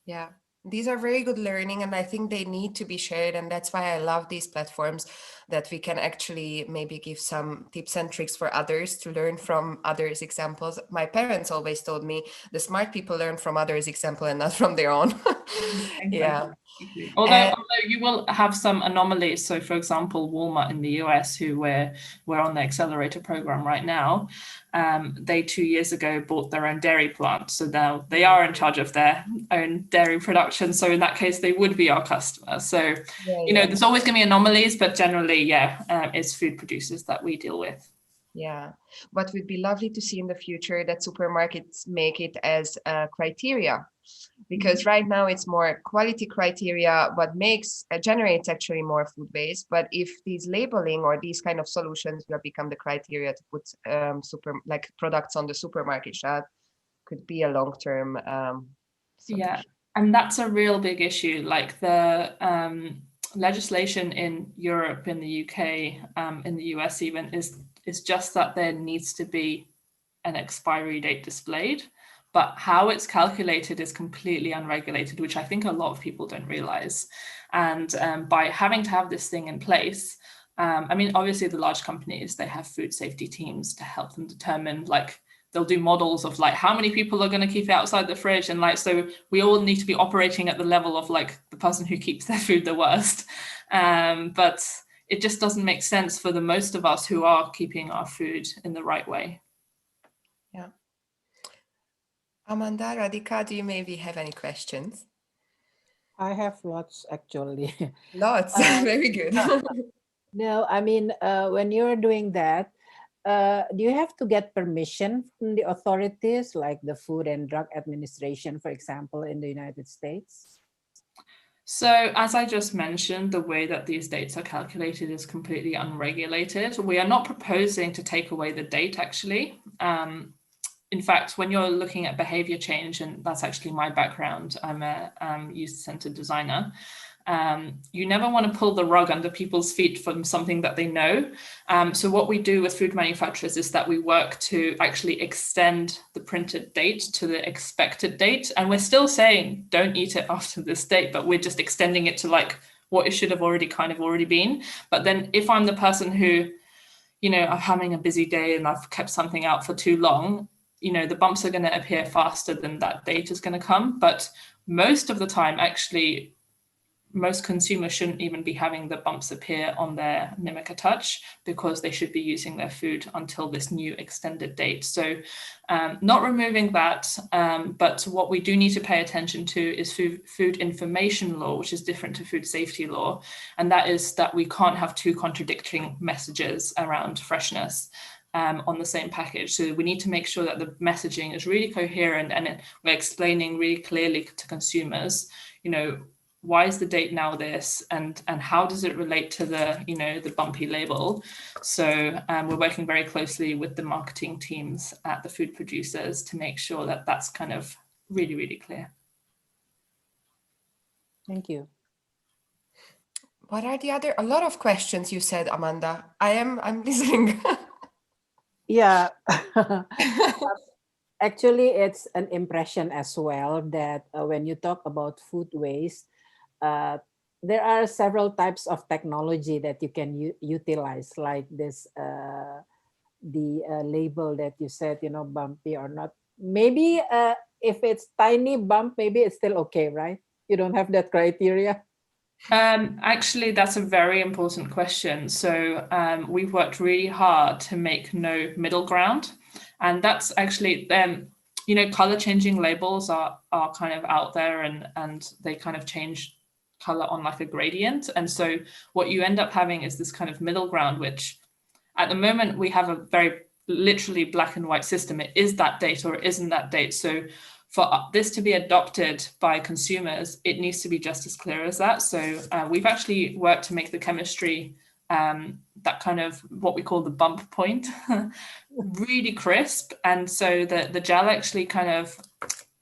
Yeah, these are very good learning, and I think they need to be shared. And that's why I love these platforms, that we can actually maybe give some tips and tricks for others to learn from others' examples. My parents always told me the smart people learn from others' example and not from their own. Yeah. Although you will have some anomalies. So for example, Walmart in the US, who we're on the accelerator program right now, they 2 years ago bought their own dairy plant. So now they are in charge of their own dairy production. So in that case, they would be our customer. So, there's always going to be anomalies, but generally, it's food producers that we deal with. Yeah, what would be lovely to see in the future that supermarkets make it as a criteria, because right now it's more quality criteria, what generates actually more food waste. But if these labeling or these kind of solutions will become the criteria to put products on the supermarket shelf, could be a long-term solution. Yeah, and that's a real big issue. Like the legislation in Europe, in the UK, in the US even, is just that there needs to be an expiry date displayed, but how it's calculated is completely unregulated, which I think a lot of people don't realize. And by having to have this thing in place, obviously the large companies, they have food safety teams to help them determine, like they'll do models of like how many people are going to keep it outside the fridge, and like, so we all need to be operating at the level of like the person who keeps their food the worst. But it just doesn't make sense for the most of us who are keeping our food in the right way. Yeah. Amanda, Radhika, do you maybe have any questions? I have lots, actually. Lots, very good. No, when you're doing that, do you have to get permission from the authorities, like the Food and Drug Administration, for example, in the United States? So as I just mentioned, the way that these dates are calculated is completely unregulated. We are not proposing to take away the date, actually. In fact, when you're looking at behavior change, and that's actually my background, I'm a user-centered designer, you never want to pull the rug under people's feet from something that they know. So what we do with food manufacturers is that we work to actually extend the printed date to the expected date. And we're still saying, don't eat it after this date, but we're just extending it to like what it should have already been. But then if I'm the person who, I'm having a busy day and I've kept something out for too long, the bumps are going to appear faster than that date is going to come. But most of the time, actually, most consumers shouldn't even be having the bumps appear on their Mimica Touch, because they should be using their food until this new extended date. So not removing that, but what we do need to pay attention to is food information law, which is different to food safety law. And that is that we can't have two contradicting messages around freshness on the same package. So we need to make sure that the messaging is really coherent, and we're explaining really clearly to consumers, why is the date now this, and how does it relate to the the bumpy label. So we're working very closely with the marketing teams at the food producers to make sure that that's kind of really, really clear. Thank you. What are a lot of questions you said, Amanda? I'm listening. Yeah. Actually, it's an impression as well that when you talk about food waste, there are several types of technology that you can utilize, like this, the label that you said, bumpy or not. Maybe if it's tiny bump, maybe it's still okay, right? You don't have that criteria. Actually, that's a very important question. So we've worked really hard to make no middle ground. And that's actually you know, color changing labels are kind of out there, and they kind of change color on like a gradient. And so what you end up having is this kind of middle ground, which at the moment we have a very literally black and white system. It is that date or it isn't that date. So for this to be adopted by consumers, it needs to be just as clear as that. So we've actually worked to make the chemistry, that kind of what we call the bump point, really crisp. And so the gel actually kind of,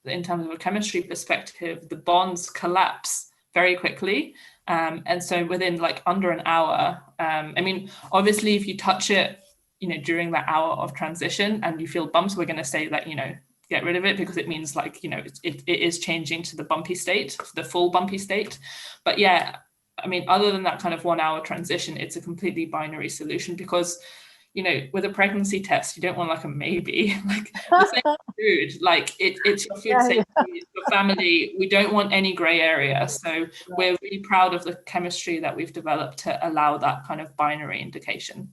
in terms of a chemistry perspective, the bonds collapse very quickly. And so within like under an hour, I mean, obviously if you touch it, you know, during that hour of transition and you feel bumps, we're going to say that, you know, get rid of it, because it means like, you know, it is changing to the bumpy state, the full bumpy state. But yeah, I mean, other than that kind of 1 hour transition, it's a completely binary solution, because, you know, with a pregnancy test, you don't want like a maybe, like the same food, like it's your food safety, your family. We don't want any gray area. So we're really proud of the chemistry that we've developed to allow that kind of binary indication.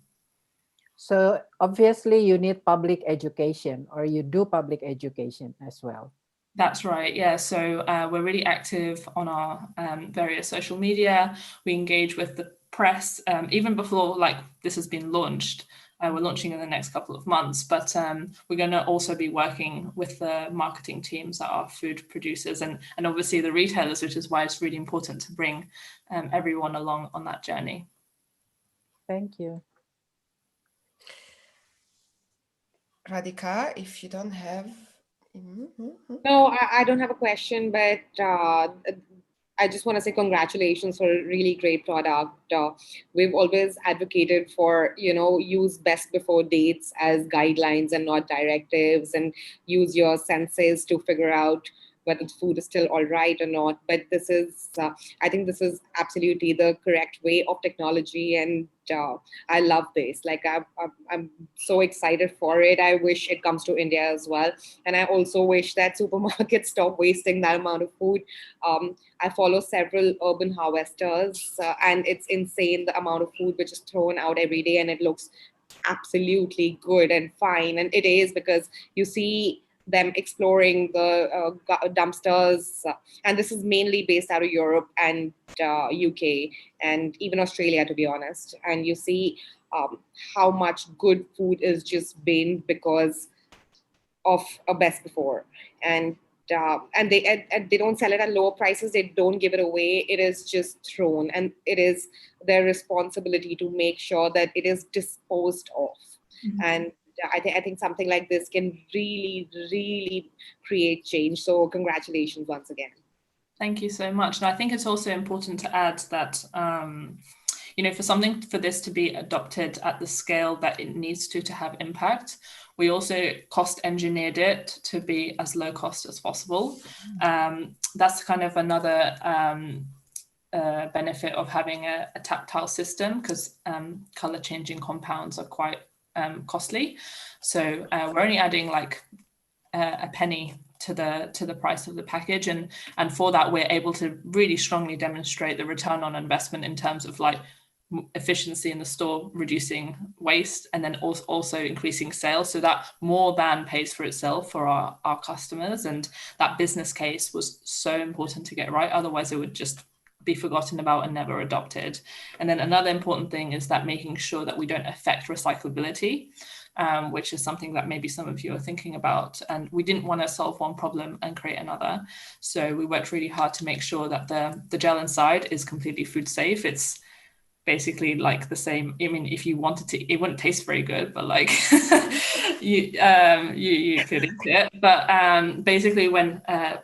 So obviously you need public education, or you do public education as well. That's right, yeah. So we're really active on our various social media. We engage with the press, even before like this has been launched. We're launching in the next couple of months, but we're going to also be working with the marketing teams that are food producers and obviously the retailers, which is why it's really important to bring everyone along on that journey. Thank you. Radhika, if you don't have... No, I don't have a question, but I just want to say congratulations for a really great product. We've always advocated for, you know, use best before dates as guidelines and not directives, and use your senses to figure out whether the food is still all right or not. But this is, I think this is absolutely the correct way of technology, and I love this. Like I'm so excited for it. I wish it comes to India as well. And I also wish that supermarkets stop wasting that amount of food. I follow several urban harvesters, and it's insane the amount of food which is thrown out every day, and it looks absolutely good and fine. And it is, because you see them exploring the dumpsters, and this is mainly based out of Europe and UK and even Australia, to be honest. And you see how much good food is just binned because of a best before, and they don't sell it at lower prices. They don't give it away. It is just thrown, and it is their responsibility to make sure that it is disposed of. Mm-hmm. And I think something like this can really, really create change. So congratulations once again. Thank you so much. And I think it's also important to add that, you know, for this to be adopted at the scale that it needs to have impact, we also cost engineered it to be as low cost as possible. That's kind of another benefit of having a tactile system, because color changing compounds are quite costly. So we're only adding like a penny to the price of the package, and for that we're able to really strongly demonstrate the return on investment in terms of like efficiency in the store, reducing waste, and then also increasing sales. So that more than pays for itself for our customers, and that business case was so important to get right, otherwise it would just be forgotten about and never adopted. And then another important thing is that making sure that we don't affect recyclability, which is something that maybe some of you are thinking about. And we didn't want to solve one problem and create another. So we worked really hard to make sure that the gel inside is completely food safe. It's basically like the same. I mean, if you wanted to, it wouldn't taste very good, but like you could eat it. But basically when,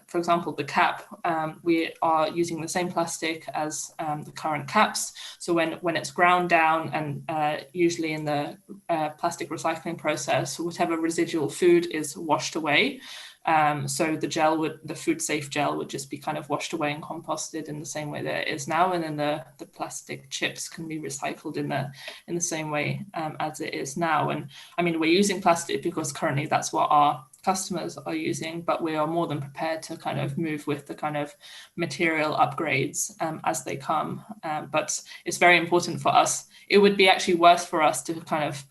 for example, the cap, we are using the same plastic as the current caps. So when it's ground down, and usually in the plastic recycling process, whatever residual food is washed away. So the food safe gel would just be kind of washed away and composted in the same way that it is now, and then the plastic chips can be recycled in the same way as it is now. And I mean, we're using plastic because currently that's what our customers are using, but we are more than prepared to kind of move with the kind of material upgrades as they come. But it's very important for us. It would be actually worse for us to kind of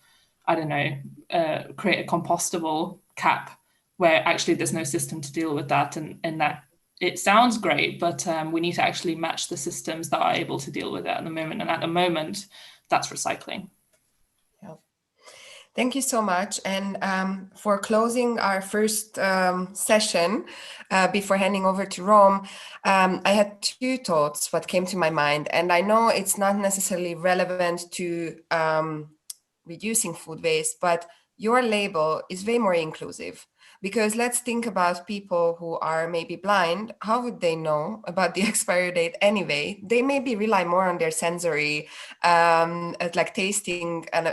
I don't know, create a compostable cap where actually there's no system to deal with that, and that it sounds great, but we need to actually match the systems that are able to deal with it at the moment. And at the moment, that's recycling. Yeah. Thank you so much. And for closing our first session, before handing over to Rome, I had two thoughts what came to my mind. And I know it's not necessarily relevant to reducing food waste, but your label is way more inclusive. Because let's think about people who are maybe blind. How would they know about the expiry date anyway? They maybe rely more on their sensory, like tasting and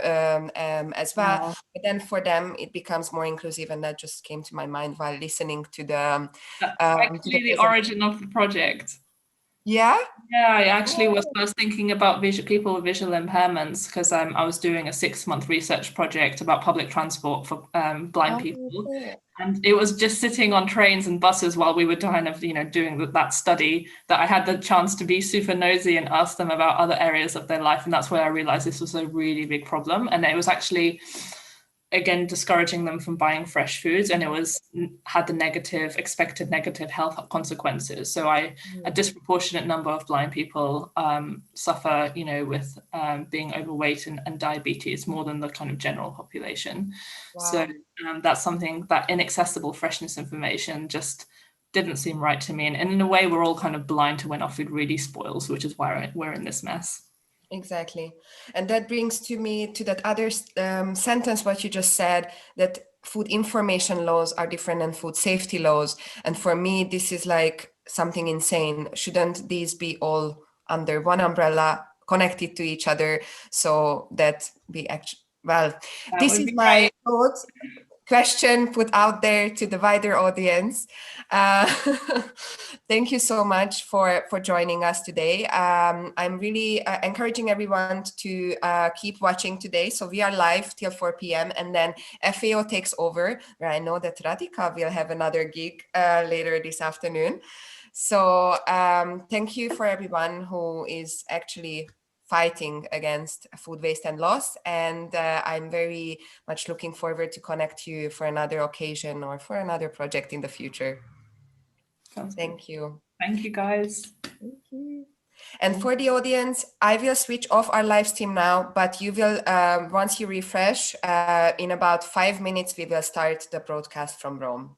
as well. Wow. But then for them, it becomes more inclusive, and that just came to my mind while listening to the. Actually, the origin of the project. Yeah. Yeah, I actually was thinking about people with visual impairments because I was doing a 6-month research project about public transport for blind people. Cool. And it was just sitting on trains and buses while we were kind of, doing that study that I had the chance to be super nosy and ask them about other areas of their life. And that's where I realized this was a really big problem. And it was actually, again, discouraging them from buying fresh foods, and it had the expected negative health consequences. So a disproportionate number of blind people suffer, with being overweight and diabetes more than the kind of general population. Wow. So that's something, that inaccessible freshness information just didn't seem right to me. And in a way, we're all kind of blind to when our food really spoils, which is why we're in this mess. Exactly. And that brings me to that other sentence, what you just said, that food information laws are different than food safety laws. And for me, this is like something insane. Shouldn't these be all under one umbrella, connected to each other, so that we actually, this is my thought. Question put out there to the wider audience. Thank you so much for joining us today. I'm really encouraging everyone to keep watching today. So we are live till 4 p.m. and then FAO takes over, where I know that Radhika will have another gig later this afternoon. So thank you for everyone who is actually fighting against food waste and loss. And I'm very much looking forward to connect you for another occasion or for another project in the future. Thank you. Thank you, guys. Thank you. And for the audience, I will switch off our live stream now, but you will, once you refresh, in about 5 minutes, we will start the broadcast from Rome.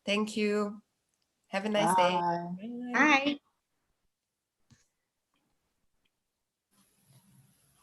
Thank you. Have a nice day. Bye.